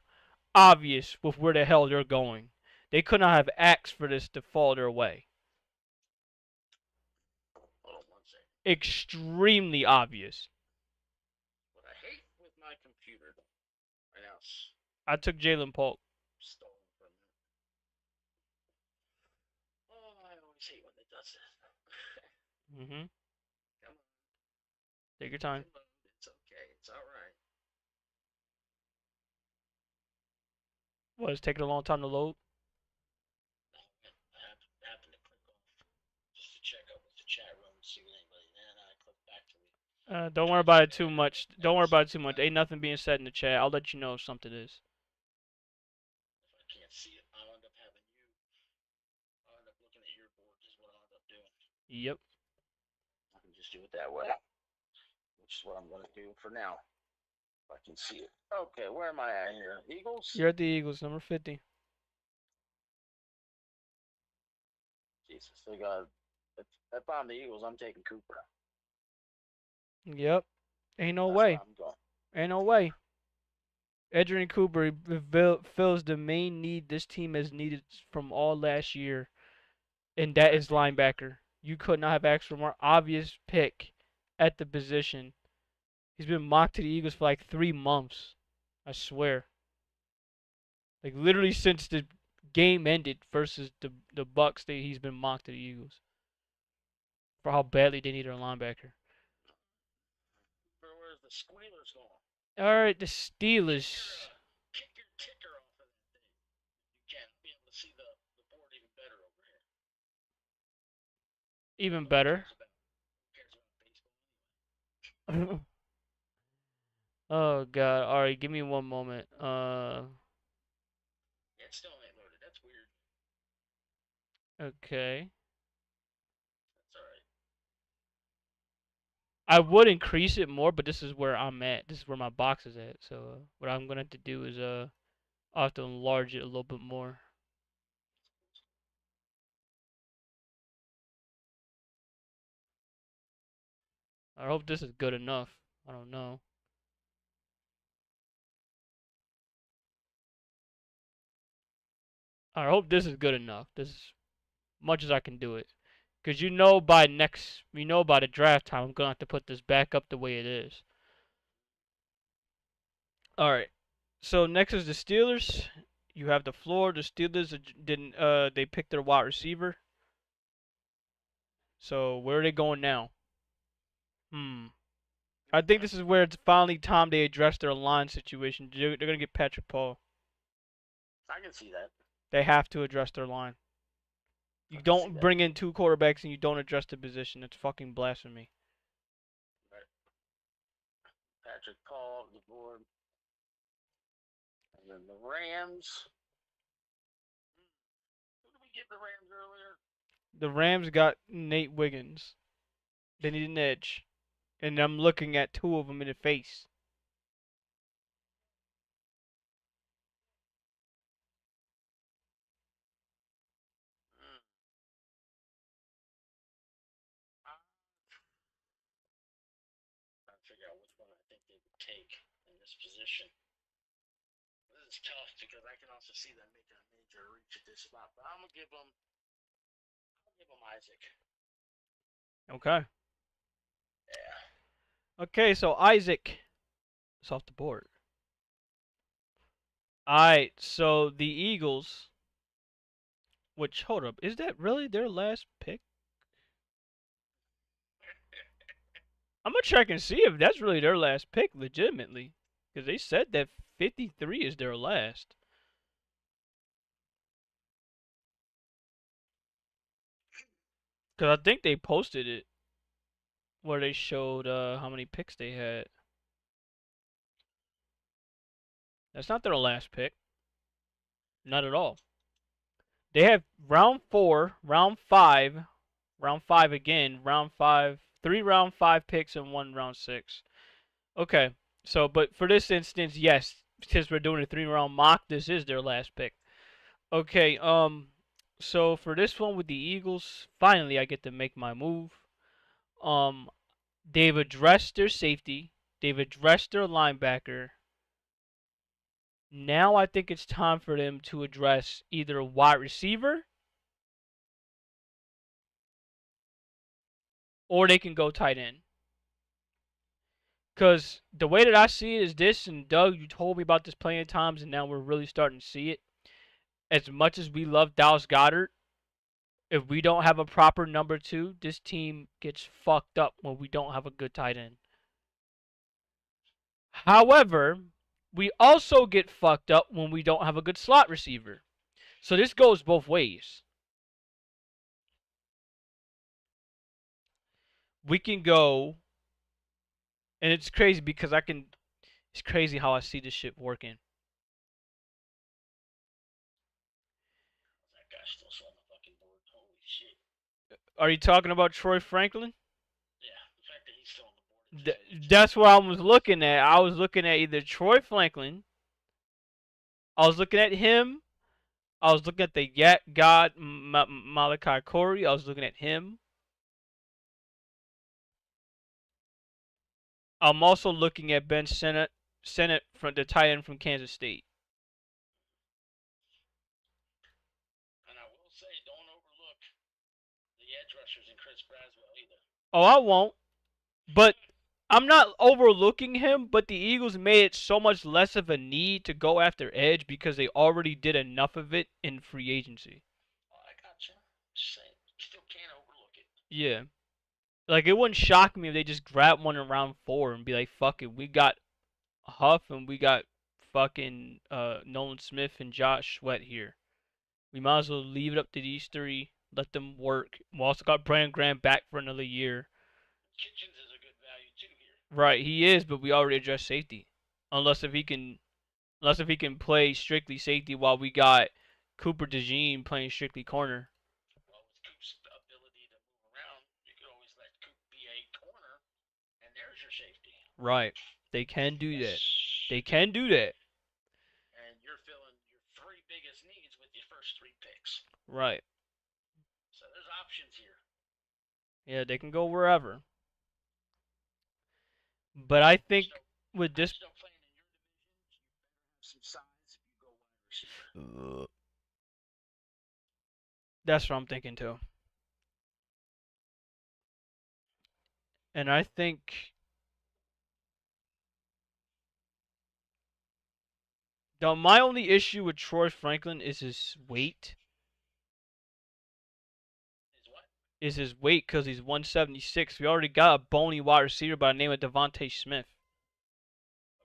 obvious with where the hell they're going. They could not have asked for this to fall their way. Hold on one second. Extremely obvious. What I hate with my computer right now is I took Jalen Polk. stolen from me. Oh, I always hate when it does this. Mm-hmm. Come on. Take your time. It's okay. It's all right. What, it's taking a long time to load? I happened to click off just to check up with the chat room and see what anybody. Then I clicked back to the. Don't worry about it too much. Don't worry about it too much. Ain't nothing being said in the chat. I'll let you know if something is. If I can't see it, I'll end up having you. I'll end up looking at your board. Is what I'll end up doing. Yep. I can just do it that way, which is what I'm going to do for now. If I can see it. Okay, where am I at here? Eagles? You're at the Eagles, number 50. Jesus, they got. If I'm the Eagles, I'm taking Cooper. Yep. Ain't no That's way. where I'm going. Ain't no way. Adrian Cooper fills the main need this team has needed from all last year, and that is linebacker. You could not have asked for a more obvious pick at the position. He's been mocked to the Eagles for like 3 months. I swear. Like literally since the game ended versus the Bucks, he's been mocked to the Eagles for how badly they need a linebacker. Where's the squealers going? All right, the Steelers. Kick your ticker off of that thing. You can be able to see the board even better over here. Even better. Who cares about baseball? Oh god. All right, give me one moment. Yeah, it still ain't loaded. That's weird. Okay. That's alright. I would increase it more, but this is where I'm at. This is where my box is at. So what I'm gonna have to do is I'll have to enlarge it a little bit more. I hope this is good enough. I don't know. I hope this is good enough. This is much as I can do it. Cause you know by the draft time I'm gonna have to put this back up the way it is. All right. So next is the Steelers. You have the floor. The Steelers didn't they picked their wide receiver. So where are they going now? I think this is where it's finally time they address their line situation. They're gonna get Patrick Paul. I can see that. They have to address their line. You don't bring in 2 quarterbacks and you don't address the position. It's fucking blasphemy. Right. Patrick Paul, the board. And then the Rams. Who did we get the Rams earlier? The Rams got Nate Wiggins. They need an edge. And I'm looking at two of them in the face. Mm. I'm trying to figure out which one I think they would take in this position. This is tough because I can also see them making a major reach at this spot. But I'll give them Isaac. Okay. Yeah. Okay, so Isaac is off the board. Alright, so the Eagles, which, hold up, is that really their last pick? I'm gonna check and see if that's really their last pick, legitimately. Because they said that 53 is their last. Because I think they posted it where they showed how many picks they had. That's not their last pick. Not at all. They have round 4, round 5 again, round 5, 3 round 5 picks and 1 round 6. Okay. So, but for this instance, yes, since we're doing a 3 round mock, this is their last pick. Okay, so for this one with the Eagles, finally I get to make my move. Um, they've addressed their safety, they've addressed their linebacker. Now I think it's time for them to address either a wide receiver or they can go tight end. Because the way that I see it is this, and Doug, you told me about this plenty of times, and now we're really starting to see it. As much as we love Dallas Goedert, if we don't have a proper number 2, this team gets fucked up when we don't have a good tight end. However, we also get fucked up when we don't have a good slot receiver. So this goes both ways. We can go, and it's crazy because it's crazy how I see this shit working. That guy's still on the fucking board. Holy shit. Are you talking about Troy Franklin? Yeah, the fact that he's still on the board. That's what I was looking at. I was looking at either Troy Franklin. I was looking at him. I was looking at the Yak God Malachi Corey. I was looking at him. I'm also looking at Ben Sennett from the tight end from Kansas State. And I will say, don't overlook the edge rushers and Chris Braswell either. Oh, I won't. But I'm not overlooking him, but the Eagles made it so much less of a need to go after edge because they already did enough of it in free agency. Oh, I got you. Just saying, still can't overlook it. Yeah. Like, it wouldn't shock me if they just grabbed one in round 4 and be like, fuck it, we got Huff and we got fucking Nolan Smith and Josh Sweat here. We might as well leave it up to these 3, let them work. We also got Brandon Graham back for another year. Kitchens is a good value too here. Right, he is, but we already addressed safety. Unless if he can play strictly safety while we got Cooper DeJean playing strictly corner. Well, with Coop's ability to move around, you could always let Coop be a corner, and there's your safety. Right. They can do Yes. that. They can do that. And you're filling your 3 biggest needs with your first 3 picks. Right. So there's options here. Yeah, they can go wherever. But I think So, with I'm this still playing in your division. You better have some size if you go wide receiver. that's what I'm thinking too. And I think my only issue with Troy Franklin is his weight. Is what? Is his weight because he's 176. We already got a bony wide receiver by the name of Devontae Smith.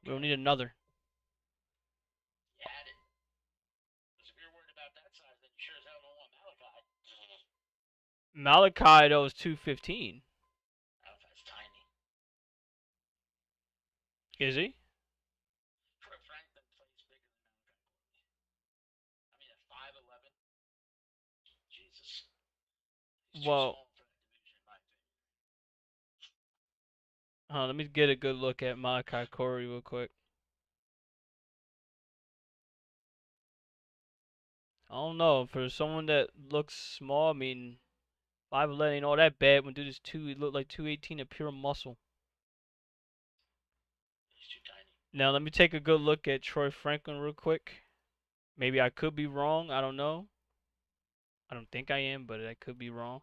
We don't need another. You had it. Because if you're worried about that size, then you sure as hell don't want Malachi. Malachi though is 215. Malachi's tiny. Is he? Troy Franklin plays bigger than Malachi. I mean, at 5'11. Jesus. He's too Well, small for that division, in my opinion. Let me get a good look at Malachi Corey real quick. I don't know. For someone that looks small, I mean, 5'11" ain't all that bad. When dude is he look like 218 of pure muscle. He's too tiny. Now let me take a good look at Troy Franklin real quick. Maybe I could be wrong. I don't know. I don't think I am, but I could be wrong.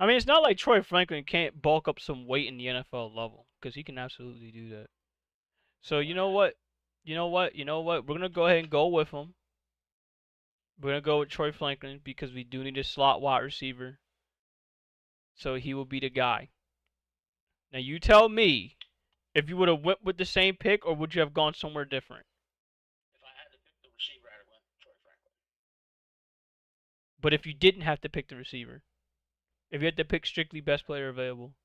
I mean, it's not like Troy Franklin can't bulk up some weight in the NFL level, because he can absolutely do that. So you know what? You know what? You know what? We're gonna go ahead and go with him. We're gonna go with Troy Franklin because we do need a slot wide receiver. So he will be the guy. Now you tell me if you would have went with the same pick or would you have gone somewhere different? If I had to pick the receiver, I'd have went Troy Franklin. But if you didn't have to pick the receiver, if you had to pick strictly best player available,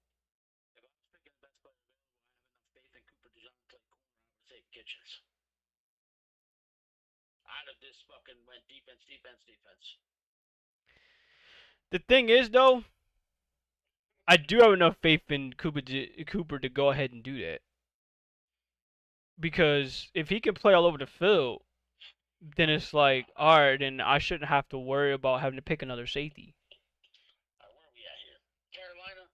If I was picking the best player available, I have enough faith in Cooper DeJong to play corner. I would take Kitchens. I'd have just fucking went defense, defense, defense. the thing is though, I do have enough faith in Cooper to go ahead and do that. Because if he can play all over the field, then it's like, all right, then I shouldn't have to worry about having to pick another safety. Where are we at here? Carolina?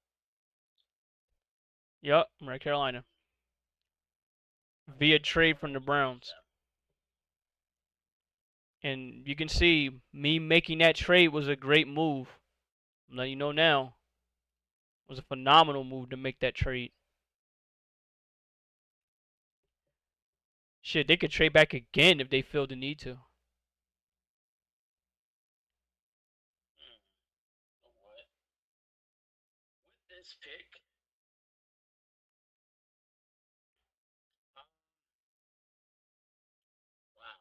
Yup, I'm right, Carolina. Via trade from the Browns. And you can see me making that trade was a great move. I'm letting you know now. It was a phenomenal move to make that trade. Shit, they could trade back again if they feel the need to. What? With this pick, wow.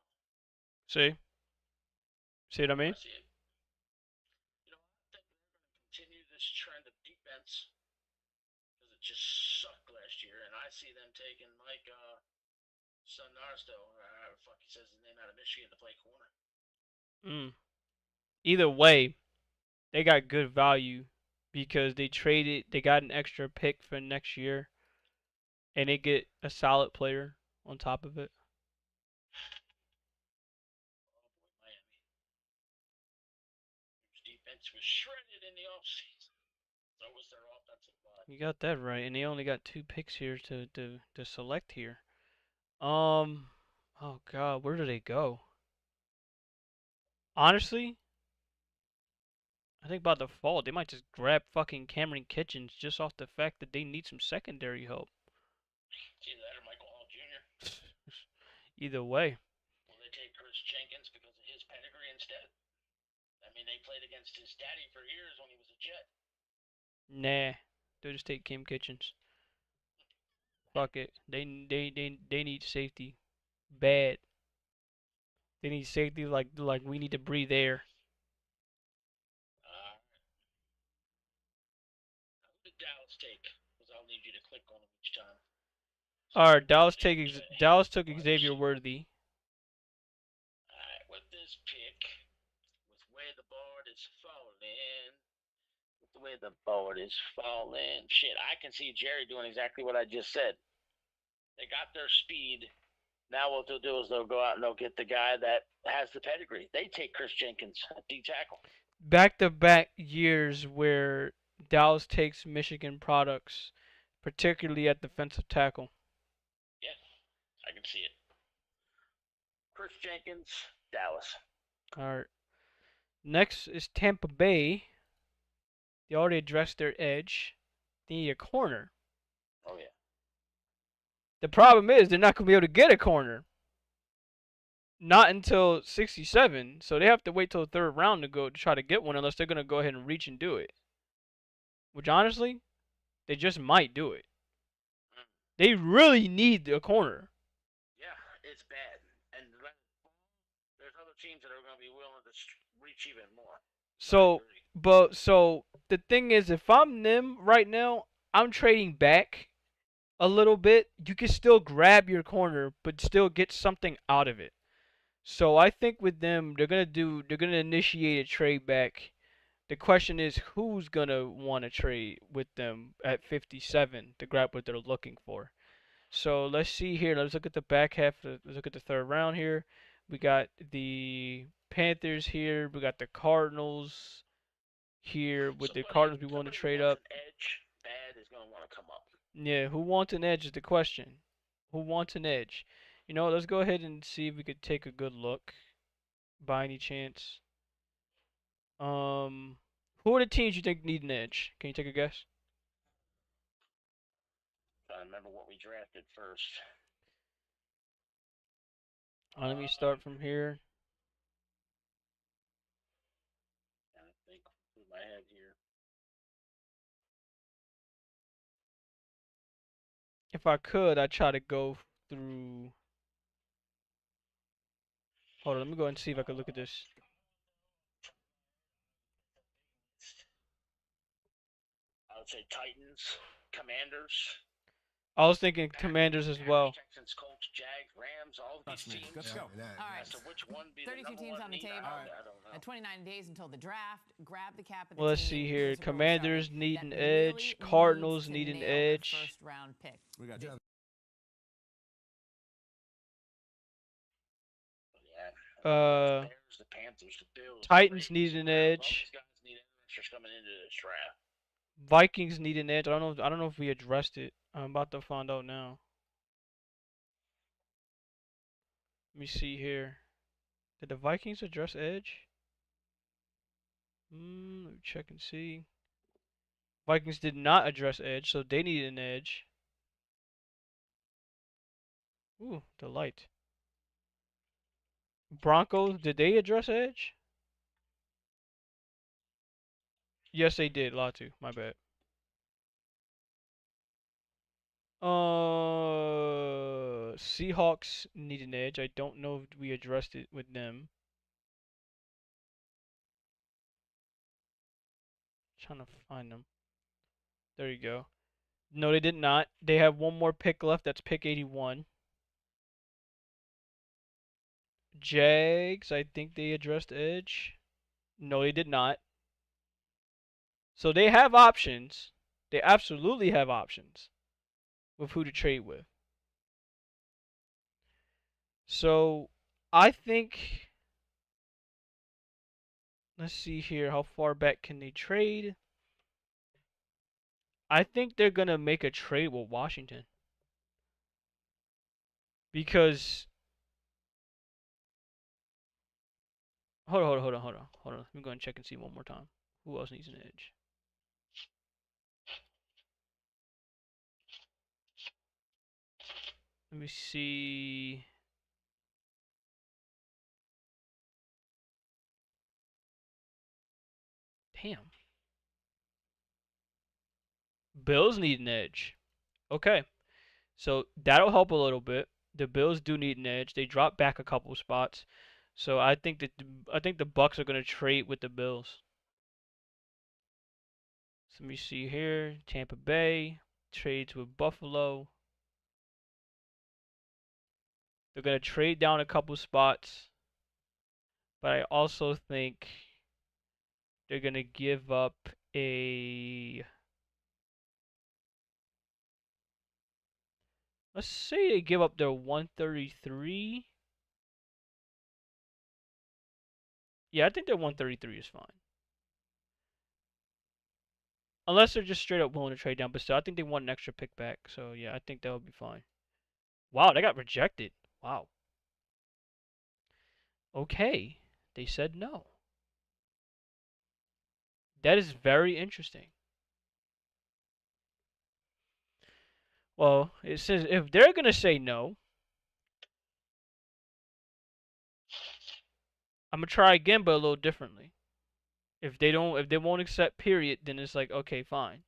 See? See what I mean? I see it. You know, I think they're going to continue this trend of defense because it just sucked last year, and I see them taking Mike Sonarsto, or however the fuck he says his name, out of Michigan to play corner. Either way, they got good value because they got an extra pick for next year, and they get a solid player on top of it. Oh boy, Miami. Whose defense was shredded in the offseason. So was their offensive line. You got that right, and they only got 2 picks here to select here. Oh God, where do they go? Honestly, I think by default they might just grab fucking Cameron Kitchens just off the fact that they need some secondary help. It's either that or Michael Hall Jr. Either way, Will they take Chris Jenkins because of his pedigree instead? I mean, they played against his daddy for years when he was a Jet. nah, they'll just take Cam Kitchens. Fuck it, they need safety, bad. They need safety like we need to breathe air. Who did Dallas take? Because I'll need you to click on them each time. All right, Dallas took Xavier Worthy. Alright, with this pick, with where the board is falling, with the way the board is falling, shit, I can see Jerry doing exactly what I just said. They got their speed. Now what they'll do is they'll go out and they'll get the guy that has the pedigree. They take Chris Jenkins at D tackle. Back-to-back years where Dallas takes Michigan products, particularly at defensive tackle. Yeah, I can see it. Chris Jenkins, Dallas. All right. Next is Tampa Bay. They already addressed their edge. They need a corner. Oh yeah. The problem is they're not going to be able to get a corner. Not until 67, so they have to wait till the third round to try to get one unless they're going to go ahead and reach and do it. Which honestly, they just might do it. They really need a corner. Yeah, it's bad. And there's other teams that are going to be willing to reach even more. So the thing is, if I'm them right now, I'm trading back a little bit. You can still grab your corner, but still get something out of it. So I think with them, they're gonna initiate a trade back. The question is, who's gonna want to trade with them at 57 to grab what they're looking for? So let's see here. Let's look at the back half. Let's look at the third round here. We got the Panthers here. We got the Cardinals here. With the Cardinals, we want to Somebody trade wants up. an edge bad is going to want to come up. Yeah, who wants an edge is the question. Who wants an edge? You know, let's go ahead and see if we could take a good look by any chance. Who are the teams you think need an edge? Can you take a guess? I remember what we drafted first. Let me start from here. I think through my head here. If I could, I'd try to go through. Hold on, let me go ahead and see if I can look at this. I would say Titans, Commanders. I was thinking Commanders as well. Texans, Colts, Jags, Rams, all of these teams. Let's go. All right. As to which one be the 32 number teams one on the need, table. I don't know. At 29 days until the draft, grab the cap of the Well, let's team. see here. Here's where we're Commanders starting. need That an really edge. needs Cardinals to need an nail their edge. first round pick. We got Yeah. Uh, The Bears, the Panthers, the Bills, Titans the need Ravens, an the Browns, all edge. these guys need answers coming into this draft. Vikings need an edge. I don't know if we addressed it. I'm about to find out now. Let me see here. Did the Vikings address edge? Let me check and see. Vikings did not address edge, so they need an edge. Ooh, delight. Broncos, did they address edge? Yes, they did. Latu, my bad. Seahawks need an edge. I don't know if we addressed it with them. Trying to find them. There you go. No, they did not. They have one more pick left. That's pick 81. Jags, I think they addressed edge. No, they did not. So they have options. They absolutely have options with who to trade with. So I think, let's see here. How far back can they trade? I think they're going to make a trade with Washington. Because, hold on. Let me go and check and see one more time. Who else needs an edge? Let me see. Damn. Bills need an edge. Okay. So that'll help a little bit. The Bills do need an edge. They dropped back a couple spots. So I think the Bucks are going to trade with the Bills. So let me see here. Tampa Bay trades with Buffalo. They're going to trade down a couple spots. But I also think they're going to give up a, let's say they give up their 133. Yeah, I think their 133 is fine. Unless they're just straight up willing to trade down. But still, I think they want an extra pick back. So yeah, I think that would be fine. Wow, they got rejected. Wow. Okay. They said no. That is very interesting. Well, it says if they're gonna say no, I'm gonna try again, but a little differently. If they won't accept period, then it's like, okay, fine.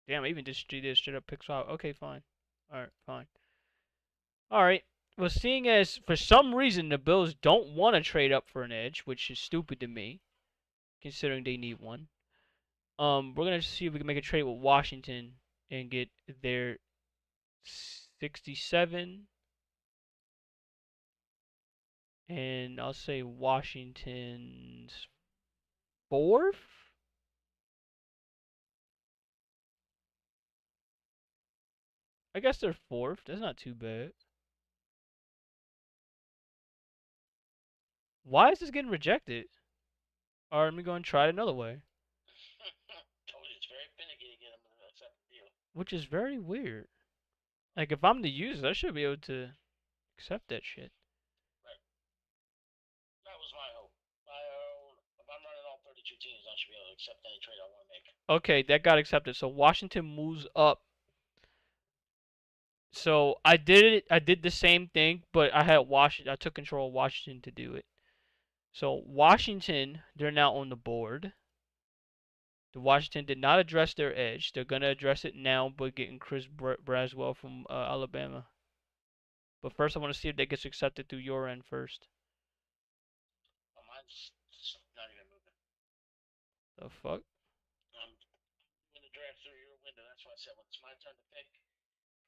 Damn, I even just did straight up picks out. Okay, fine. Alright, fine. Alright. Well, seeing as for some reason the Bills don't want to trade up for an edge, which is stupid to me, considering they need one. We're gonna see if we can make a trade with Washington and get their 67, and I'll say Washington's fourth. I guess they're fourth. That's not too bad. Why is this getting rejected? Alright, let me go and try it another way. Told you it's very finicky to get them to accept the deal. Which is very weird. Like, if I'm the user, I should be able to accept that shit. That was my hope. If I'm running all 32 teams, I should be able to accept any trade I want to make. Okay, that got accepted. So Washington moves up. So I did it. I did the same thing, but I had Washington. I took control of Washington to do it. So Washington, they're now on the board. The Washington did not address their edge. They're gonna address it now, but getting Chris Braswell from Alabama. But first, I want to see if that gets accepted through your end first. Well, mine's not even moving. The fuck? I'm in the draft through your window. That's why I said when it's my turn to pick,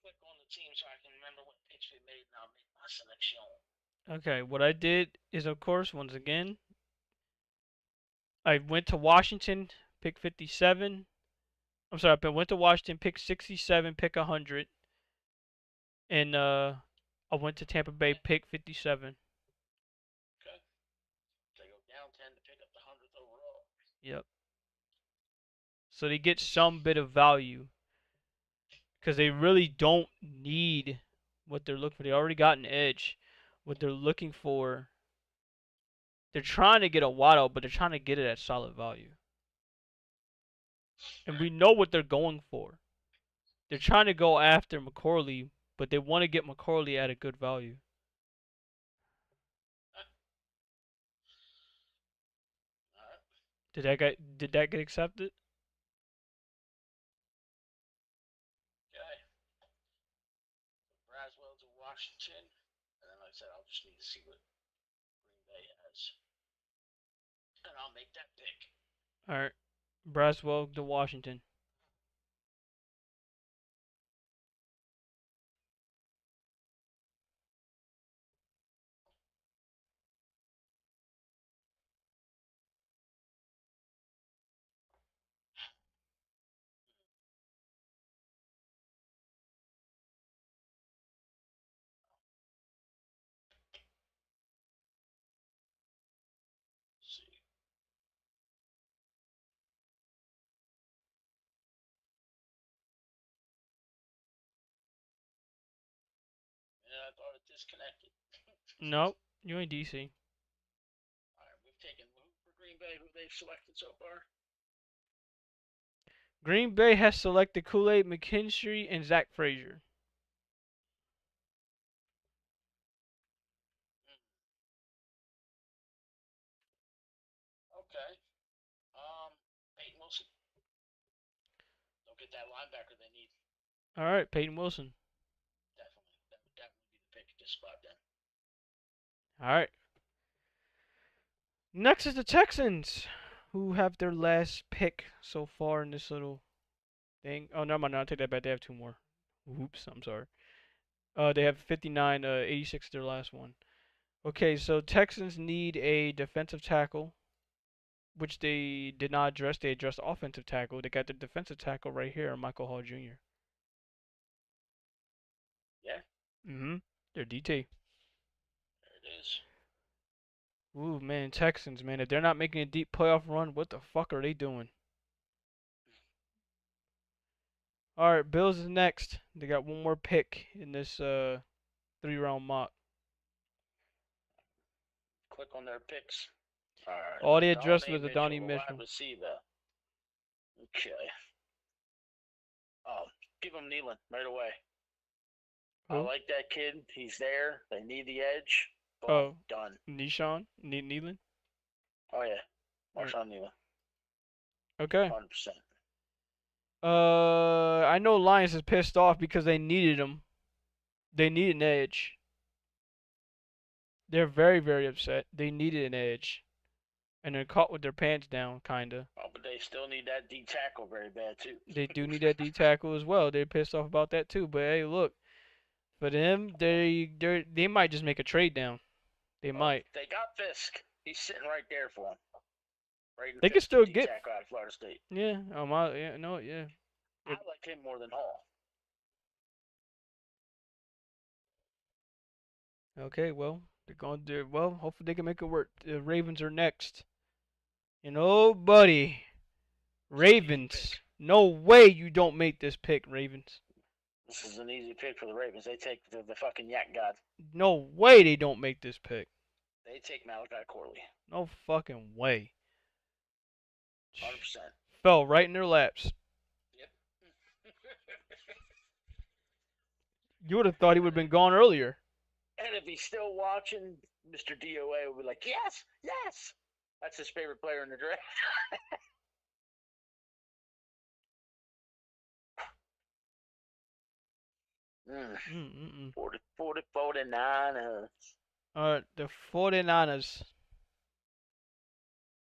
click on the team so I can remember what picks we made, and I'll make my selection. Okay, what I did is, of course, once again, I went to Washington, pick 57. I'm sorry, I went to Washington, pick 67, pick 100, and I went to Tampa Bay, pick 57. Okay. They go down 10 to pick up the 100th overall. Yep. So they get some bit of value because they really don't need what they're looking for. They already got an edge. What they're looking for, they're trying to get a Waddle, but they're trying to get it at solid value. And we know what they're going for. They're trying to go after McCorley, but they want to get McCorley at a good value. Alright. Did that get accepted? Okay. Braswell to Washington. And then, like I said, I'll just need to see what Green Bay has. And I'll make that pick. All right, Braswell to Washington. Let's see. Yeah, I thought it disconnected. Nope, you ain't DC. Alright, we've taken for Green Bay who they've selected so far. Green Bay has selected Kool-Aid McKinstry and Zach Frazier. Okay. Peyton Wilson. They'll get that linebacker they need. All right, Peyton Wilson. Definitely. That would definitely be the pick at this spot then. All right. Next is the Texans, who have their last pick so far in this little thing. Oh, no, I'll take that back. They have two more. Oops, I'm sorry. They have 59, 86 their last one. Okay, so Texans need a defensive tackle, which they did not address. They addressed offensive tackle. They got their defensive tackle right here, Michael Hall Jr. Yeah. Mm-hmm. They're DT. There it is. Ooh, man, Texans, man. If they're not making a deep playoff run, what the fuck are they doing? All right, Bills is next. They got one more pick in this 3-round mock. Click on their picks. Alright. All they addressed was Adonai Adonai Mitchell, Mitchell. wide receiver. Okay. Oh, give him Nealon right away. I Who? like that kid. He's there. They need the edge. Boom. Oh. Done. Nishan? Nealon? Oh, yeah. Alright. Marshawn Nealon. Okay. 100%. I know Lions is pissed off because they needed him. They need an edge. They're very, very upset. They needed an edge. And they're caught with their pants down, kinda. Oh, but they still need that D tackle very bad, too. They do need that D tackle as well. They're pissed off about that too. But hey, look, For them, they might just make a trade down. They might. They got Fisk. He's sitting right there for him. Braden They can Fisk, still D get. tackle out of Florida State. Yeah. Yeah. No. Yeah. I like him more than Hall. Okay. Well, they're going to do well. Hopefully they can make it work. The Ravens are next. And oh, buddy, Ravens. No way you don't make this pick, Ravens. This is an easy pick for the Ravens. They take the fucking Yak God. No way they don't make this pick. They take Malachi Corley. No fucking way. 100%. Fell right in their laps. Yep. You would have thought he would have been gone earlier. And if he's still watching, Mr. DOA will be like, yes, yes. That's his favorite player in the draft. Mm-mm-mm. 49. The 49ers.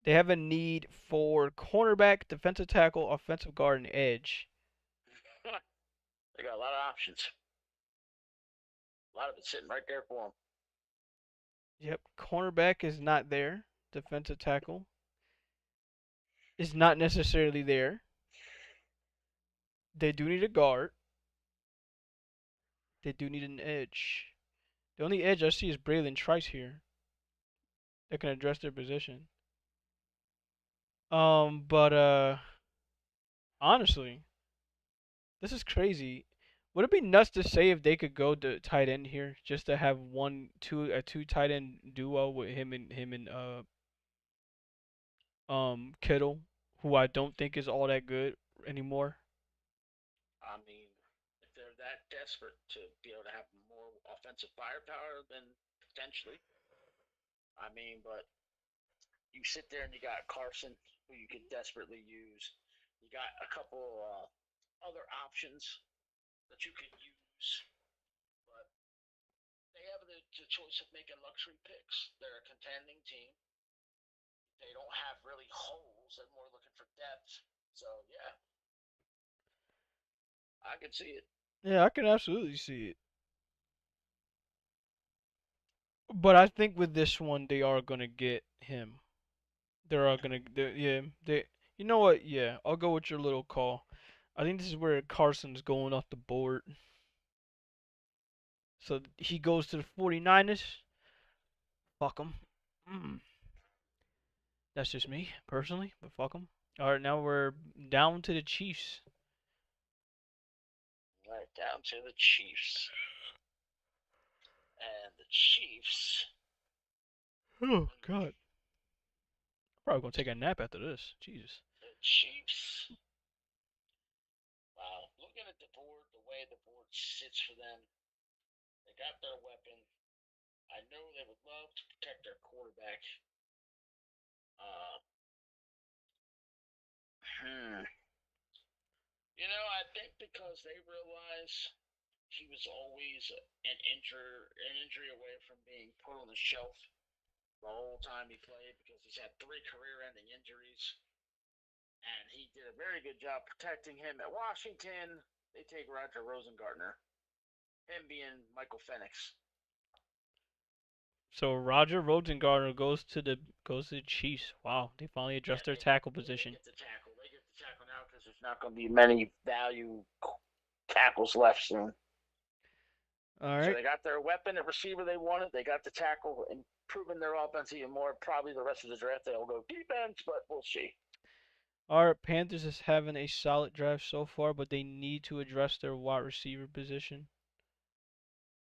They have a need for cornerback, defensive tackle, offensive guard, and edge. They got a lot of options. A lot of it sitting right there for them. Yep, cornerback is not there. Defensive tackle is not necessarily there. They do need a guard. They do need an edge. The only edge I see is Braylon Trice here. That can address their position. But honestly, this is crazy. Would it be nuts to say if they could go to tight end here, just to have a two tight end duo with him and Kittle, who I don't think is all that good anymore. I mean, if they're that desperate to be able to have more offensive firepower, then potentially. I mean, but you sit there and you got Carson, who you could desperately use. You got a couple other options that you could use, but they have the choice of making luxury picks. They're a contending team. They don't have really holes. They're more looking for depth. So yeah, I can see it. Yeah, I can absolutely see it. But I think with this one, they are gonna get him. Yeah, they. You know what? Yeah, I'll go with your little call. I think this is where Carson's going off the board. So he goes to the 49ers. Fuck him. That's just me, personally, but fuck him. Alright, now we're down to the Chiefs. Right down to the Chiefs. And the Chiefs. Oh, God. Probably gonna take a nap after this. Jesus. The Chiefs. Wow. Looking at the board, the way the board sits for them, they got their weapon. I know they would love to protect their quarterback. You know, I think because they realize he was always an injury away from being put on the shelf the whole time he played, because he's had 3 career-ending injuries, and he did a very good job protecting him at Washington. They take Roger Rosengartner, him being Michael Penix. So Roger Rosengartner goes to the Chiefs. Wow, they finally addressed their tackle position. They get the tackle now because there's not going to be many value tackles left soon. All right. So they got their weapon at receiver they wanted. They got the tackle, and improving their offense even more. Probably the rest of the draft they'll go defense, but we'll see. Our Panthers is having a solid draft so far, but they need to address their wide receiver position.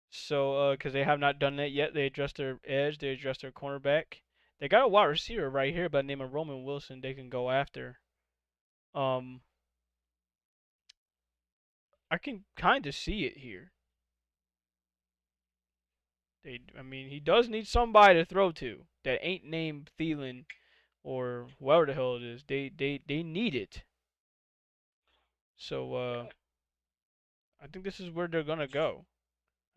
So, because they have not done that yet, they addressed their edge, they addressed their cornerback. They got a wide receiver right here by the name of Roman Wilson. They can go after. I can kind of see it here. I mean, he does need somebody to throw to that ain't named Thielen or whoever the hell it is. They need it. So, I think this is where they're gonna go.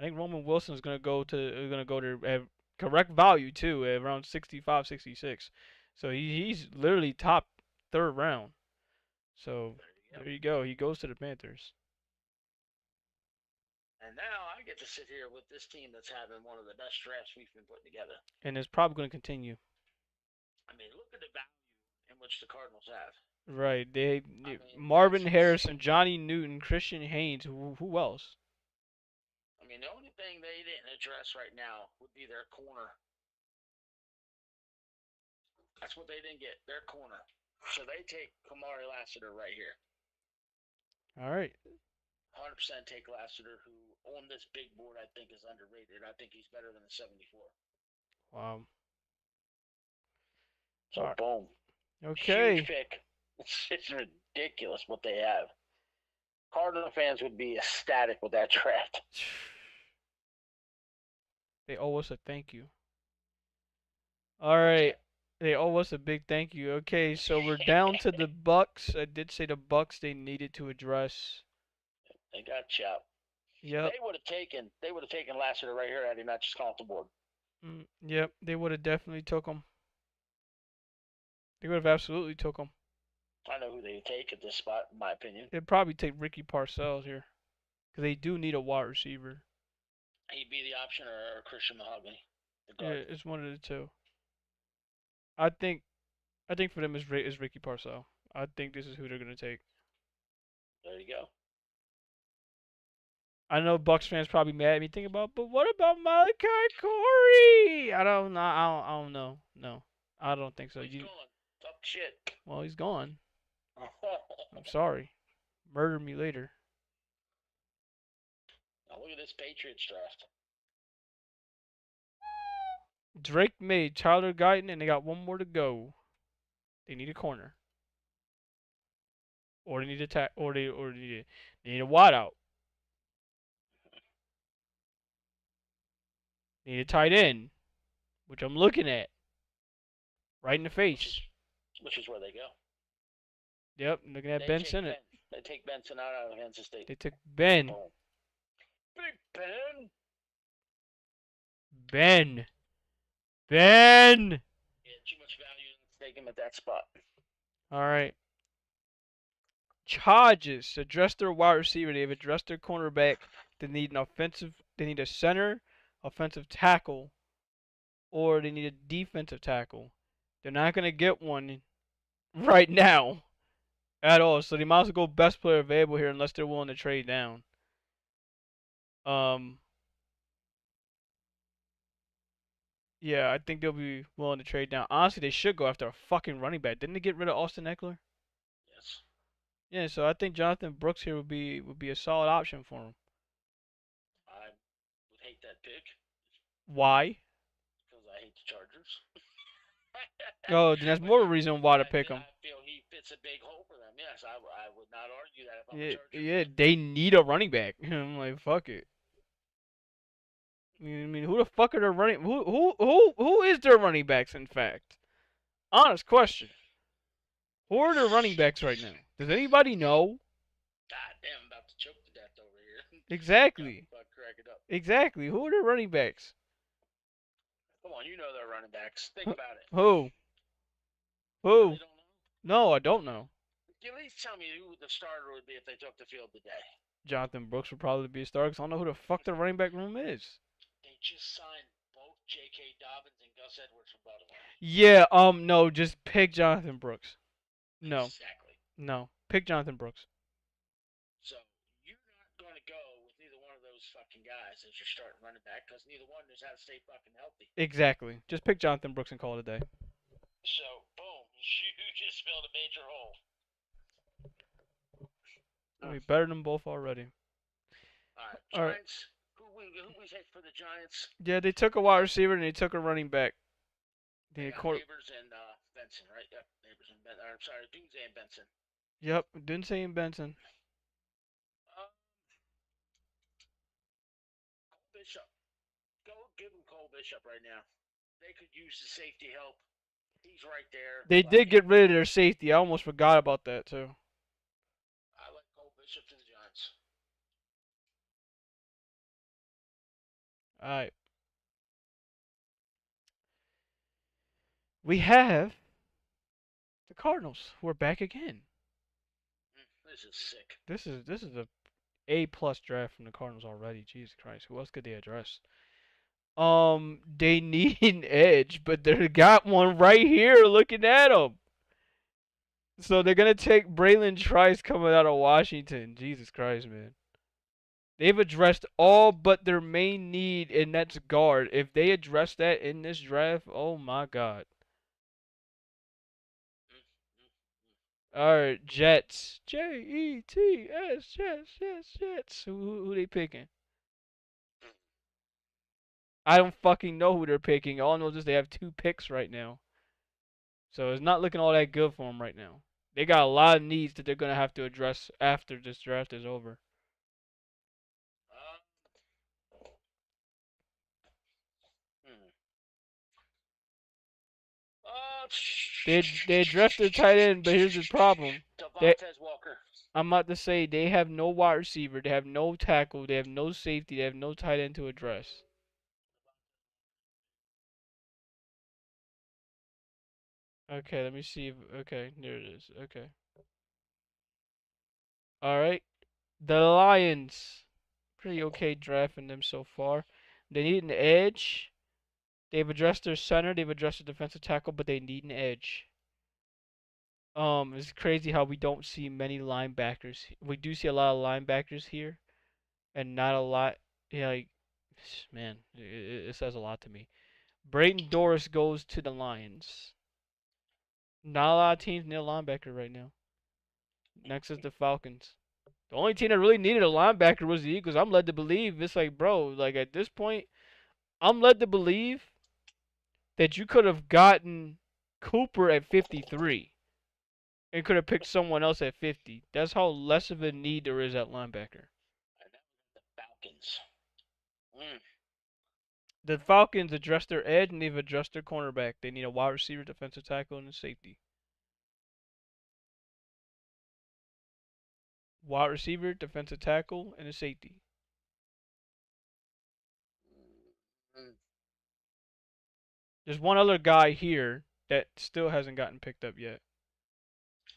I think Roman Wilson is gonna go to correct value too, at around 65, 66. So he's literally top 3rd round. So there you go. He goes to the Panthers. And now I get to sit here with this team that's having one of the best drafts we've been putting together. And it's probably going to continue. I mean, look at the value in which the Cardinals have. Right. They mean, Marvin that's Harrison, insane. Johnny Newton, Christian Haynes. Who else? I mean, the only thing they didn't address right now would be their corner. That's what they didn't get, their corner. So they take Kamari Lassiter right here. All right. 100% take Lassiter, who on this big board I think is underrated. I think he's better than a 74. Wow. So All right. boom. Okay. Huge pick. It's ridiculous what they have. Cardinal fans would be ecstatic with that draft. They owe us a thank you. All right. They owe us a big thank you. Okay, so we're down to the Bucks. I did say the Bucks they needed to address. They got chopped. Yep. They would have taken Lassiter right here had he not just come off the board. Yep. They would have definitely took him. They would have absolutely took him. I know who they take at this spot, in my opinion. They'd probably take Ricky Parcells here, because they do need a wide receiver. He'd be the option or Christian Mahogany. Yeah, it's one of the two. I think for them is Ricky Parcells. I think this is who they're gonna take. There you go. I know Bucks fans probably mad at me thinking about, but what about Malachi Corey? I don't know. I don't know. No, I don't think so. He's gone. Talk shit. Well, he's gone. I'm sorry. Murder me later. Now look at this Patriots draft. Drake made Tyler Guyton, and they got one more to go. They need a corner, or they need a they need a wideout. They need a tight end, which I'm looking at right in the face. Which is where they go. Yep, I'm looking at They Ben take Sinnott. They take Ben Sinnott out of Kansas State. They took Ben. Boom. Big Ben. Ben. Ben. Yeah, too much value to take him at that spot. All right. Chargers address their wide receiver. They've addressed their cornerback. They need an offensive. They need a center, offensive tackle, or they need a defensive tackle. They're not gonna get one right now at all. So they might as well go best player available here, unless they're willing to trade down. Yeah, I think they'll be willing to trade down. Honestly, they should go after a fucking running back. Didn't they get rid of Austin Eckler? Yes. Yeah, so I think Jonathan Brooks here would be a solid option for him. I would hate that pick. Why? Because I hate the Chargers. Oh, then that's more of a reason why to pick him. I feel he fits a big hole for them. Yes, I would not argue that if I'm Yeah, a Chargers. yeah, they need a running back. I'm like, fuck it. I mean, who the fuck are their running? Who is their running backs? In fact, honest question. Who are their running backs right now? Does anybody know? God damn, I'm about to choke to death over here. Exactly. Crack it up. Exactly. Who are their running backs? Come on, you know their running backs. Think about it. Who? You Who? really don't know? No, I don't know. At least tell me who the starter would be if they took the field today. Jonathan Brooks would probably be a starter because I don't know who the fuck the running back room is. They just signed both J.K. Dobbins and Gus Edwards from Baltimore. Yeah, no, just pick Jonathan Brooks. No, Exactly. no, pick Jonathan Brooks. So you're not going to go with neither one of those fucking guys as your starting running back because neither one knows how to stay fucking healthy. Exactly. Just pick Jonathan Brooks and call it a day. So boom, you just filled a major hole. We better than both already. All right, Giants. Who we take for the Giants? Yeah, they took a wide receiver and they took a running back. They got Neighbors and Benson, right? Yep, Neighbors and Benson. I'm sorry, Dunze and Benson. Yep, Dunze and Benson. Cole Bishop. Go give him Cole Bishop right now. They could use the safety help. He's right there. They did get rid of their safety. I almost forgot about that too. I like Cole Bishop to the Giants. All right. We have the Cardinals. We're back again. This is sick. This is a A+ draft from the Cardinals already. Jesus Christ, who else could they address? They need an edge, but they got one right here looking at them. So they're gonna take Braylon Trice coming out of Washington. Jesus Christ, man. They've addressed all but their main need, and that's guard. If they address that in this draft, oh my God. Alright, Jets. Jets, Jets. Who they picking? I don't fucking know who they're picking. All I know is they have 2 picks right now. So it's not looking all that good for them right now. They got a lot of needs that they're going to have to address after this draft is over. They addressed their tight end, but here's the problem. Devontae Walker. I'm about to say they have no wide receiver, they have no tackle, they have no safety, they have no tight end to address. Okay, let me see. Okay, there it is. Okay. All right. The Lions. Pretty okay drafting them so far. They need an edge. They've addressed their center, they've addressed their defensive tackle, but they need an edge. It's crazy how we don't see many linebackers. We do see a lot of linebackers here, and not a lot. Yeah, like, man, it says a lot to me. Brayton Doris goes to the Lions. Not a lot of teams need a linebacker right now. Next is the Falcons. The only team that really needed a linebacker was the Eagles. I'm led to believe it's like, bro, like at this point, I'm led to believe that you could have gotten Cooper at 53 and could have picked someone else at 50. That's how less of a need there is at linebacker. The Falcons. The Falcons addressed their edge and they've addressed their cornerback. They need a wide receiver, defensive tackle, and a safety. Wide receiver, defensive tackle, and a safety. There's one other guy here that still hasn't gotten picked up yet.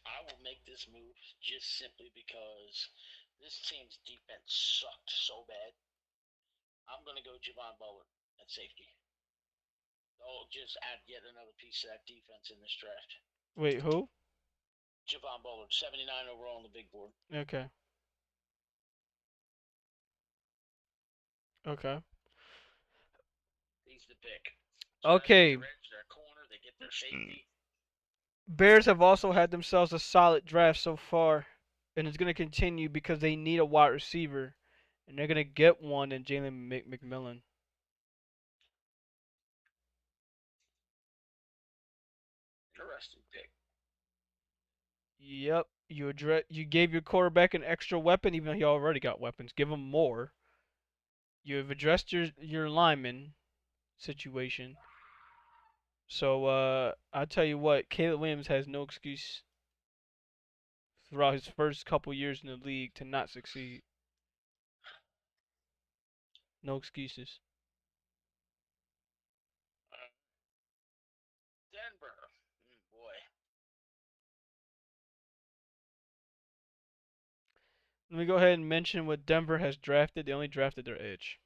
I will make this move just simply because this team's defense sucked so bad. I'm going to go Javon Bullard at safety. Oh, just add yet another piece of that defense in this draft. Wait, who? Javon Bullard, 79 overall on the big board. Okay. Okay. He's the pick. So Okay. their corner, they get their safety. Bears have also had themselves a solid draft so far, and it's going to continue because they need a wide receiver, and they're going to get one in Jalen McMillan. Interesting pick. Yep, you gave your quarterback an extra weapon, even though he already got weapons. Give him more. You have addressed your lineman situation. So I'll tell you what, Caleb Williams has no excuse throughout his first couple years in the league to not succeed. No excuses. Denver. Boy. Let me go ahead and mention what Denver has drafted. They only drafted their edge.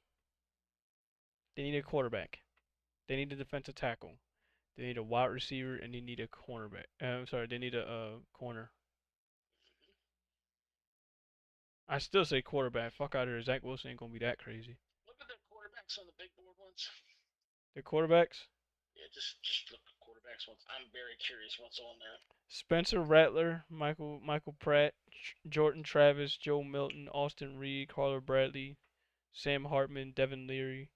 They need a quarterback. They need a defensive tackle. They need a wide receiver, and they need a cornerback. I'm sorry, they need a corner. I still say quarterback. Fuck out of here. Zach Wilson ain't gonna be that crazy. Look at the quarterbacks on the big board ones. The quarterbacks? Yeah, just look at quarterbacks ones. I'm very curious what's on there. Spencer Rattler, Michael Pratt, Jordan Travis, Joe Milton, Austin Reed, Carter Bradley, Sam Hartman, Devin Leary.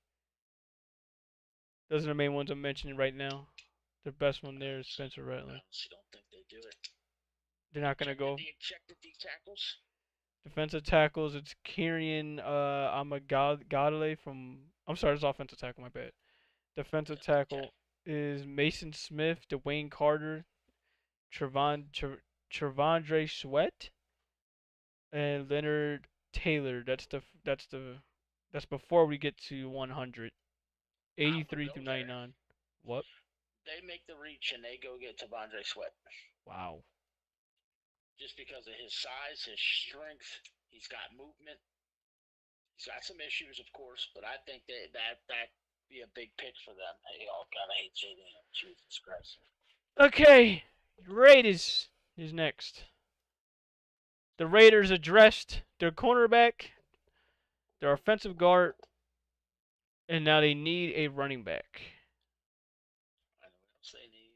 Those are the main ones I'm mentioning right now. The best one there is Spencer Rattler. I honestly don't think they do it. They're not gonna go. Check the D tackles. Defensive tackles, it's Kyrian Amagadale from. I'm sorry, it's offensive tackle. My bad. Defensive tackle is Mason Smith, Dwayne Carter, Trevondre Sweat, and Leonard Taylor. That's before we get to 100. 83 through 99. What? They make the reach and they go get Devondre Sweat. Wow. Just because of his size, his strength, he's got movement. He's got some issues, of course, but I think that be a big pick for them. Hey, y'all gotta hate saying it. Jesus Christ. Okay, Raiders is next. The Raiders addressed their cornerback, their offensive guard, and now they need a running back. I know what else they need.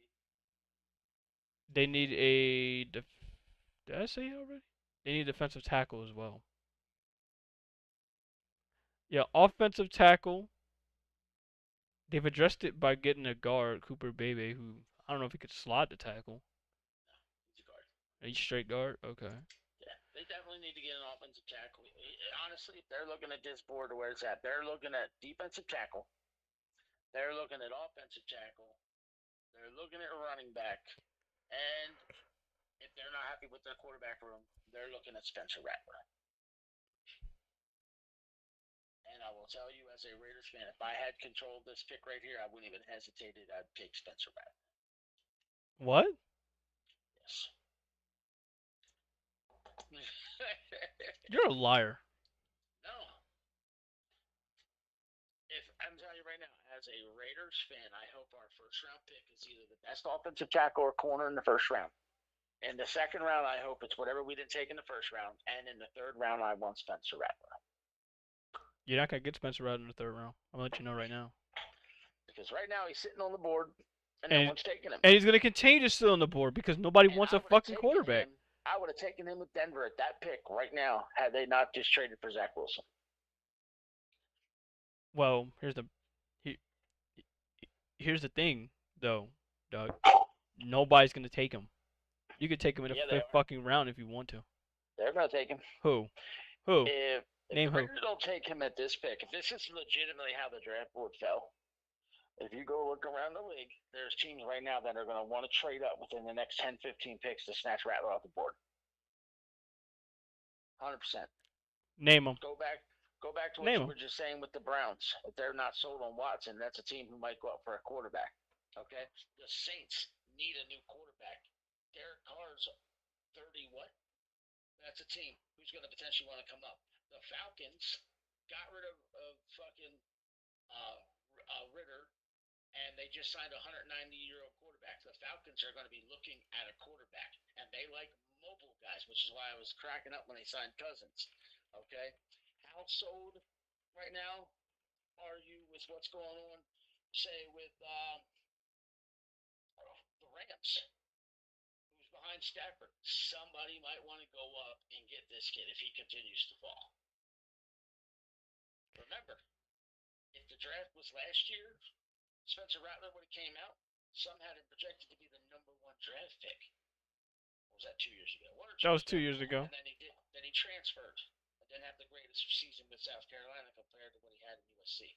They need a. Did I say it already? They need a defensive tackle as well. Yeah, offensive tackle. They've addressed it by getting a guard, Cooper Bebe, who I don't know if he could slot the tackle. He's a guard. A straight guard? Okay. Yeah, they definitely need to get an offensive tackle. Honestly, if they're looking at this board where it's at, they're looking at defensive tackle. They're looking at offensive tackle. They're looking at running back. And if they're not happy with their quarterback room, they're looking at Spencer Rattler. And I will tell you, as a Raiders fan, if I had control of this pick right here, I wouldn't even hesitate. I'd pick Spencer Rattler. What? Yes. You're a liar. No. If I'm telling you right now, as a Raiders fan, I hope our first round pick is either the best offensive tackle or corner in the first round. In the second round, I hope it's whatever we didn't take in the first round. And in the third round, I want Spencer Rattler. You're not gonna get Spencer Rattler in the third round. I'm gonna let you know right now. Because right now he's sitting on the board and And- no one's taking him. And he's gonna continue to sit on the board because nobody And wants I a would've fucking taken quarterback. him- I would have taken him with Denver at that pick right now had they not just traded for Zach Wilson. Well, here's the thing, though, Doug. Nobody's gonna take him. You could take him in the Yeah, they fifth are. fucking round if you want to. They're going to take him. Who? Who? If Name the who? Raiders don't take him at this pick, if this is legitimately how the draft board fell, if you go look around the league, there's teams right now that are going to want to trade up within the next 10, 15 picks to snatch Rattler off the board. 100%. Name him. Go back to what Name you 'em. were just saying with the Browns. If they're not sold on Watson, that's a team who might go up for a quarterback. Okay? The Saints need a new quarterback. Derek Carr's 30 what? That's a team who's going to potentially want to come up. The Falcons got rid of fucking Ritter, and they just signed a 190-year-old quarterback. The Falcons are going to be looking at a quarterback, and they like mobile guys, which is why I was cracking up when they signed Cousins. Okay? How sold right now are you with what's going on, say, with the Rams? Who's behind Stafford? Somebody might want to go up and get this kid if he continues to fall. Remember, if the draft was last year, Spencer Rattler would have came out. Some had him projected to be the number one draft pick. What was that, 2 years ago? That was 2 years ago. And then he transferred. And didn't have the greatest season with South Carolina compared to what he had in USC.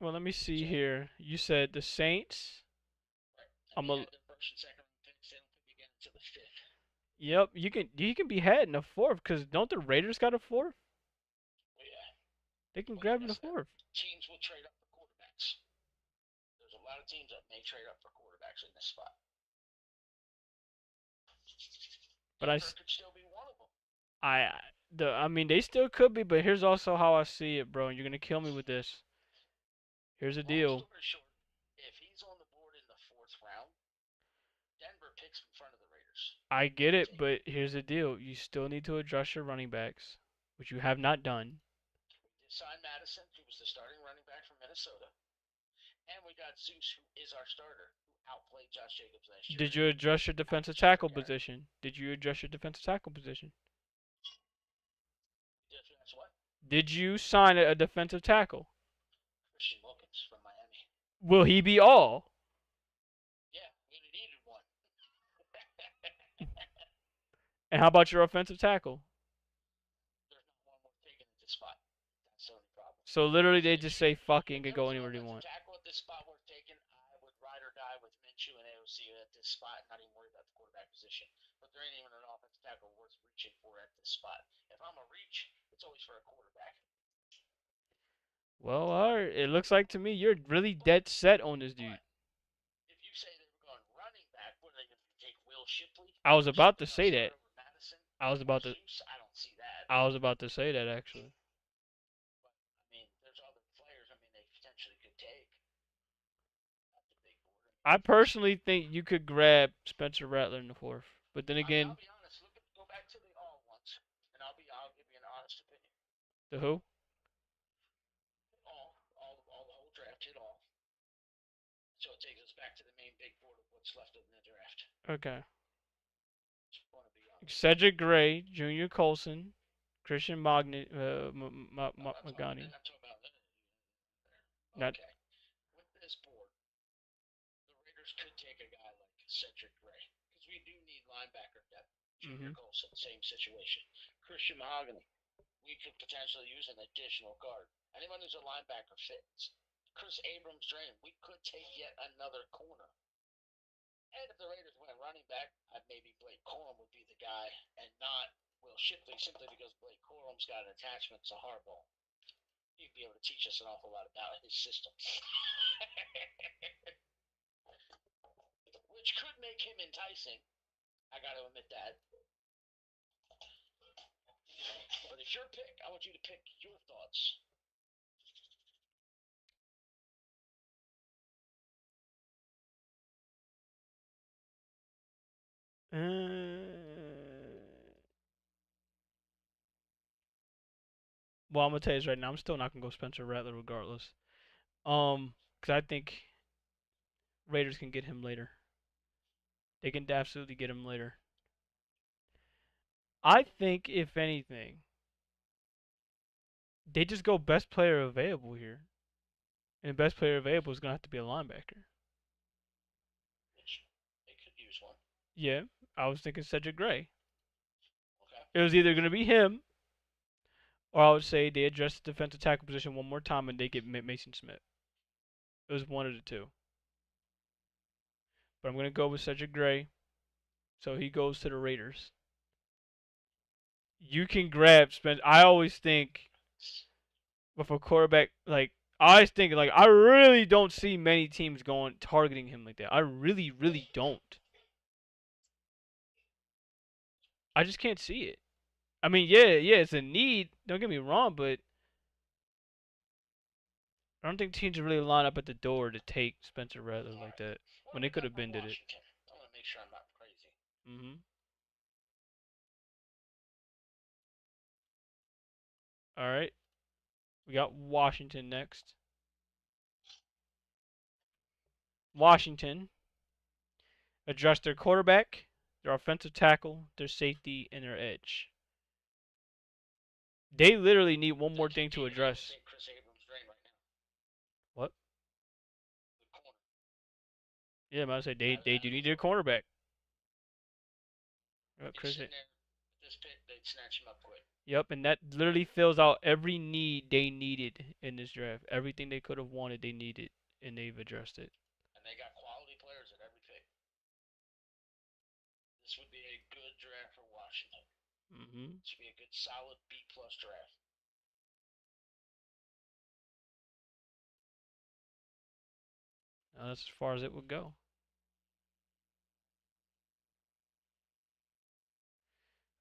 Well, let me see here. You said the Saints. Right. I'm And a- he had the first and second round picks. They don't pick again until the fifth. Yep, you can be had in the fourth because don't the Raiders got a fourth? Well, yeah. They can Well, grab in the that's that. fourth. Teams will trade up for quarterbacks. There's a lot of teams that may trade up for quarterbacks in this spot. But I Denver s- could still be one of them. I mean they still could be, but here's also how I see it, bro. And you're gonna kill me with this. Here's the Long deal. story short, if he's on the board in the fourth round, Denver picks in front of the Raiders. I get it, but here's the deal. You still need to adjust your running backs, which you have not done. We did sign Madison, who was the starting running back from Minnesota. And we got Zeus, who is our starter, who outplayed Josh Jacobs last year. Did you adjust your defensive tackle position? Did you adjust your defensive tackle position? That's what? Did you sign a defensive tackle? Christian Wilkins from Miami. Will he be all? Yeah, we needed one. And how about your offensive tackle? There's not one worth taking at this spot. That's the only problem. So literally they just say fuck it and If can there go was an anywhere they want. offensive tackle at this spot worth taking, I would ride or die with Minshew and AOC at this spot, not even worry about the quarterback position. But there ain't even an offensive tackle worth reaching for at this spot. If I'm a reach, it's always for a quarterback. Well, alright. It looks like to me you're really dead set on this dude. If you say they were going running back, what are they going to take? Will Shipley? I was about to Shipley's say our that. starter over I was about to. Zeus, I don't see that. I was about to say that actually. I mean, there's other players. I mean, they potentially could take at the big board. I personally think you could grab Spencer Rattler in the fourth, but then I mean, again, I'll be honest. Go back to the all ones, and I'll give you an honest opinion. the who? All the whole draft hit all. So it takes us back to the main big board of what's left in the draft. Okay. Just want to be honest. Cedric Gray, Junior Colson, Christian Magani. Magani. I'm talking about Not. okay. With this board, the Raiders could take a guy like Cedric Gray because we do need linebacker depth. Junior Colson, same situation. Christian Mahogany, we could potentially use an additional guard. Anyone who's a linebacker fits. Chris Abrams drain, we could take yet another corner. And if the Raiders went running back, maybe Blake Corum would be the guy and not Will Shipley, simply because Blake Corum's got an attachment to Harbaugh. He'd be able to teach us an awful lot about his system. Which could make him enticing. I got to admit that. But it's your pick. I want you to pick your thoughts. Well, I'm gonna tell you this right now. I'm still not gonna go Spencer Rattler regardless. Because I think Raiders can get him later. They can absolutely get him later. I think, if anything, they just go best player available here. And the best player available is going to have to be a linebacker. Which they could use one. Yeah, I was thinking Cedric Gray. Okay. It was either going to be him, or I would say they address the defensive tackle position one more time and they get Mason Smith. It was one of the two. But I'm going to go with Cedric Gray. So he goes to the Raiders. You can grab Spencer. I always think with a quarterback, like, I always think, like, I really don't see many teams targeting him like that. I really, really don't. I just can't see it. I mean, yeah, it's a need. Don't get me wrong, but I don't think teams really line up at the door to take Spencer Rattler like that when they could have been did it. I want to make sure I'm not crazy. All right. We got Washington next. Washington address their quarterback, their offensive tackle, their safety, and their edge. They literally need one more thing to address. Chris Abrams drain right now. What? The corner. Yeah, I'm about to say they do need their cornerback. Chris there, this pick, they'd snatch him up quick. Yep, and that literally fills out every need they needed in this draft. Everything they could have wanted, they needed, and they've addressed it. And they got quality players at every pick. This would be a good draft for Washington. This would be a good, solid B+ draft. That's as far as it would go.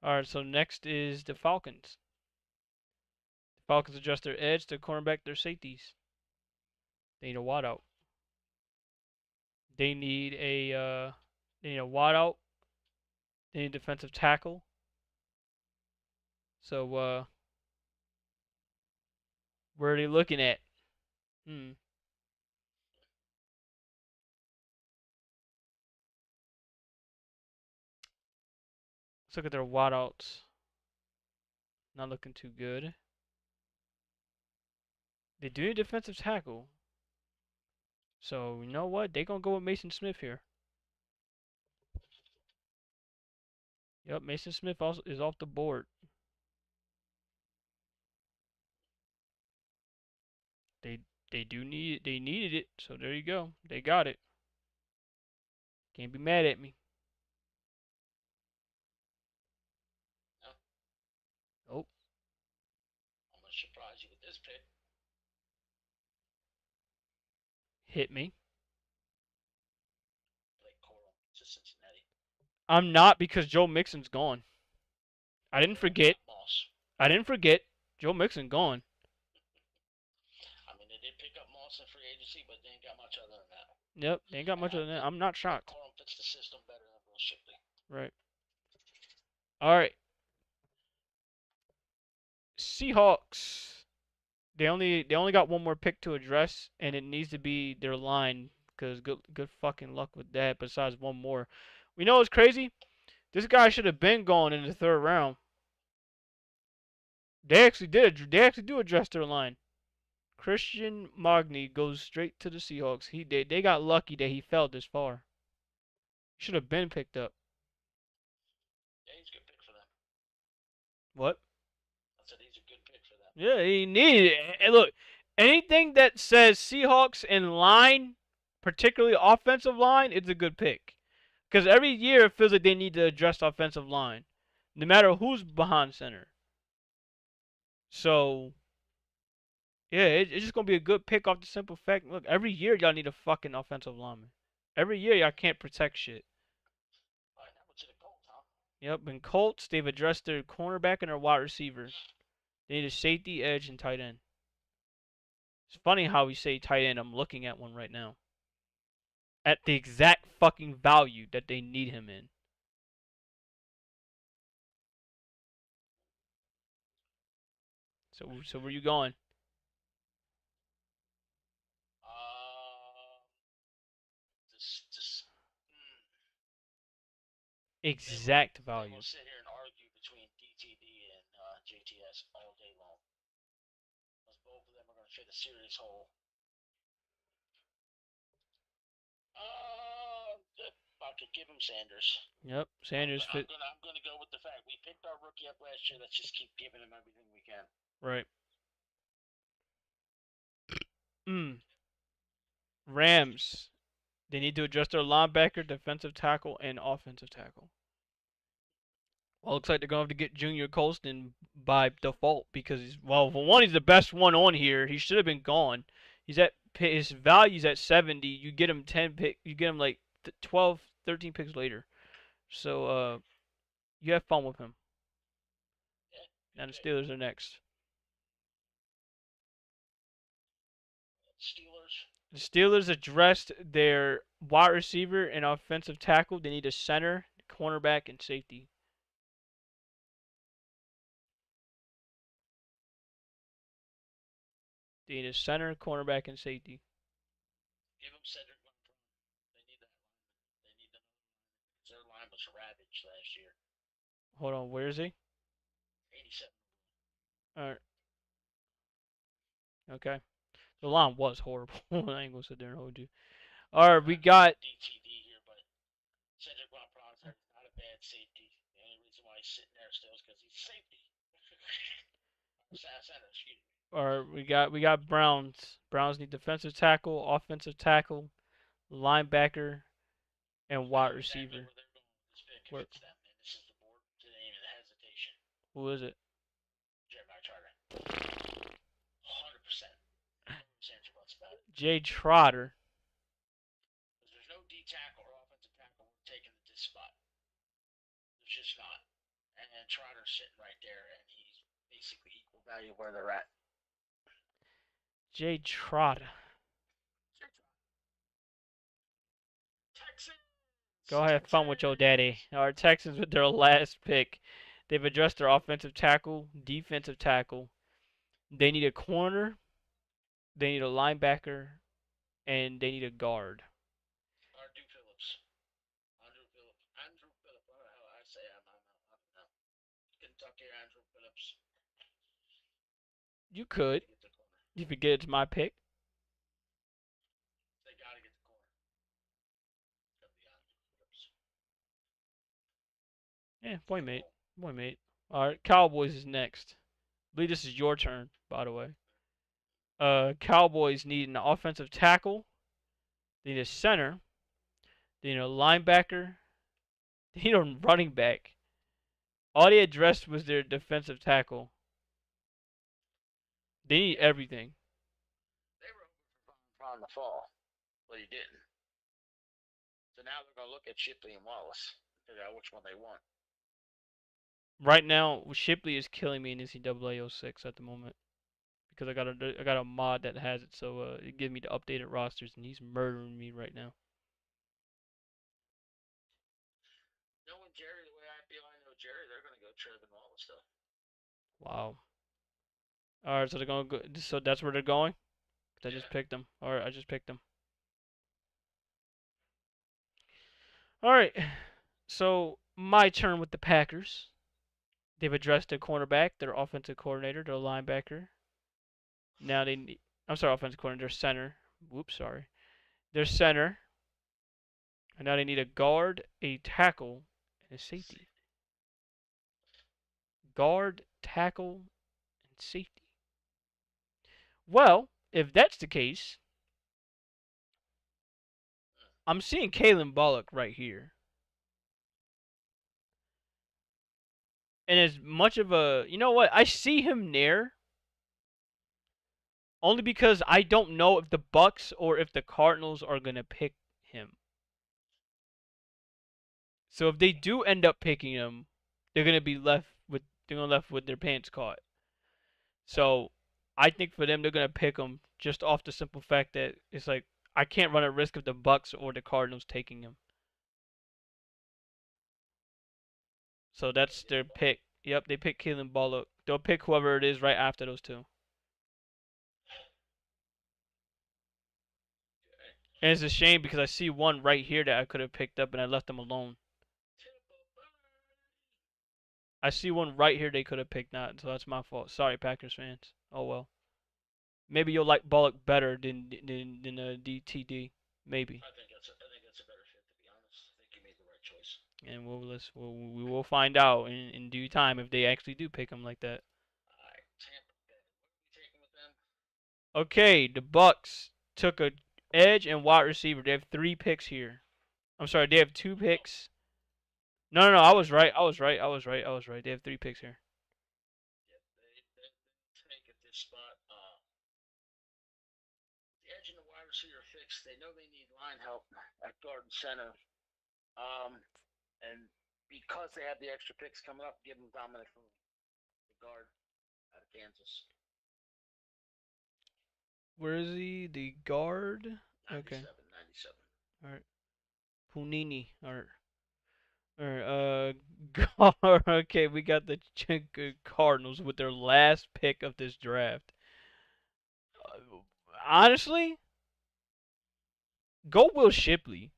Alright, so next is the Falcons. The Falcons adjust their edge, their cornerback, their safeties. They need a wideout. They need a wideout. They need a defensive tackle. So where are they looking at? Let's look at their wideouts. Not looking too good. They do need a defensive tackle. So, you know what? They're going to go with Mason Smith here. Yep, Mason Smith also is off the board. They needed it, so there you go. They got it. Can't be mad at me. No. Nope. I'm gonna surprise you with this pick. Hit me. Blake Corum to Cincinnati. I'm not, because Joe Mixon's gone. I didn't forget. Moss. I didn't forget. Joe Mixon gone. I mean, they did pick up Moss in free agency, but they ain't got much other than that. Yep, they ain't got much other than that. I'm not shocked. Corum fits the system better than Will Shipley. Right. All right. Seahawks. They only got one more pick to address, and it needs to be their line because good fucking luck with that. Besides one more, we know it's crazy. This guy should have been gone in the third round. They actually did. They actually do address their line. Christian Magny goes straight to the Seahawks. They got lucky that he fell this far. Should have been picked up. Yeah, he's a good pick for them. What? I said he's a good pick for them. Yeah, he needed it. And look, anything that says Seahawks in line, particularly offensive line, is a good pick. Because every year it feels like they need to address the offensive line, no matter who's behind center. So, yeah, it's just going to be a good pick off the simple fact. Look, every year y'all need a fucking offensive lineman. Every year y'all can't protect shit. All right, now we're to the Colts, huh? Yep, in Colts, they've addressed their cornerback and their wide receiver. They need a safety, edge, and tight end. It's funny how we say tight end. I'm looking at one right now. At the exact fucking value that they need him in. So where you going? This. Exact They value. will sit here and argue between DTD and JTS all day long. Because both of them are going to fit a serious hole. I could give him Sanders. Yep, Sanders fit. I'm gonna go with the fact we picked our rookie up last year. Let's just keep giving him everything we can. Right. Rams. They need to adjust their linebacker, defensive tackle, and offensive tackle. Well, looks like they're going to have to get Junior Colston by default because for one, he's the best one on here. He should have been gone. His value's at 70. You get him 10 pick. You get him like 12, 13 picks later. So you have fun with him. And the Steelers are next. The Steelers addressed their wide receiver and offensive tackle. They need a center, cornerback, and safety. They need a center, cornerback, and safety. Give them Cedric Montrone. They need that lineman. They need them because their line was ravaged last year. Hold on, where is he? 87. Alright. Okay. The line was horrible. I ain't gonna sit there and hold you. Alright, we got DTD here, but Cedric Montrone is not a bad safety. The only reason why he's sitting there still is because he's safety. Center, excuse me. Alright, we got Browns. Browns need defensive tackle, offensive tackle, linebacker, and wide receiver. Where? This is the board today and the hesitation. Who is it? Jeremiah Trotter. 100%. Jay Trotter. There's no D tackle or offensive tackle taking this spot. There's just not. And Trotter's sitting right there, and he's basically equal value where they're at. Jay Trotter. Texans. Go have fun with your daddy. Our Texans with their last pick. They've addressed their offensive tackle, defensive tackle. They need a corner. They need a linebacker, and they need a guard. Andrew Phillips. I don't know how I say I'm Kentucky Andrew Phillips. You could. You forget it's my pick. They gotta get the corner. Yeah, point mate. Point mate. Alright, Cowboys is next. I believe this is your turn, by the way. Cowboys need an offensive tackle. They need a center. They need a linebacker. They need a running back. All they addressed was their defensive tackle. They need everything. They were on the fall, but he didn't. So now they're going to look at Shipley and Wallace, figure out which one they want. Right now, Shipley is killing me in NCAA 06 at the moment because I got a mod that has it, so it gives me the updated rosters, and he's murdering me right now. Knowing Jerry the way I feel I know Jerry, they're gonna go Trevin all the stuff. Wow. All right, so they're gonna go. So that's where they're going. I just Yeah. picked them. All right, I just picked them. All right. So my turn with the Packers. They've addressed their cornerback, their offensive coordinator, their linebacker. Now they need. I'm sorry, offensive coordinator, their center. Whoops, sorry. Their center. And now they need a guard, a tackle, and a safety. Guard, tackle, and safety. Well, if that's the case, I'm seeing Kalen Bullock right here. And as much of a, you know what, I see him there only because I don't know if the Bucks or if the Cardinals are gonna pick him. So if they do end up picking him, they're gonna left with their pants caught. So I think for them they're gonna pick him just off the simple fact that it's like I can't run a risk of the Bucks or the Cardinals taking him. So that's their pick. Yep, they pick Kalen Bullock. They'll pick whoever it is right after those two. And it's a shame because I see one right here that I could have picked up and I left them alone. I see one right here they could have picked not, so that's my fault. Sorry, Packers fans. Oh well. Maybe you'll like Bullock better than DTD. Maybe. I think that's a better fit, to be honest. I think you made the right choice. And we will find out in due time if they actually do pick him like that. Alright, Tampa Bay. What are we taking with them? Okay, the Bucks took a edge and wide receiver. They have 3 picks here. I'm sorry, they have 2 picks. No, I was right. I was right. They have 3 picks here. Yep, they take at this spot. The edge and the wide receiver fixed. They know they need line help at guard and center. And because they have the extra picks coming up, give them Dominic Mooney, the guard out of Kansas. Where is he? The guard? 97, Okay. 97. All right. Punini. All right. Okay, we got the Cardinals with their last pick of this draft. Honestly, go Will Shipley.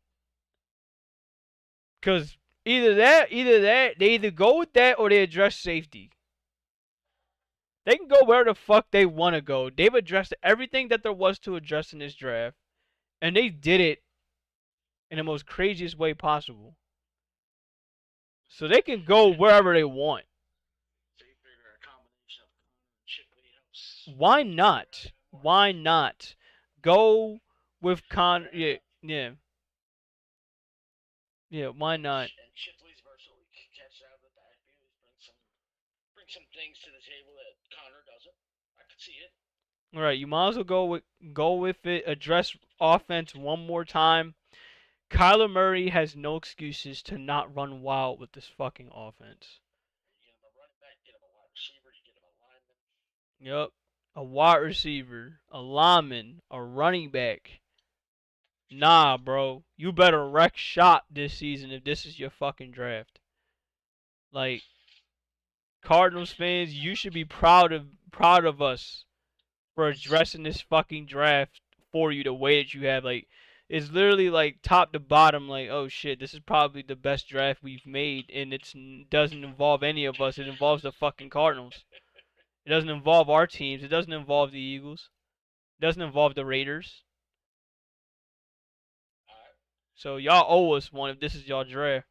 Cause they either go with that or they address safety. They can go where the fuck they want to go. They've addressed everything that there was to address in this draft, and they did it in the most craziest way possible. So they can go wherever they want. So you figure a combination of Connor and Shipley helps. Why not? Why not? Go with Con. Yeah. Why not? And Shipley's versatile. He can catch out of the backfield. Bring some things to the table that Connor doesn't. I could see it. All right, you might as well go with it. Address offense one more time. Kyler Murray has no excuses to not run wild with this fucking offense. You get him a running back, get him a wide receiver, you get him a lineman. Yep. A wide receiver, a lineman, a running back. Nah, bro. You better wreck shop this season if this is your fucking draft. Like, Cardinals fans, you should be proud of us for addressing this fucking draft for you the way that you have. Like, it's literally like top to bottom. Like, oh shit, this is probably the best draft we've made, and it doesn't involve any of us. It involves the fucking Cardinals. It doesn't involve our teams. It doesn't involve the Eagles. It doesn't involve the Raiders. So y'all owe us one if this is y'all draft.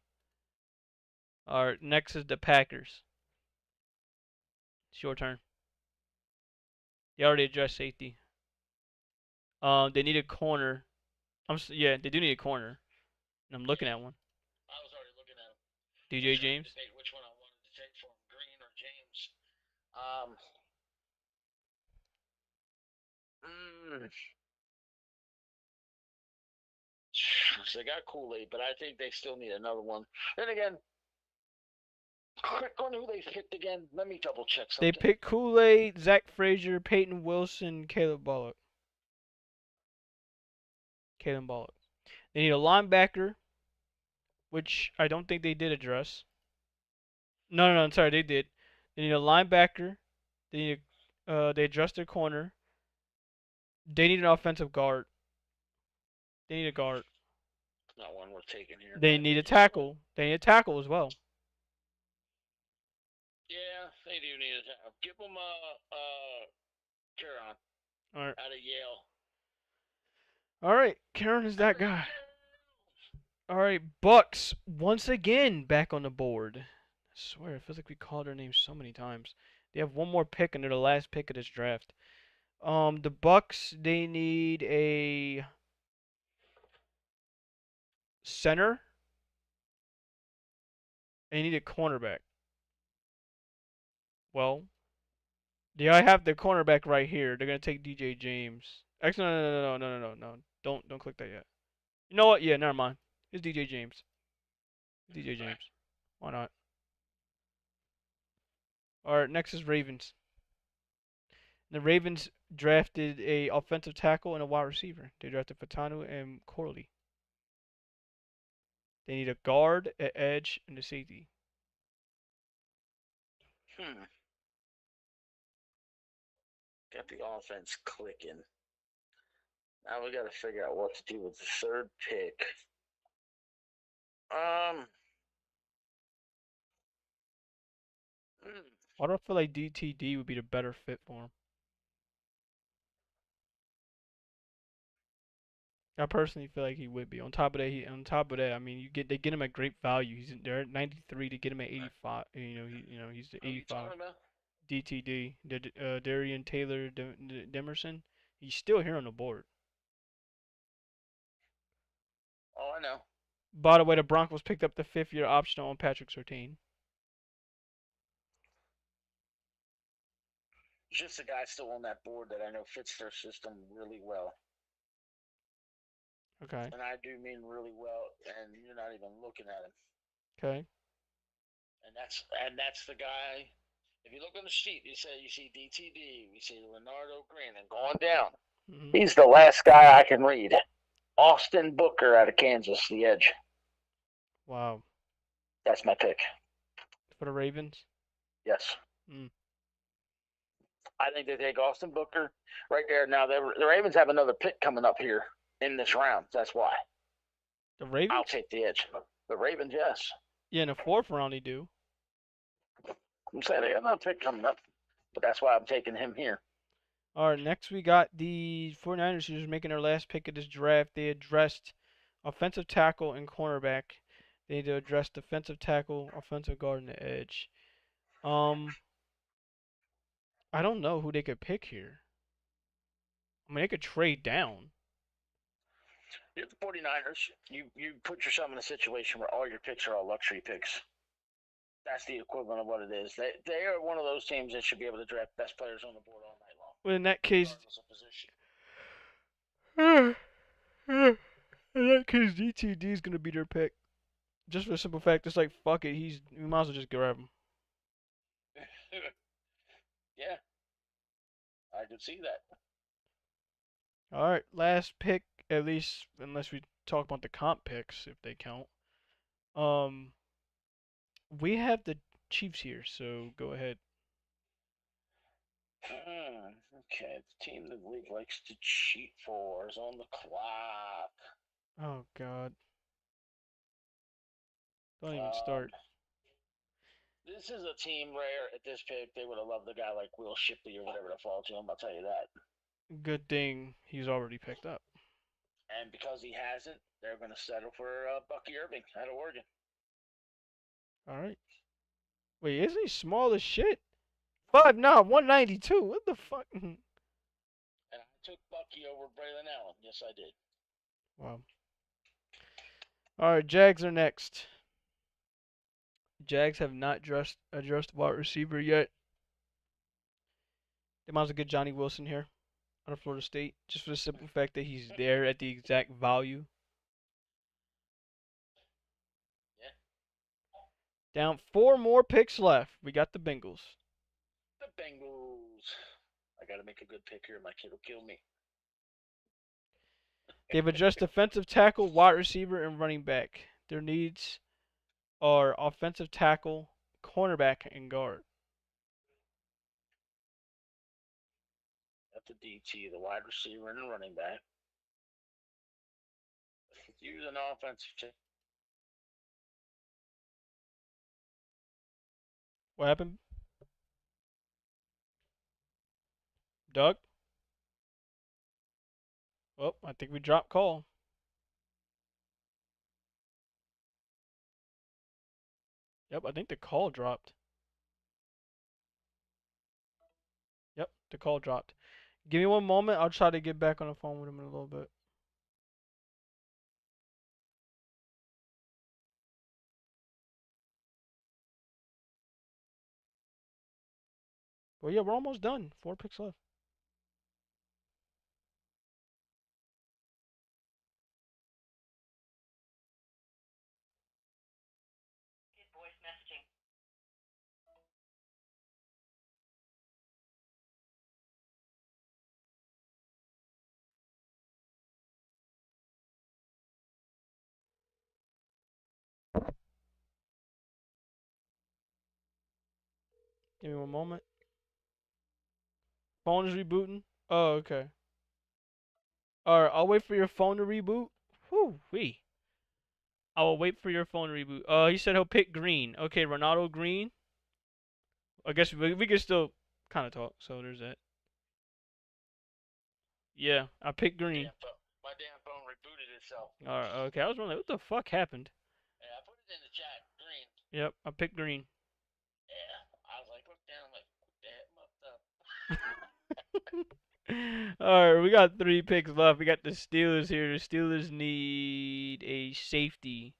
Alright, next is the Packers. It's your turn. They already addressed safety. They need a corner. Yeah, they do need a corner. And I'm looking at one. I was already looking at him. DJ James. Debate which one I wanted to take for him, Green or James. So they got Kool-Aid, but I think they still need another one. Then again, Click on who they picked again. Let me double check They something. picked Kool-Aid, Zach Frazier, Peyton Wilson, Caleb Bullock. Caleb Bullock. They need a linebacker, which I don't think they did address. No, I'm sorry, they did. They need a linebacker. They need they addressed their corner. They need an offensive guard. They need a guard. Not one we're taking here. They need a tackle. They need a tackle as well. Yeah, they do need a tackle. Give them Caron All right. out of Yale. All right. Karen is that guy. All right. Bucks once again back on the board. I swear, it feels like we called their name so many times. They have one more pick and they're the last pick of this draft. The Bucks, they need a center. And they need a cornerback. Well, I have the cornerback right here. They're gonna take DJ James. Actually, no. Don't click that yet. You know what? Yeah, never mind. It's DJ James. DJ James. Why not? All right, next is Ravens. The Ravens drafted a offensive tackle and a wide receiver. They drafted Fatanu and Corley. They need a guard, an edge, and a safety. Got the offense clicking. Now we got to figure out what to do with the third pick. Why do I feel like DTD would be the better fit for him? I personally feel like he would be. On top of that, I mean, they get him at great value. They're at 93 to get him at 85. He's the 85. DTD, Darian Taylor Demerson. He's still here on the board. Oh, I know. By the way, the Broncos picked up the 5th-year option on Patrick Surtain. Just a guy still on that board that I know fits their system really well. Okay. And I do mean really well, and you're not even looking at him. Okay. And that's the guy. If you look on the sheet, you see DTD, we see Leonardo Green, and going down. Mm-hmm. He's the last guy I can read. Austin Booker out of Kansas, the edge. Wow. That's my pick. For the Ravens? Yes. Mm. I think they take Austin Booker right there. Now, the Ravens have another pick coming up here in this round. That's why. The Ravens? I'll take the edge. The Ravens, yes. Yeah, in the 4th round they do. I'm saying they got another pick coming up, but that's why I'm taking him here. All right, next we got the 49ers who's making their last pick of this draft. They addressed offensive tackle and cornerback. They need to address defensive tackle, offensive guard, and the edge. I don't know who they could pick here. I mean, they could trade down. You're the 49ers. You put yourself in a situation where all your picks are all luxury picks. That's the equivalent of what it is. They are one of those teams that should be able to draft best players on the board all night long. Well, in that case, DTD is gonna be their pick. Just for the simple fact, it's like fuck it, we might as well just grab him. Yeah, I could see that. All right, last pick, at least unless we talk about the comp picks if they count. We have the Chiefs here, so go ahead. Okay, the team the league likes to cheat for is on the clock. Oh God. Don't even start. This is a team rare at this pick. They would have loved a guy like Will Shipley or whatever to fall to him. I'll tell you that. Good thing he's already picked up. And because he hasn't, they're going to settle for Bucky Irving out of Oregon. All right. Wait, isn't he small as shit? 5'9", 192. What the fuck? And I took Bucky over Braylon Allen. Yes, I did. Wow. All right, Jags are next. Jags have not addressed wide receiver yet. They might as well get Johnny Wilson here out of Florida State, just for the simple fact that he's there at the exact value. Yeah. Down 4 more picks left. We got the Bengals. The Bengals. I got to make a good pick here. My kid will kill me. They've addressed defensive tackle, wide receiver, and running back. Their needs are offensive tackle, cornerback, and guard. At the DT, the wide receiver and the running back. Use an offensive tackle. What happened? Doug? Oh, I think we dropped call. Yep, I think the call dropped. Yep, the call dropped. Give me one moment. I'll try to get back on the phone with him in a little bit. Well, yeah, we're almost done. 4 picks left. Voice messaging. Give me one moment. Phone is rebooting. Oh, okay. Alright, I'll wait for your phone to reboot. Whew, wee. I will wait for your phone to reboot. He said he'll pick green. Okay, Ronaldo Green. I guess we can still kind of talk. So there's that. Yeah, I picked green. My damn phone rebooted itself. Alright, okay. I was wondering what the fuck happened. Yeah, I put it in the chat. Green. Yep, I picked green. Yeah. I was like, look down. I'm like, damn, what the? Alright, we got 3 picks left. We got the Steelers here. The Steelers need a safety.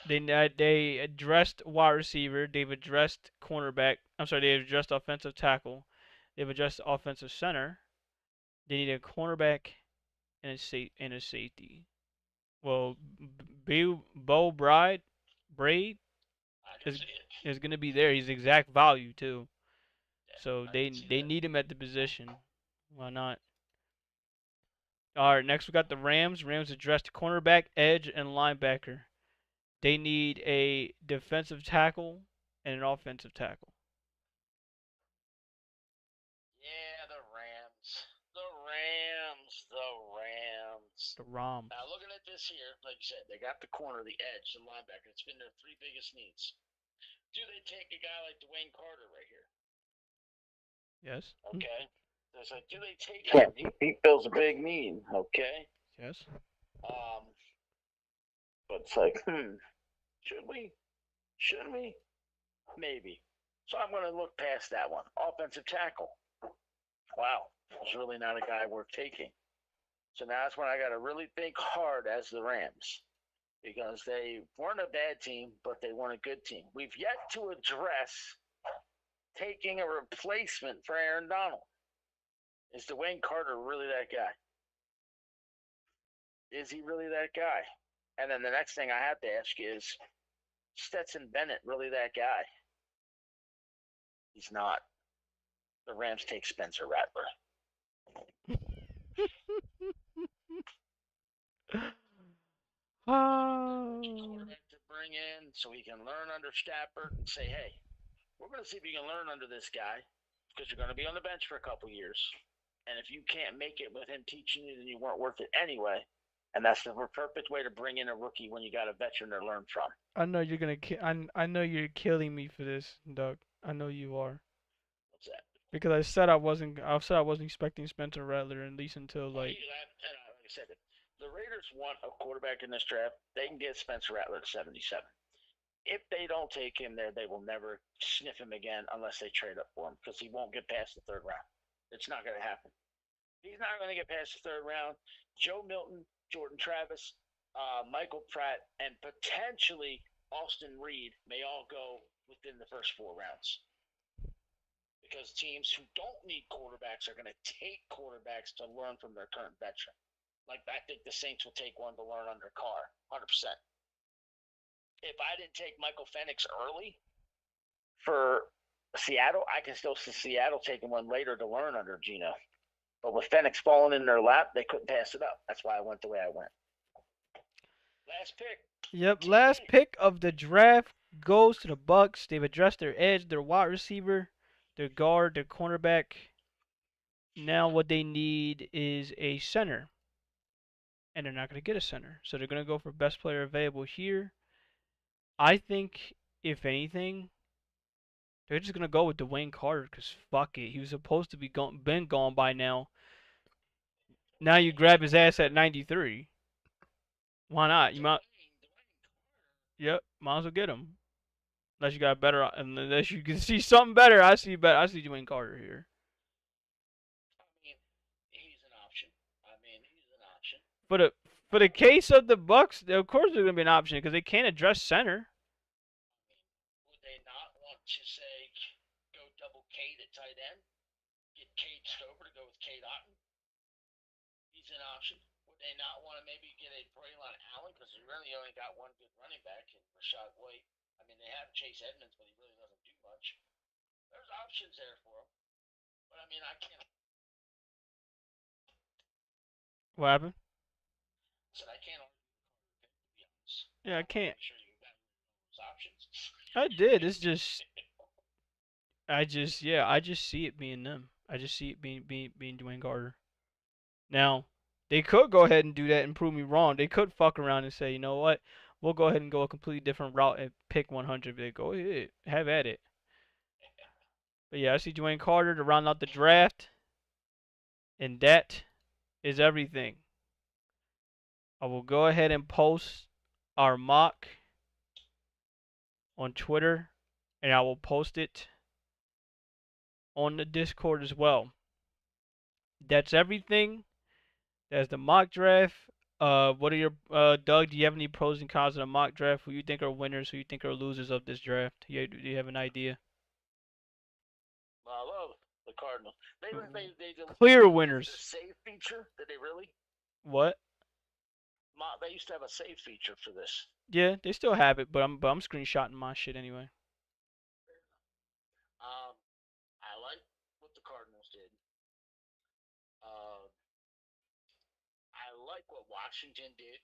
They addressed wide receiver. They've addressed cornerback. I'm sorry, they've addressed offensive tackle. They've addressed offensive center. They need a cornerback and a safety. Well, Bo Braid is going to be there. He's exact value too. So they need him at the position. Why not? All right, next we got the Rams. Rams addressed cornerback, edge, and linebacker. They need a defensive tackle and an offensive tackle. Yeah, the Rams. The Rams. The Rams. The Rams. Now, looking at this here, like you said, they got the corner, the edge, the linebacker. It's been their 3 biggest needs. Do they take a guy like Dwayne Carter right here? Yes. Okay. It's like, do they take him? He fills a big need. Okay. Yes. But it's like, should we? Should we? Maybe. So I'm going to look past that one. Offensive tackle. Wow. It's really not a guy worth taking. So now that's when I got to really think hard as the Rams. Because they weren't a bad team, but they weren't a good team. We've yet to address taking a replacement for Aaron Donald. Is Dwayne Carter really that guy? Is he really that guy? And then the next thing I have to ask is, Stetson Bennett really that guy? He's not. The Rams take Spencer Rattler. Quarterback to bring in so he can learn under Stafford and say, hey, we're going to see if you can learn under this guy because you're going to be on the bench for a couple years. And if you can't make it with him teaching you, then you weren't worth it anyway. And that's the perfect way to bring in a rookie when you got a veteran to learn from. I know you're gonna. I know you're killing me for this, Doug. I know you are. What's that? Because I said I wasn't. I said I wasn't expecting Spencer Rattler at least until like. Like I said, the Raiders want a quarterback in this draft. They can get Spencer Rattler at 77. If they don't take him there, they will never sniff him again unless they trade up for him because he won't get past the 3rd round. It's not going to happen. He's not going to get past the 3rd round. Joe Milton, Jordan Travis, Michael Pratt, and potentially Austin Reed may all go within the first 4 rounds. Because teams who don't need quarterbacks are going to take quarterbacks to learn from their current veteran. Like, I think the Saints will take one to learn under Carr, 100%. if I didn't take Michael Penix early for Seattle, I can still see Seattle taking one later to learn under Gino. But with Penix falling in their lap, they couldn't pass it up. That's why I went the way I went. Last pick. Yep, last pick of the draft goes to the Bucks. They've addressed their edge, their wide receiver, their guard, their cornerback. Now what they need is a center. And they're not going to get a center. So they're going to go for best player available here. I think, if anything, they're just going to go with Dwayne Carter because fuck it. He was supposed to be been gone by now. Now you grab his ass at 93. Why not? You might. Yep, might as well get him. Unless you got better, unless you can see something better. I see Dwayne Carter here. I mean, he's an option. He's an option. For the case of the Bucks, of course they're gonna be an option because they can't address center. Would they not want to say go double Cade at tight end? Get Cade Stover to go with Cade Otton? He's an option. Would they not want to maybe get a Braylon Allen because they really only got one good running back in Rashad White? I mean, they have Chase Edmonds, but he really doesn't do much. There's options there for him. But I mean, I can't. What happened? Said I can't argue to be honest. Yeah, I can't. I'm sure you got those options. I did. It's just, I just see it being them. I just see it being Dwayne Carter. Now, they could go ahead and do that and prove me wrong. They could fuck around and say, you know what, we'll go ahead and go a completely different route and pick 100. They go ahead, have at it. But yeah, I see Dwayne Carter to round out the draft, and that is everything. I will go ahead and post our mock on Twitter, and I will post it on the Discord as well. That's everything. That's the mock draft. What are your Doug? Do you have any pros and cons of the mock draft? Who you think are winners? Who you think are losers of this draft? Do you have an idea? I love the Cardinals. They Clear winners. The save feature. Did they really? What? They used to have a save feature for this. Yeah, they still have it, but I'm screenshotting my shit anyway. I like what the Cardinals did. I like what Washington did.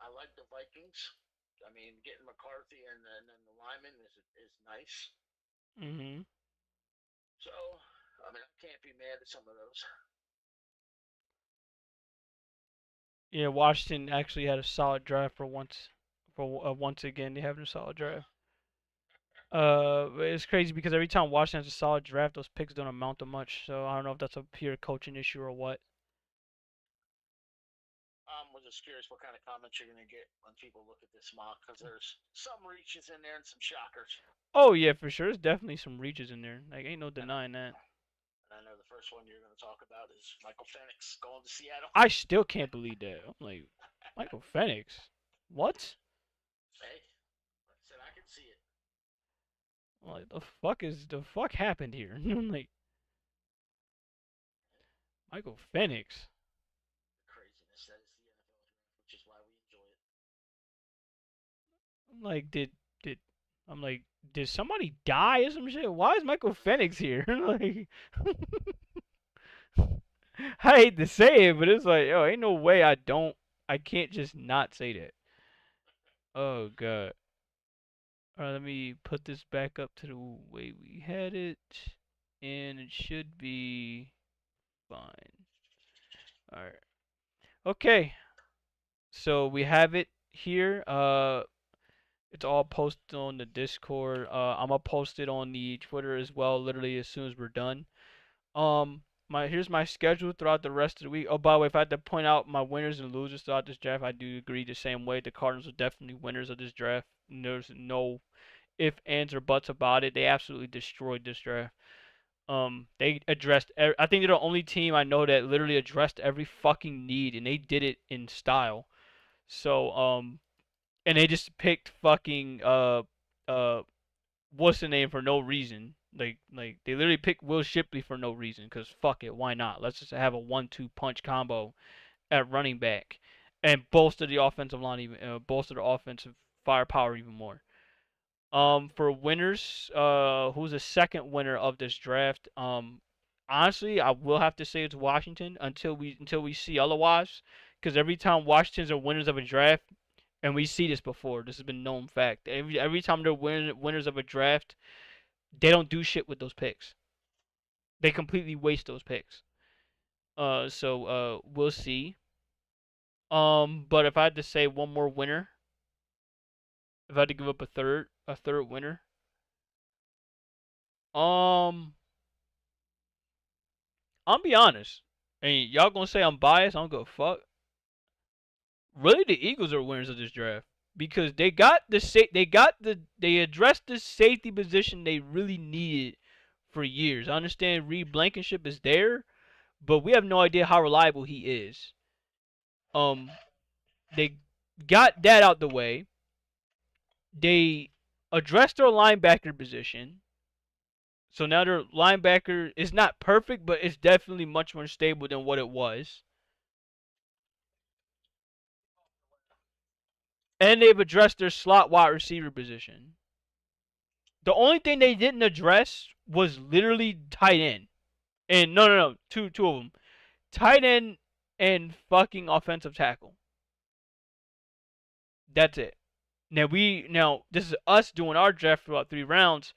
I like the Vikings. I mean, getting McCarthy and then the lineman is nice. Mhm. So, I mean, I can't be mad at some of those. Yeah, Washington actually had a solid draft for once. Once again, they having a solid draft. It's crazy because every time Washington has a solid draft, those picks don't amount to much. So I don't know if that's a pure coaching issue or what. Was just curious what kind of comments you're gonna get when people look at this mock because there's some reaches in there and some shockers. Oh yeah, for sure. There's definitely some reaches in there. Like ain't no denying that. And I know the first one you're gonna talk about is Michael Penix going to Seattle. I still can't believe that. I'm like, Michael Penix, what? Hey, like I said, I can see it. I'm like the fuck happened here? I'm like, Michael Penix. Craziness that is the NFL draft, which is why we enjoy it. I'm like, did somebody die or some shit? Why is Michael Penix here? Like, I hate to say it, but it's like, yo, ain't no way I can't just not say that. Oh god. Alright, let me put this back up to the way we had it, and it should be fine. Alright. Okay. So we have it here. It's all posted on the Discord. I'm gonna post it on the Twitter as well, literally as soon as we're done. Here's my schedule throughout the rest of the week. Oh, by the way, if I had to point out my winners and losers throughout this draft, I do agree the same way. The Cardinals are definitely winners of this draft. And there's no if, ands, or buts about it. They absolutely destroyed this draft. They addressed. I think they're the only team I know that literally addressed every fucking need, and they did it in style. So, and they just picked fucking what's the name for no reason. Like they literally picked Will Shipley for no reason. Cause fuck it, why not? Let's just have a 1-2 punch combo at running back, and bolster the offensive line, even bolster the offensive firepower even more. For winners, who's the second winner of this draft? Honestly, I will have to say it's Washington until we see otherwise. Because every time Washington's are winners of a draft, and we see this before, this has been known fact. Every time they're winners of a draft, they don't do shit with those picks. They completely waste those picks. So we'll see. But if I had to say one more winner, if I had to give up a third winner, I'll be honest. And y'all gonna say I'm biased? I don't give a fuck. Really, the Eagles are winners of this draft because they addressed the safety position they really needed for years. I understand Reed Blankenship is there, but we have no idea how reliable he is. They got that out the way. They addressed their linebacker position. So now their linebacker is not perfect, but it's definitely much more stable than what it was. And they've addressed their slot wide receiver position. The only thing they didn't address was literally tight end. And no, two of them. Tight end and fucking offensive tackle. That's it. Now this is us doing our draft for about 3 rounds.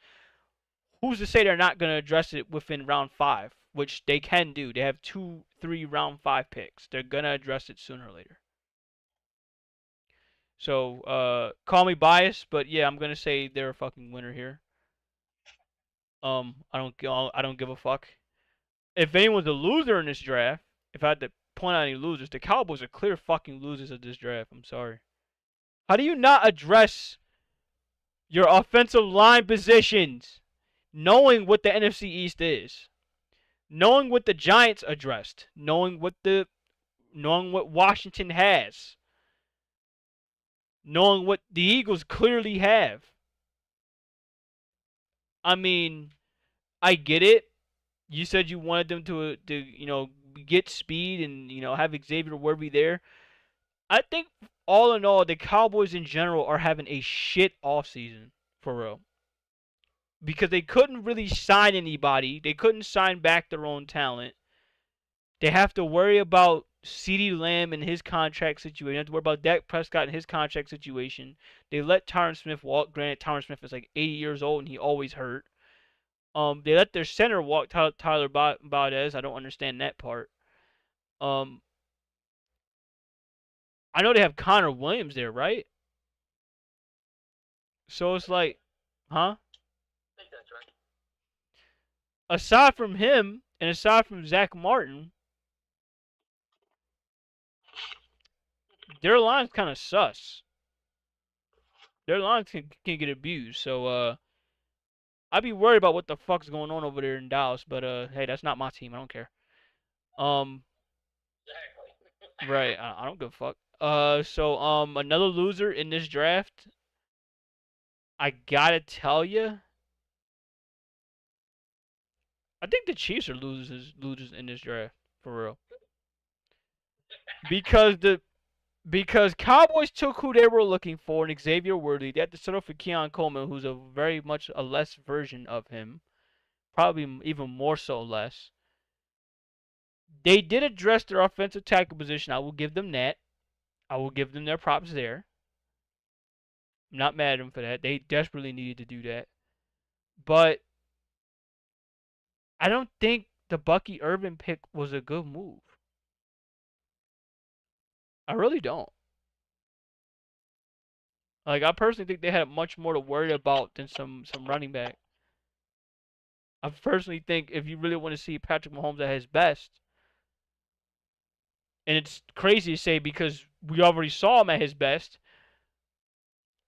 Who's to say they're not gonna address it within round 5, which they can do. They have 2-3 round 5 picks. They're gonna address it sooner or later. So call me biased, but yeah, I'm gonna say they're a fucking winner here. I don't give a fuck. If anyone's a loser in this draft, if I had to point out any losers, the Cowboys are clear fucking losers of this draft. I'm sorry. How do you not address your offensive line positions, knowing what the NFC East is, knowing what the Giants addressed, knowing what Washington has, knowing what the Eagles clearly have? I mean, I get it. You said you wanted them to get speed and have Xavier Worthy there. I think all in all, the Cowboys in general are having a shit offseason for real because they couldn't really sign anybody. They couldn't sign back their own talent. They have to worry about CeeDee Lamb and his contract situation. They have to worry about Dak Prescott and his contract situation. They let Tyron Smith walk. Granted, Tyron Smith is like 80 years old and he always hurt. They let their center walk, Tyler Baudez. I don't understand that part. Um, I know they have Connor Williams there, right? So it's like, huh? I think that's right. Aside from him and aside from Zach Martin, their line's kind of sus. Their lines can get abused. So I'd be worried about what the fuck's going on over there in Dallas. But hey, that's not my team. I don't care. Um, Exactly. right. I don't give a fuck. So another loser in this draft. I gotta tell you, I think the Chiefs are losers in this draft for real. Because Cowboys took who they were looking for in Xavier Worthy. They had to settle for Keon Coleman, who's a very much a less version of him, probably even more so less. They did address their offensive tackle position. I will give them that. I will give them their props there. I'm not mad at them for that. They desperately needed to do that. But I don't think the Bucky Irvin pick was a good move. I really don't. Like I personally think they had much more to worry about than some running back. I personally think if you really want to see Patrick Mahomes at his best, and it's crazy to say because we already saw him at his best,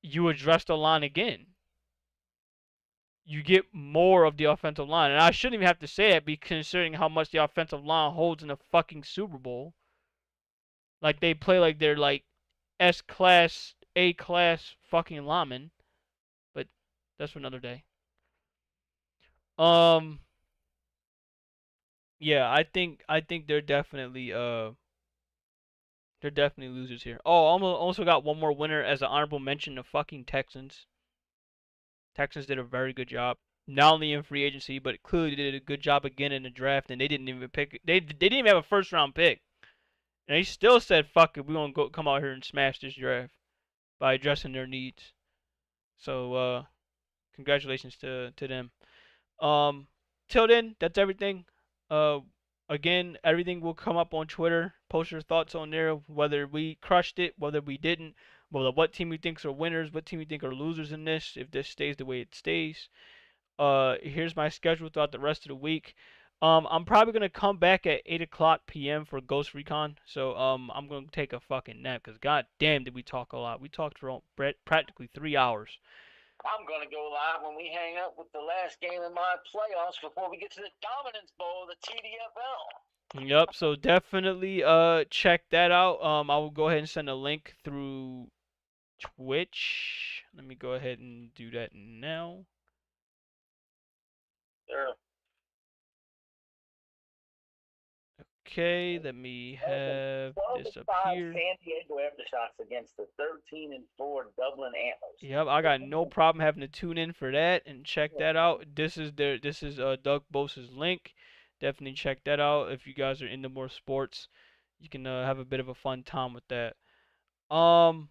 you address the line again. You get more of the offensive line. And I shouldn't even have to say it because considering how much the offensive line holds in the fucking Super Bowl. Like they play like they're like S class, A class fucking linemen. But that's for another day. Um yeah, I think they're definitely They're definitely losers here. Oh, also got one more winner as an honorable mention: the fucking Texans. Texans did a very good job, not only in free agency, but clearly did a good job again in the draft. And they didn't even pick. They didn't even have a first round pick, and they still said, "Fuck it, we gonna go come out here and smash this draft by addressing their needs." So congratulations to them. Um, till then, that's everything. Uh, again, everything will come up on Twitter. Post your thoughts on there, whether we crushed it, whether we didn't, whether what team you think are winners, what team you think are losers in this, if this stays the way it stays. Here's my schedule throughout the rest of the week. I'm probably gonna come back at 8 o'clock p.m. for Ghost Recon. So I'm gonna take a fucking nap because god damn did we talk a lot. We talked for practically 3 hours. I'm going to go live when we hang up with the last game in my playoffs before we get to the Dominance Bowl, the TDFL. Yep. So definitely check that out. I will go ahead and send a link through Twitch. Let me go ahead and do that now. Sure. Okay, let me have 12 this to up 5 here. San Diego Aftershocks against the 13-4 Dublin Antlers. Yep, I got no problem having to tune in for that and check that out. This is Doug Bose's link. Definitely check that out if you guys are into more sports. You can have a bit of a fun time with that. Of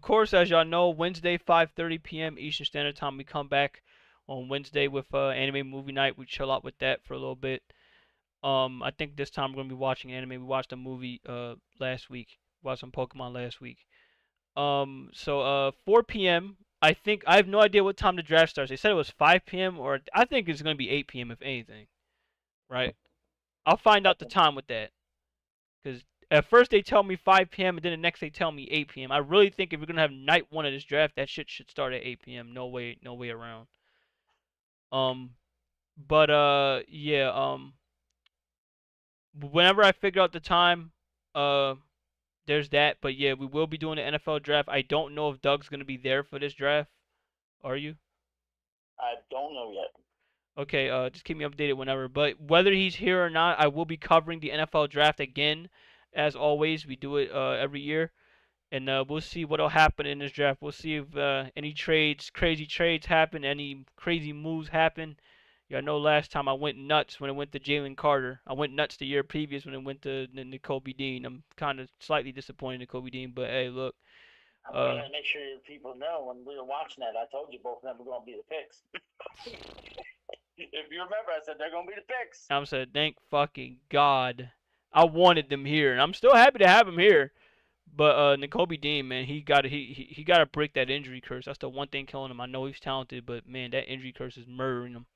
course, as y'all know, Wednesday 5:30 p.m. Eastern Standard Time we come back on Wednesday with anime movie night. We chill out with that for a little bit. I think this time we're gonna be watching anime. We watched a movie last week. Watched some Pokemon last week. So 4 p.m. I think I have no idea what time the draft starts. They said it was 5 p.m. or I think it's gonna be 8 p.m. if anything. Right? I'll find out the time with that. Cause at first they tell me 5 p.m. and then the next they tell me 8 p.m. I really think if we're gonna have night one of this draft, that shit should start at 8 p.m. No way, no way around. Um, but yeah. Whenever I figure out the time, uh, there's that. But yeah, we will be doing the NFL draft. I don't know if Doug's gonna be there for this draft. Are you? I don't know yet. Okay, just keep me updated whenever. But whether he's here or not, I will be covering the NFL draft again. As always, we do it every year, and we'll see what'll happen in this draft. We'll see if any trades, crazy trades happen, any crazy moves happen. Yeah, I know last time I went nuts when it went to Jalen Carter. I went nuts the year previous when it went to Kobe Dean. I'm kind of slightly disappointed in Kobe Dean, but hey, look. I'm going to make sure people know when we were watching that, I told you both of them were going to be the picks. If you remember, I said they're going to be the picks. I'm saying, thank fucking God. I wanted them here, and I'm still happy to have them here. But N'Kobe Dean, man, he got to break that injury curse. That's the one thing killing him. I know he's talented, but man, that injury curse is murdering him.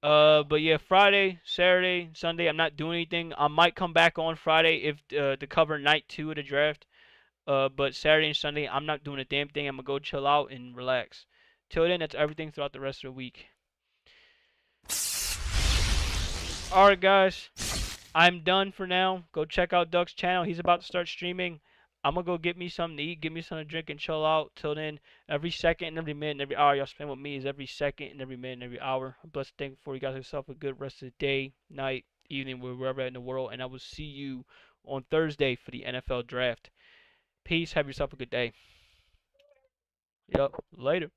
But yeah, Friday, Saturday, Sunday, I'm not doing anything. I might come back on Friday if to cover night 2 of the draft. But Saturday and Sunday, I'm not doing a damn thing. I'm gonna go chill out and relax. Till then, that's everything throughout the rest of the week. Alright, guys. I'm done for now. Go check out Doug's channel. He's about to start streaming. I'm gonna go get me something to eat, get me something to drink, and chill out. Till then, every second and every minute and every hour y'all spend with me is every second and every minute and every hour. I'm blessed and thankful for you guys. Have yourself a good rest of the day, night, evening, wherever in the world. And I will see you on Thursday for the NFL draft. Peace. Have yourself a good day. Yep. Later.